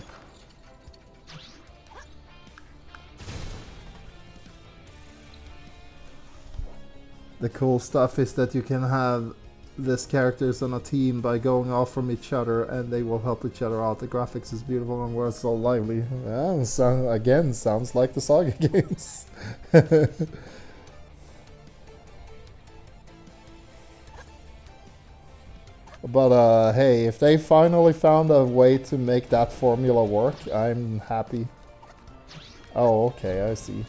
The cool stuff is that you can have these characters on a team by going off from each other and they will help each other out. The graphics is beautiful and words so lively. Yeah, sounds like the Saga games. But hey, if they finally found a way to make that formula work, I'm happy. Oh, okay, I see.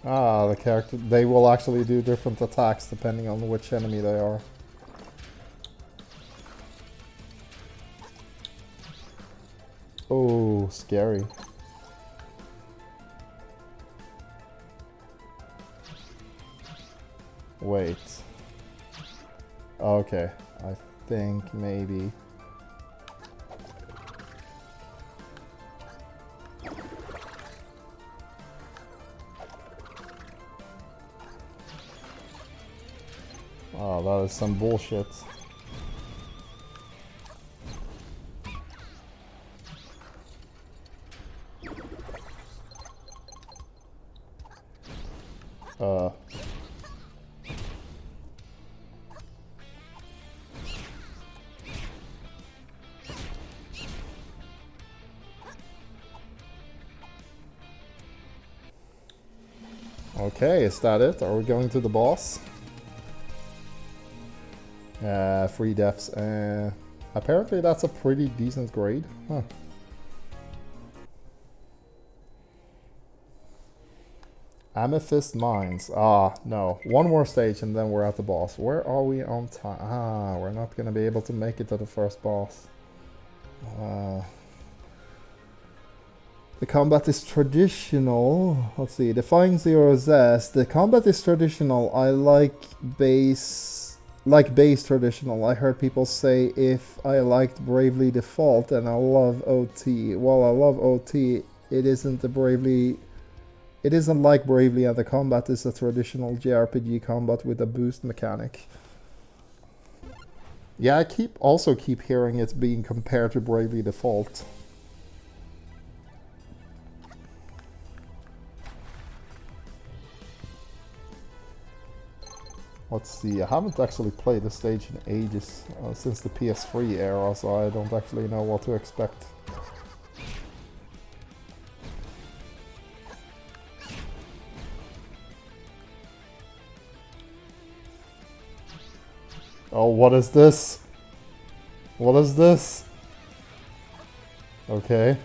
Ah, the character, they will actually do different attacks depending on which enemy they are. Oh, scary. Wait. Okay, I think maybe... Oh, that is some bullshit. Uh. Okay, is that it? Are we going to the boss? 3 deaths. Apparently that's a pretty decent grade. Huh. Amethyst Mines. Ah, no. One more stage and then we're at the boss. Where are we on time? Ah, we're not gonna be able to make it to the first boss. The combat is traditional. Let's see. Defying Zero's S. The combat is traditional. I like base traditional. I heard people say if I liked Bravely Default and I love OT. Well, I love OT. It isn't like Bravely, and the combat is a traditional JRPG combat with a boost mechanic. Yeah, I also keep hearing it being compared to Bravely Default. Let's see, I haven't actually played the stage in ages, since the PS3 era, so I don't actually know what to expect. Oh, what is this? What is this? Okay.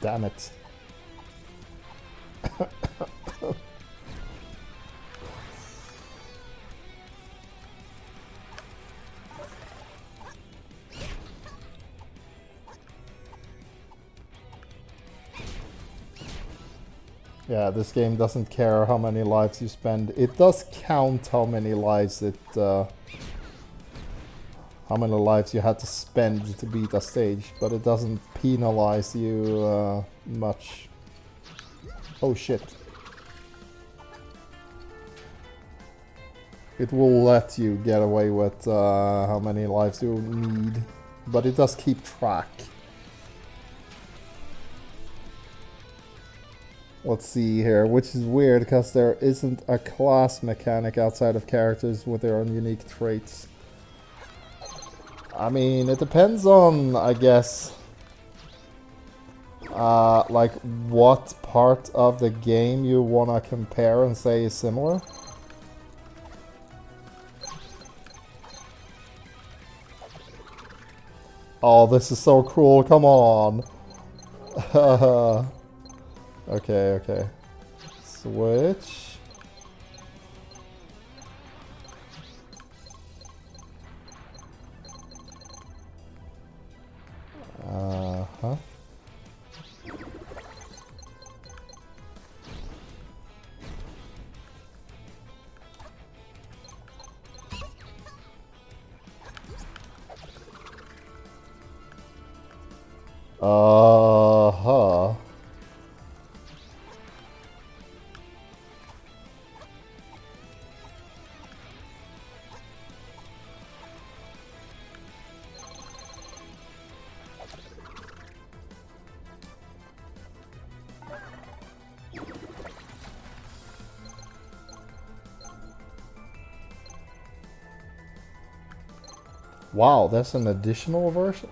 Damn it. Yeah, this game doesn't care how many lives you spend. It does count how many lives how many lives you had to spend to beat a stage, but it doesn't penalize you much. Oh shit. It will let you get away with how many lives you need, but it does keep track. Let's see here, which is weird because there isn't a class mechanic outside of characters with their own unique traits. I mean, it depends on, I guess, like what part of the game you wanna compare and say is similar. Oh, this is so cruel, come on! Okay, okay. Switch. Uh-huh. Uh-huh. Wow, that's an additional version?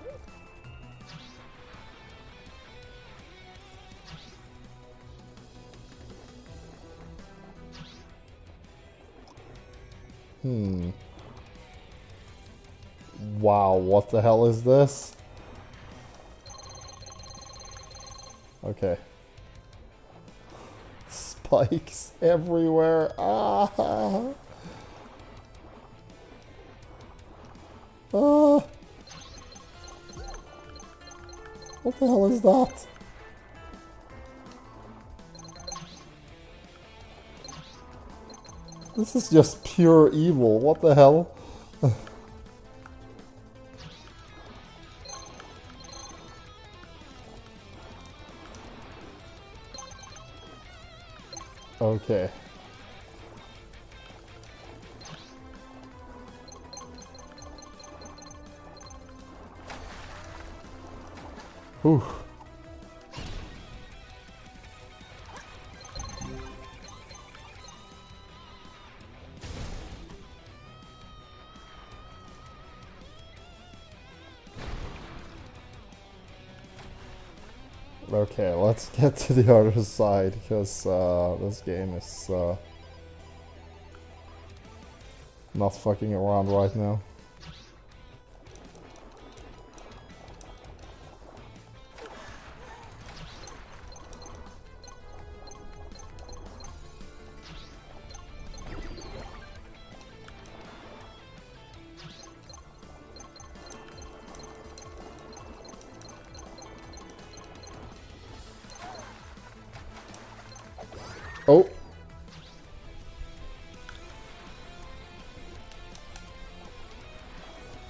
Wow, what the hell is this? Okay. Spikes everywhere. Ah! Ah! What the hell is that? This is just pure evil. What the hell? Okay. Whew. Okay, let's get to the other side, because this game is not fucking around right now. Oh!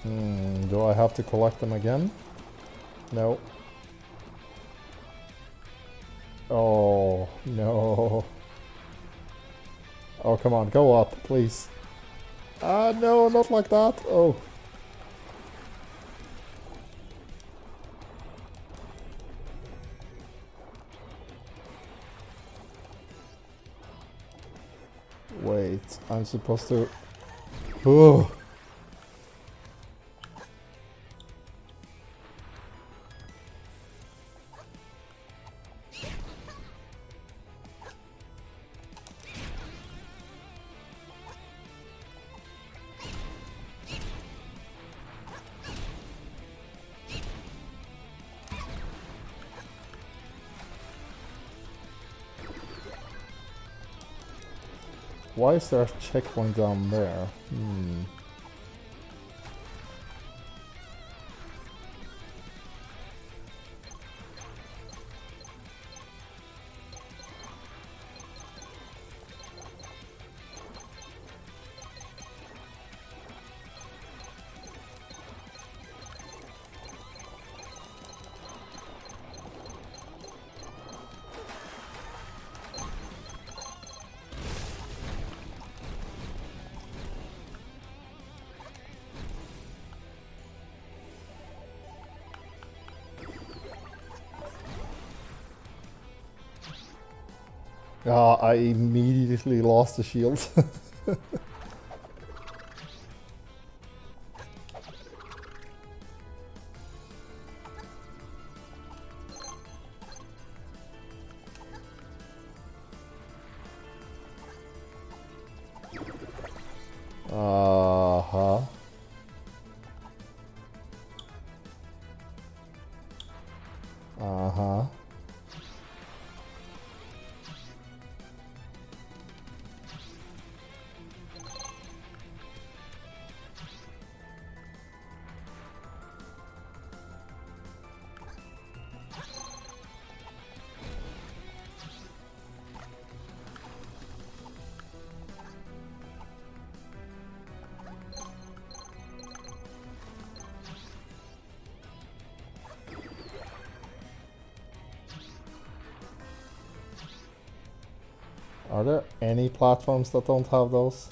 Do I have to collect them again? No. Oh, no. Oh, come on, go up, please. Ah, no, not like that. Oh. Wait, I'm supposed to... Oh. Why is there a checkpoint down there? I immediately lost the shield. Uh-huh. Uh-huh. Are there any platforms that don't have those?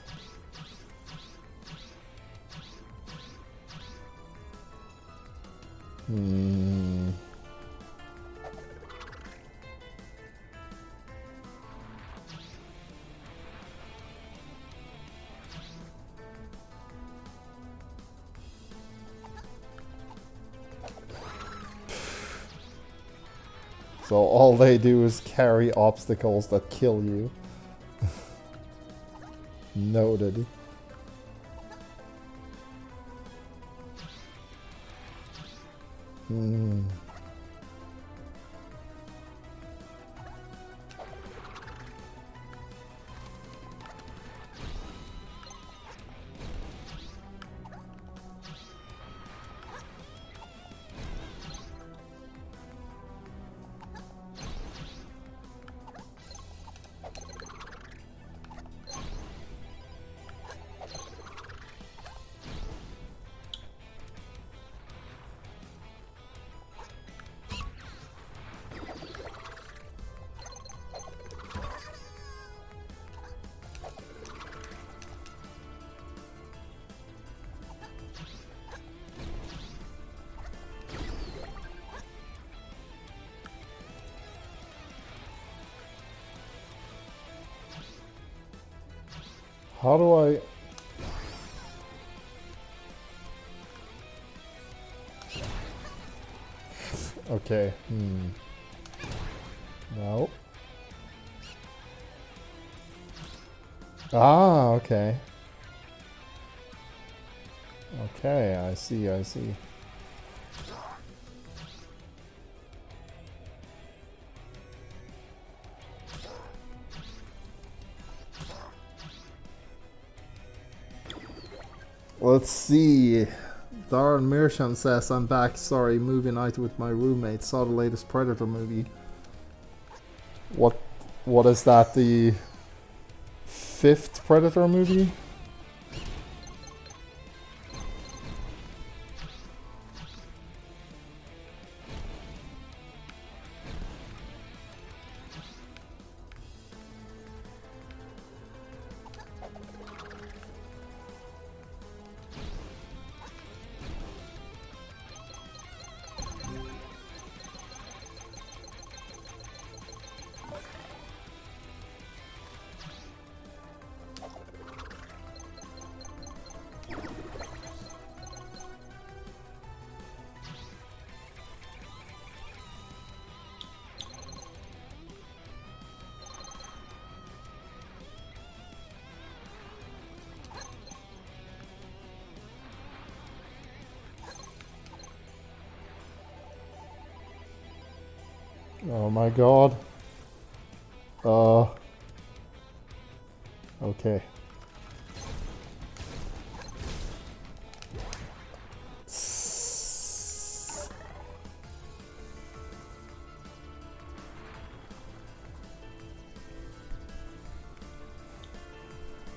So all they do is carry obstacles that kill you. Noted. How do I... Okay, No. Ah, okay. Okay, I see, I see. Let's see. Darren Mershan says, I'm back. Sorry, movie night with my roommate. Saw the latest Predator movie. What is that? The 5th Predator movie? Oh my god. Okay.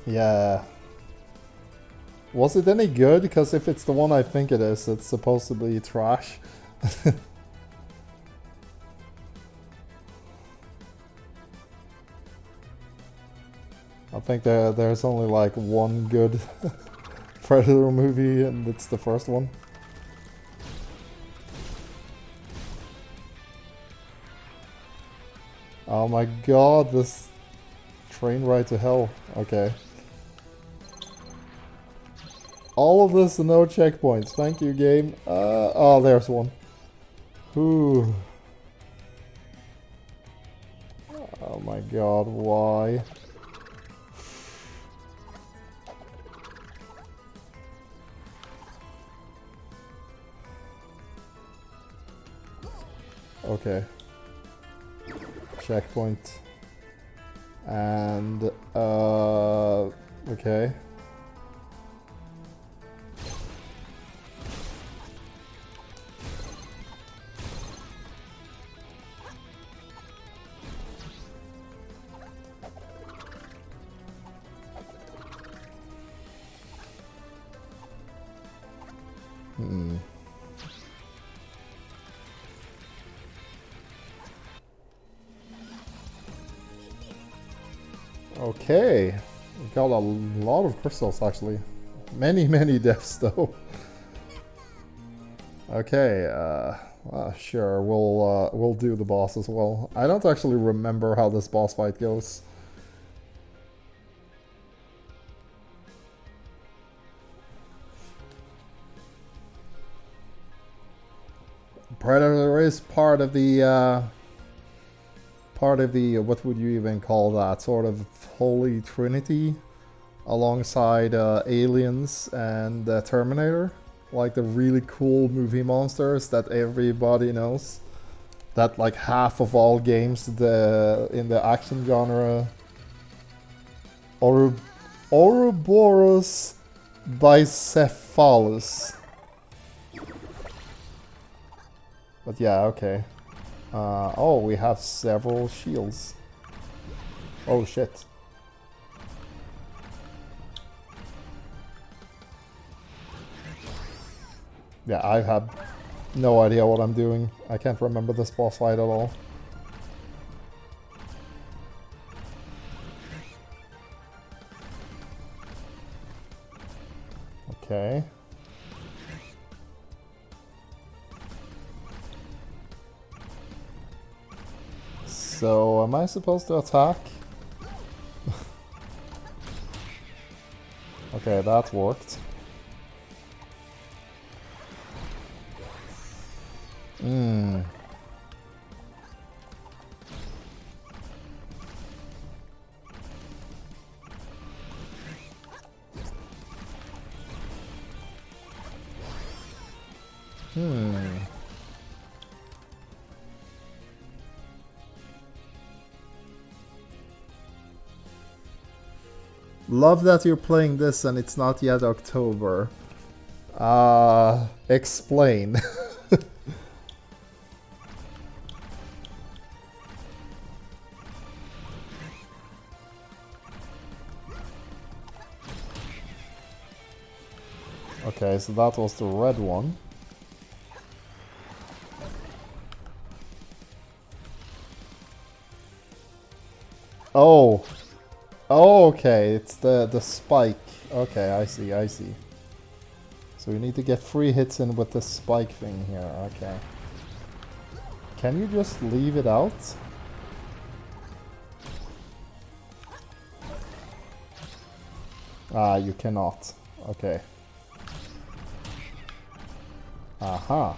Yeah. Was it any good? Because if it's the one I think it is, it's supposed to be trash. I think there's only like one good Predator movie, and it's the first one. Oh my god, this train ride to hell. Okay. All of this and no checkpoints. Thank you, game. Oh, there's one. Ooh. Oh my god, why? Okay. Checkpoint. And, okay. Okay, we got a lot of crystals actually. Many deaths though. Okay, sure, we'll do the boss as well. I don't actually remember how this boss fight goes. Predator is part of the what would you even call that, sort of holy trinity alongside Aliens and Terminator, like the really cool movie monsters that everybody knows, that like half of all games in the action genre. Ouroboros bicephalus. But yeah, okay. Oh, we have several shields. Oh shit. Yeah, I have no idea what I'm doing. I can't remember this boss fight at all. Okay. So, am I supposed to attack? Okay, that worked. Hmm. Love that you're playing this and it's not yet October. Explain. Okay, so that was the red one. Oh. Oh, okay, it's the spike. Okay, I see, I see. So we need to get 3 hits in with the spike thing here, okay. Can you just leave it out? Ah, you cannot. Okay. Aha.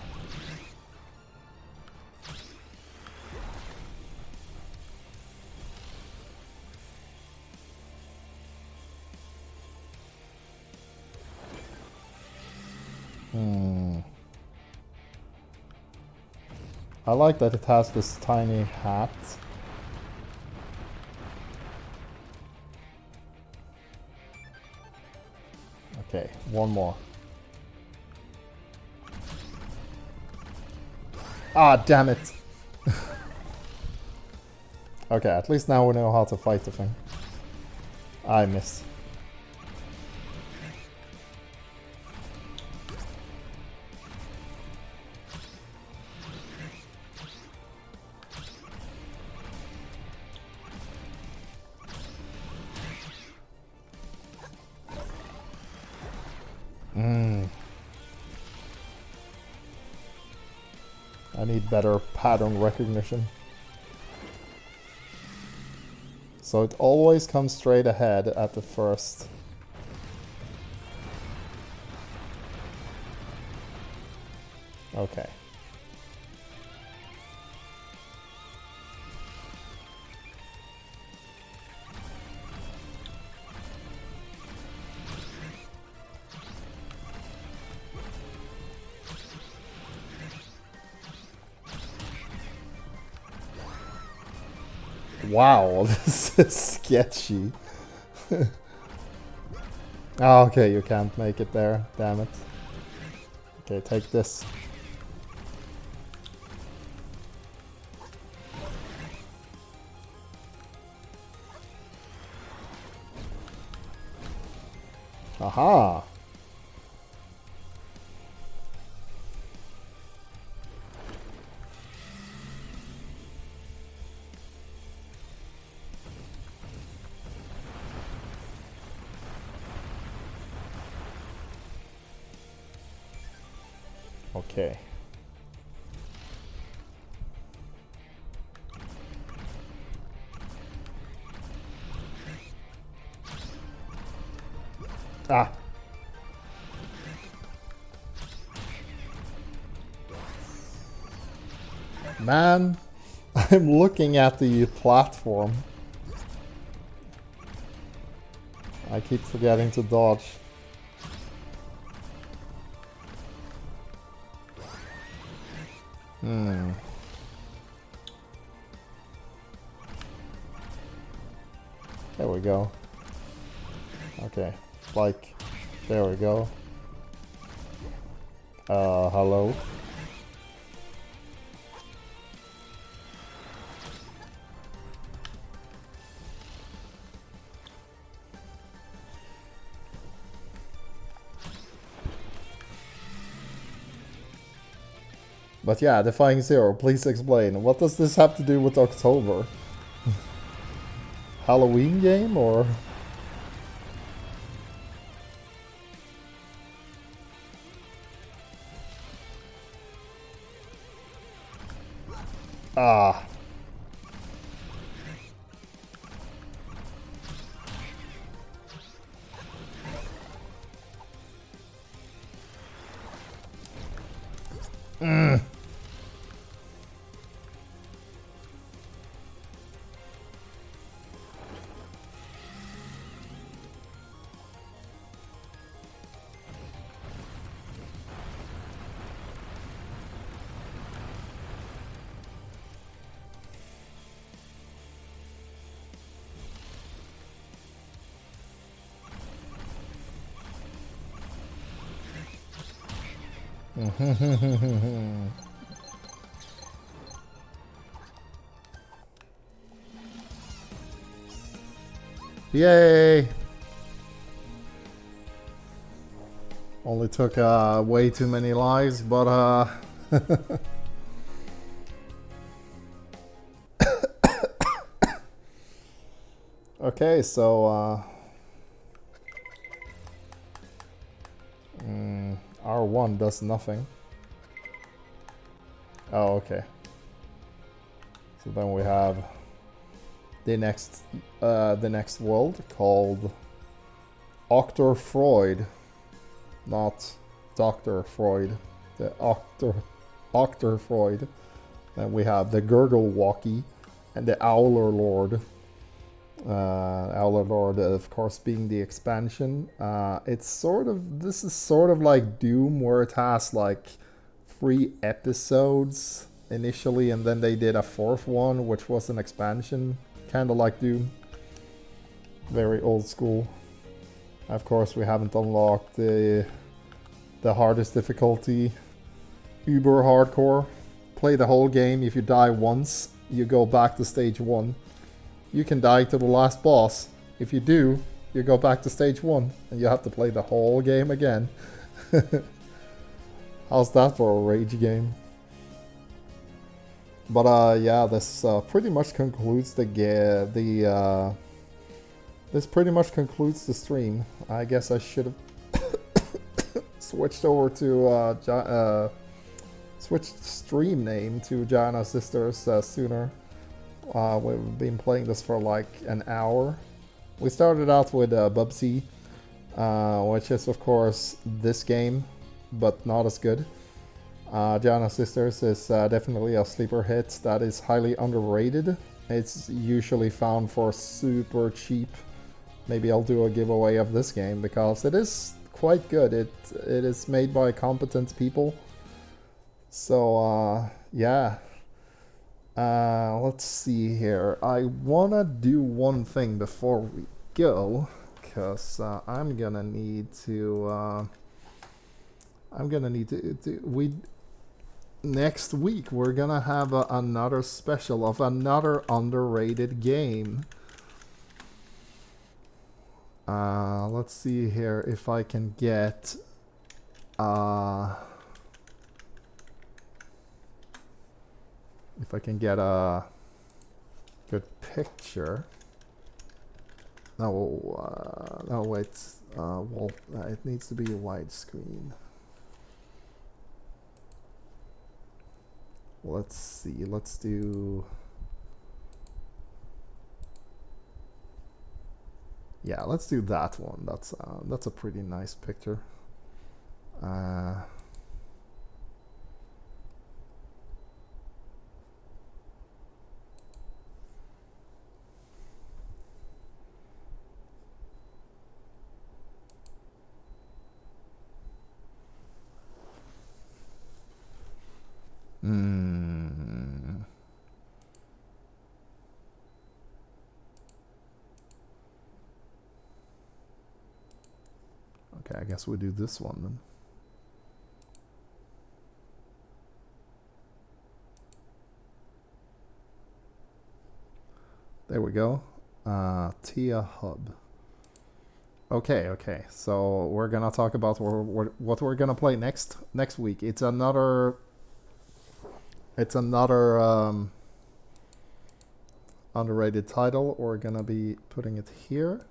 I like that it has this tiny hat. Okay, one more. Ah, damn it. Okay, at least now we know how to fight the thing. I missed. I need better pattern recognition. So it always comes straight ahead at the first. Okay. Wow, this is sketchy. Oh, okay, you can't make it there. Damn it. Okay, take this. Aha! Okay. Ah! Man, I'm looking at the platform. I keep forgetting to dodge. There we go. Okay, like, there we go. Hello? But yeah, Defying Zero, please explain. What does this have to do with October? Halloween game, or...? Ah. Yay! Only took way too many lives, but okay, so R1 does nothing. Oh, okay. So then we have the next world called Octor Freud, not Dr. Freud, the Octor Freud. Then we have the Gurgle Walkie and the Owler Lord. Owler Lord, of course, being the expansion. This is sort of like Doom, where it has like 3 episodes initially, and then they did a 4th one, which was an expansion, kind of like Doom. Very old school. Of course, we haven't unlocked the hardest difficulty, Uber Hardcore. Play the whole game. If you die once, you go back to stage 1. You can die to the last boss. If you do, you go back to stage 1, and you have to play the whole game again. How's that for a rage game? But yeah, this pretty much concludes this pretty much concludes the stream. I guess I should have switched over to switched stream name to Gianna Sisters sooner. We've been playing this for like an hour. We started out with Bubsy, which is of course this game, but not as good. Gianna Sisters is definitely a sleeper hit that is highly underrated. It's usually found for super cheap. Maybe I'll do a giveaway of this game because it is quite good. It is made by competent people. So yeah. Let's see here. I wanna do one thing before we go, because I'm gonna need to. Next week we're gonna have another special of another underrated game. Let's see here if I can get. If I can get a good picture. No, wait. Well, it needs to be a widescreen. Let's see. Let's do. Yeah, let's do that one. That's a pretty nice picture. Okay, I guess we'll do this one then. There we go. Tia Hub. Okay. So we're gonna talk about what we're gonna play next week. It's another underrated title. We're gonna be putting it here,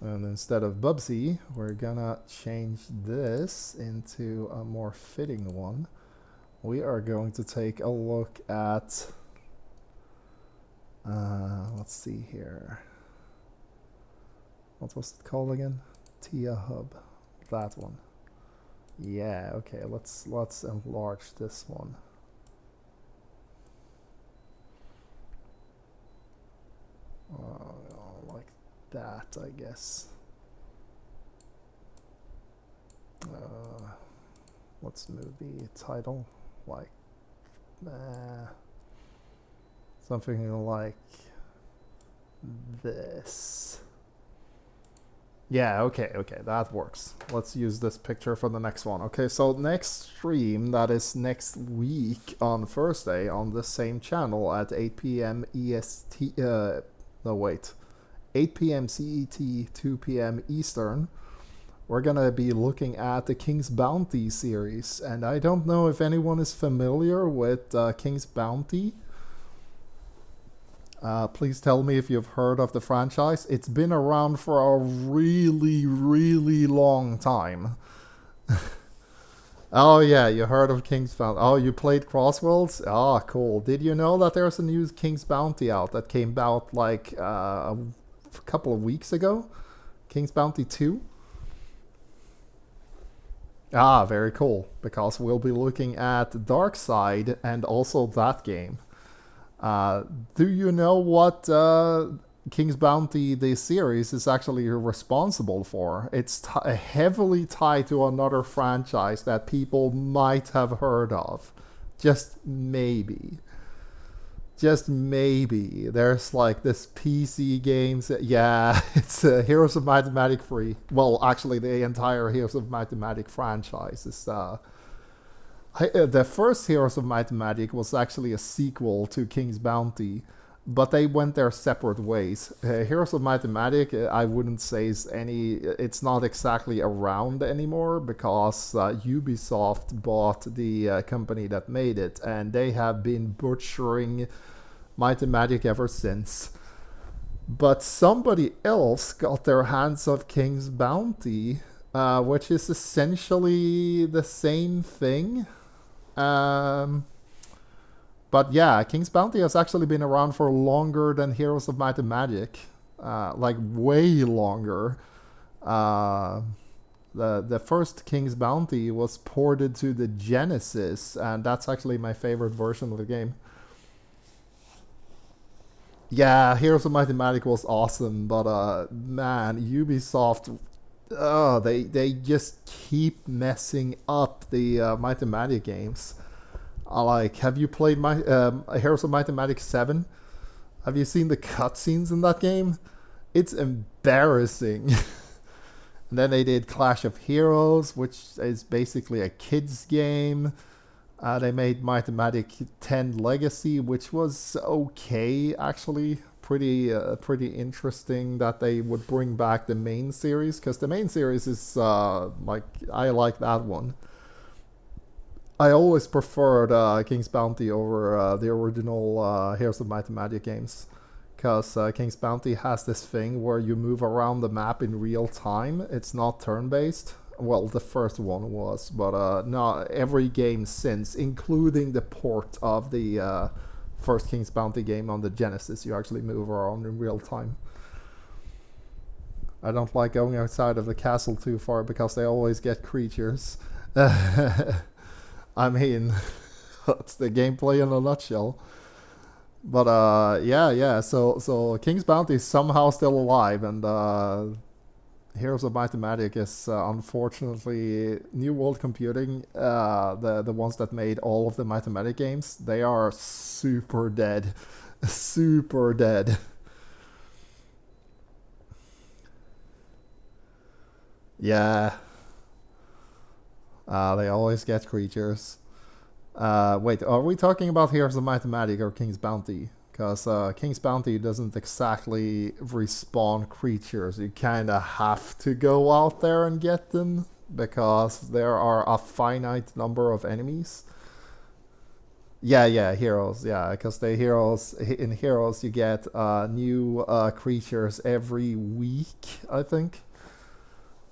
and instead of Bubsy, we're gonna change this into a more fitting one. We are going to take a look at. Let's see here. What was it called again? Tia Hub. That one. Yeah, okay, let's enlarge this one. Like that, I guess. Let's move the title like something like this. Yeah, okay, that works. Let's use this picture for the next one. Okay, so next stream, that is next week on Thursday on the same channel at 8 p.m. EST. No, wait. 8 p.m. CET, 2 p.m. Eastern. We're gonna be looking at the King's Bounty series. And I don't know if anyone is familiar with King's Bounty. Please tell me if you've heard of the franchise. It's been around for a really, really long time. Oh yeah, you heard of King's Bounty. Oh, you played Crossworlds? Ah, cool. Did you know that there's a new King's Bounty out that came out like a couple of weeks ago? King's Bounty 2? Ah, very cool. Because we'll be looking at Dark Side and also that game. Do you know what King's Bounty, the series, is actually responsible for? It's heavily tied to another franchise that people might have heard of. Just maybe. Just maybe. There's like this PC games. Yeah, it's Heroes of Might and Magic 3. Well, actually, the entire Heroes of Might and Magic franchise is... the first Heroes of Might and Magic was actually a sequel to King's Bounty, but they went their separate ways. Heroes of Might and Magic, I wouldn't say it's not exactly around anymore because Ubisoft bought the company that made it, and they have been butchering Might and Magic ever since. But somebody else got their hands on King's Bounty, which is essentially the same thing. But yeah, King's Bounty has actually been around for longer than Heroes of Might and Magic. Like way longer. The first King's Bounty was ported to the Genesis, and that's actually my favorite version of the game. Yeah, Heroes of Might and Magic was awesome, but man, Ubisoft... they just keep messing up the Might and Magic games. Have you played Heroes of Might and Magic 7? Have you seen the cutscenes in that game? It's embarrassing. And then they did Clash of Heroes, which is basically a kids game. They made Might and Magic 10 Legacy, which was okay, actually. Pretty interesting that they would bring back the main series, because the main series is I like that one. I always preferred King's Bounty over the original Heroes of Might and Magic games, because King's Bounty has this thing where you move around the map in real time. It's not turn-based. Well, the first one was, but not every game since, including the port of the first King's Bounty game on the Genesis, you actually move around in real time. I don't like going outside of the castle too far because they always get creatures. I mean, that's the gameplay in a nutshell. But yeah. So King's Bounty is somehow still alive, and Heroes of Might and Magic is unfortunately New World Computing, the ones that made all of the Might and Magic games. They are super dead, super dead. Yeah. They always get creatures. Wait, are we talking about Heroes of Might and Magic or King's Bounty? Because King's Bounty doesn't exactly respawn creatures. You kind of have to go out there and get them, because there are a finite number of enemies. Yeah, heroes. Yeah, because in Heroes you get new creatures every week, I think.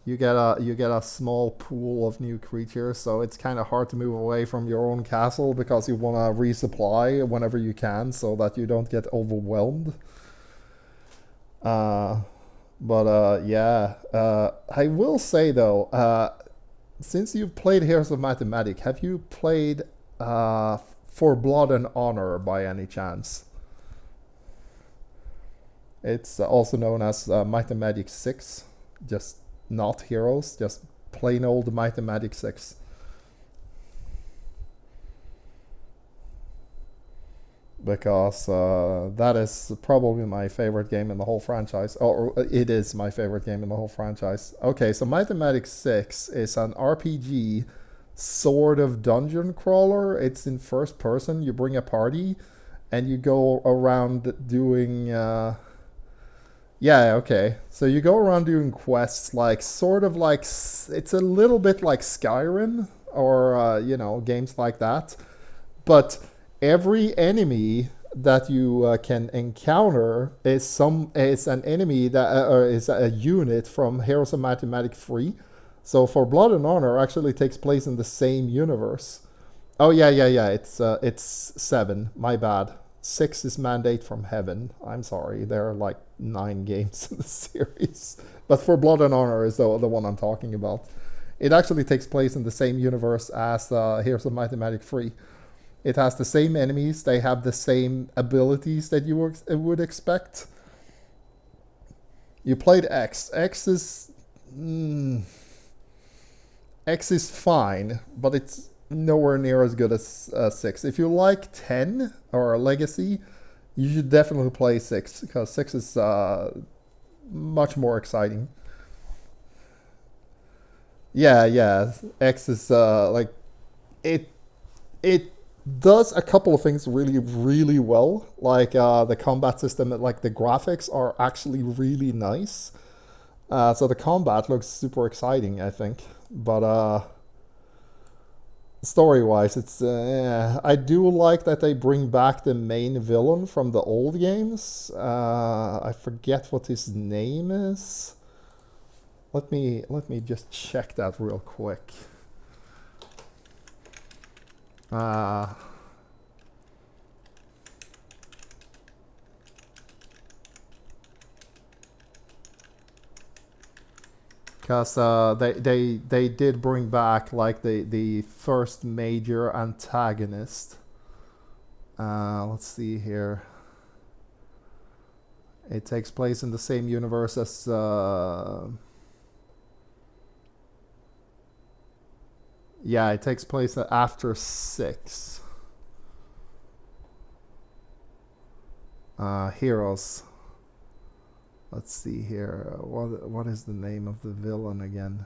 You get a small pool of new creatures, so it's kind of hard to move away from your own castle because you want to resupply whenever you can, so that you don't get overwhelmed. But yeah, I will say though, since you've played Heroes of Might and Magic, have you played For Blood and Honor by any chance? It's also known as Might and Magic 6, just not Heroes, just plain old Might and Magic 6. Because that is probably my favorite game in the whole franchise. Or it is my favorite game in the whole franchise. Okay, so Might and Magic 6 is an RPG sort of dungeon crawler. It's in first person. You bring a party and you go around doing... yeah, okay. So you go around doing quests like sort of like... It's a little bit like Skyrim or, you know, games like that. But... every enemy that you can encounter is an enemy that or is a unit from Heroes of Might and Magic 3. So For Blood and Honor actually takes place in the same universe. Oh yeah. It's 7. My bad. 6 is Mandate from Heaven. I'm sorry. There are like 9 games in the series, but For Blood and Honor is the one I'm talking about. It actually takes place in the same universe as Heroes of Might and Magic 3. It has the same enemies. They have the same abilities that you would expect. You played X. X is fine, but it's nowhere near as good as 6. If you like 10 or Legacy, you should definitely play 6, because 6 is much more exciting. Yeah. X is like it does a couple of things really, really well. Like the combat system, like the graphics are actually really nice. So the combat looks super exciting, I think. But story-wise, it's I do like that they bring back the main villain from the old games. I forget what his name is. Let me just check that real quick. Because they did bring back like the first major antagonist. Let's see here. It takes place in the same universe as yeah, it takes place after 6. Heroes. Let's see here. What is the name of the villain again?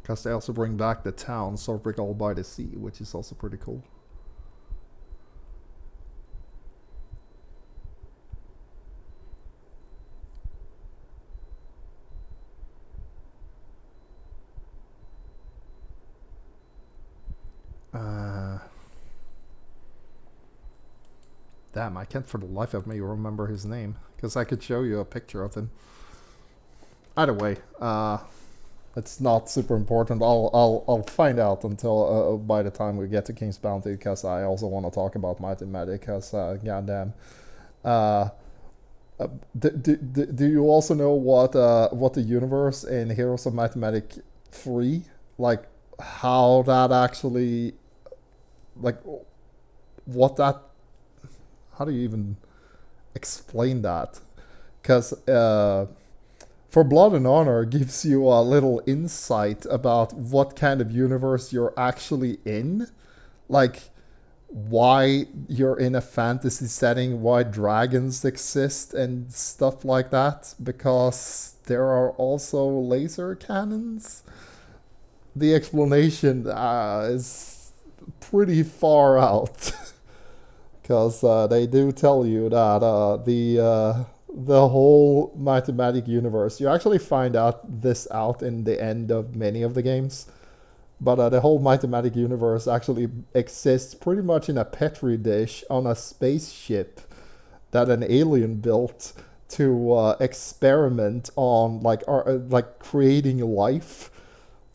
Because they also bring back the town Sorbrigal by the Sea, which is also pretty cool. Damn, I can't for the life of me remember his name, because I could show you a picture of him. Either way, it's not super important. I'll find out until by the time we get to King's Bounty, because I also want to talk about Might and Magic, because goddamn. Do you also know what the universe in Heroes of Might and Magic 3, like how that actually, like what that, how do you even explain that? Because For Blood and Honor gives you a little insight about what kind of universe you're actually in, like why you're in a fantasy setting, why dragons exist and stuff like that, because there are also laser cannons. The explanation is pretty far out. Because they do tell you that the whole Might and Magic universe, you actually find this out in the end of many of the games, but the whole Might and Magic universe actually exists pretty much in a petri dish on a spaceship that an alien built to experiment on like creating life.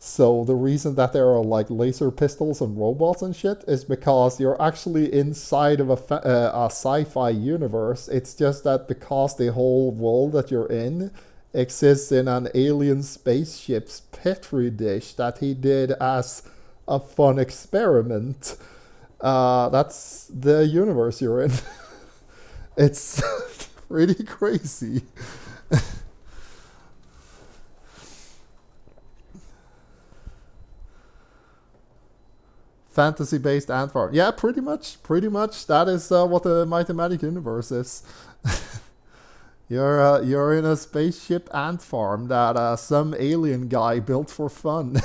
So the reason that there are like laser pistols and robots and shit is because you're actually inside of a sci-fi universe. It's just that because the whole world that you're in exists in an alien spaceship's petri dish that he did as a fun experiment. That's the universe you're in. It's pretty crazy. Fantasy-based ant farm. Yeah, pretty much. Pretty much. That is what the Mighty Magic universe is. You're in a spaceship ant farm that some alien guy built for fun,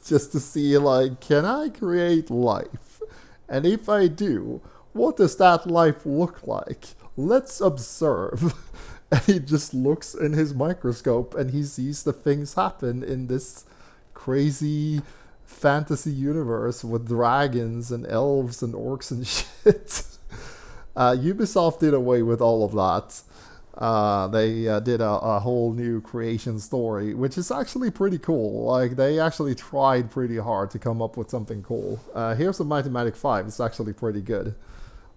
just to see like, can I create life? And if I do, what does that life look like? Let's observe. And he just looks in his microscope and he sees the things happen in this crazy fantasy universe with dragons and elves and orcs and shit. Ubisoft did away with all of that. They did a whole new creation story, which is actually pretty cool. Like, they actually tried pretty hard to come up with something cool. Heroes of Might and Magic 5 is actually pretty good.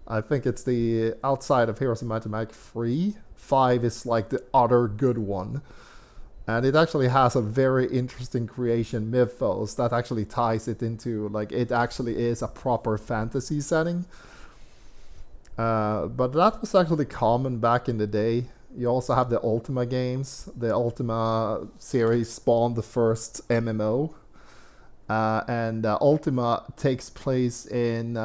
I think it's the outside of Heroes of Might and Magic 3. 5 is like the other good one. And it actually has a very interesting creation mythos that actually ties it into, like, it actually is a proper fantasy setting. But that was actually common back in the day. You also have the Ultima games. The Ultima series spawned the first MMO. And Ultima takes place in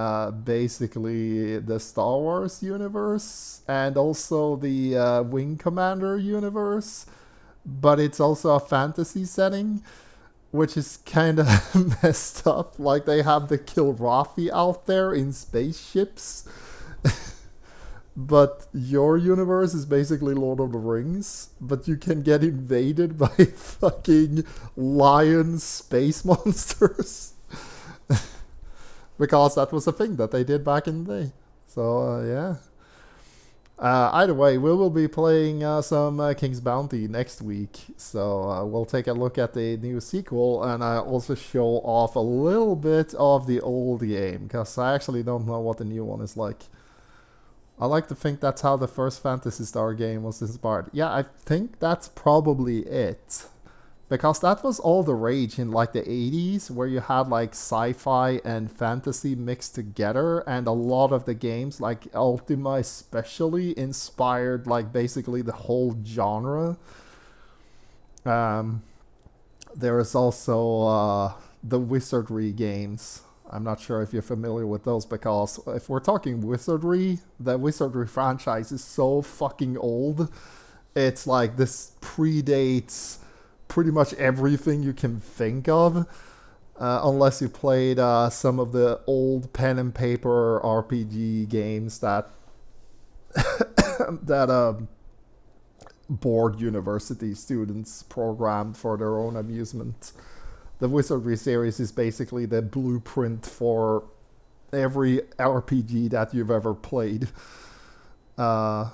basically the Star Wars universe and also the Wing Commander universe. But it's also a fantasy setting, which is kind of messed up. Like, they have the Kilrathi out there in spaceships. But your universe is basically Lord of the Rings, but you can get invaded by fucking lion space monsters. Because that was a thing that they did back in the day. So, yeah. Either way, we will be playing some King's Bounty next week. So we'll take a look at the new sequel, and I also show off a little bit of the old game, because I actually don't know what the new one is like. I like to think that's how the first Phantasy Star game was inspired. Yeah, I think that's probably it. Because that was all the rage in like the 80s, where you had like sci-fi and fantasy mixed together, and a lot of the games, like Ultima especially, inspired like basically the whole genre. There is also the Wizardry games. I'm not sure if you're familiar with those, because if we're talking Wizardry, the Wizardry franchise is so fucking old. It's like this predates pretty much everything you can think of, unless you played some of the old pen and paper RPG games that that board university students programmed for their own amusement. The Wizardry series is basically the blueprint for every RPG that you've ever played. And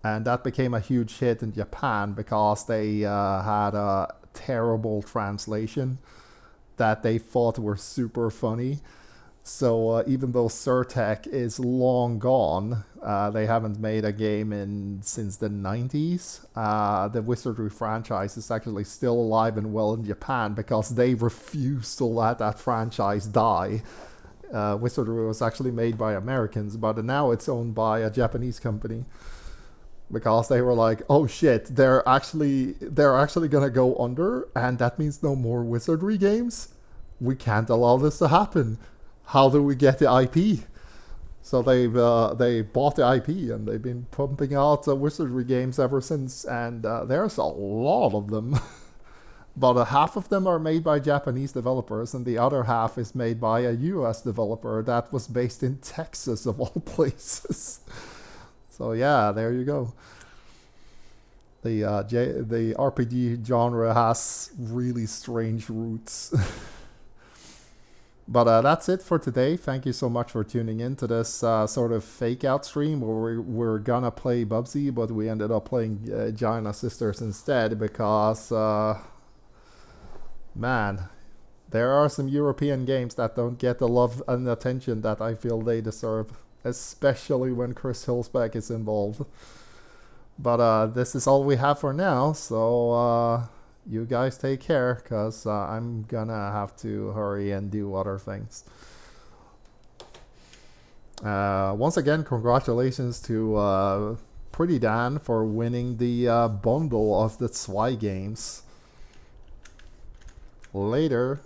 that became a huge hit in Japan because they had a terrible translation that they thought were super funny. So even though Surtech is long gone, they haven't made a game since the 90s. The Wizardry franchise is actually still alive and well in Japan because they refuse to let that franchise die. Wizardry was actually made by Americans, but now it's owned by a Japanese company. Because they were like, oh shit, they're actually gonna go under, and that means no more Wizardry games? We can't allow this to happen. How do we get the IP? So they bought the IP, and they've been pumping out Wizardry games ever since, and there's a lot of them. But half of them are made by Japanese developers, and the other half is made by a US developer that was based in Texas, of all places. So yeah, there you go. The RPG genre has really strange roots. But that's it for today. Thank you so much for tuning in to this sort of fake out stream where we're gonna play Bubsy, but we ended up playing Giant Sisters instead because, man, There are some European games that don't get the love and attention that I feel they deserve, especially when Chris Hillsback is involved. But this is all we have for now, so you guys take care, because I'm gonna have to hurry and do other things. Once again, congratulations to Pretty Dan for winning the bundle of the Zwei games. Later.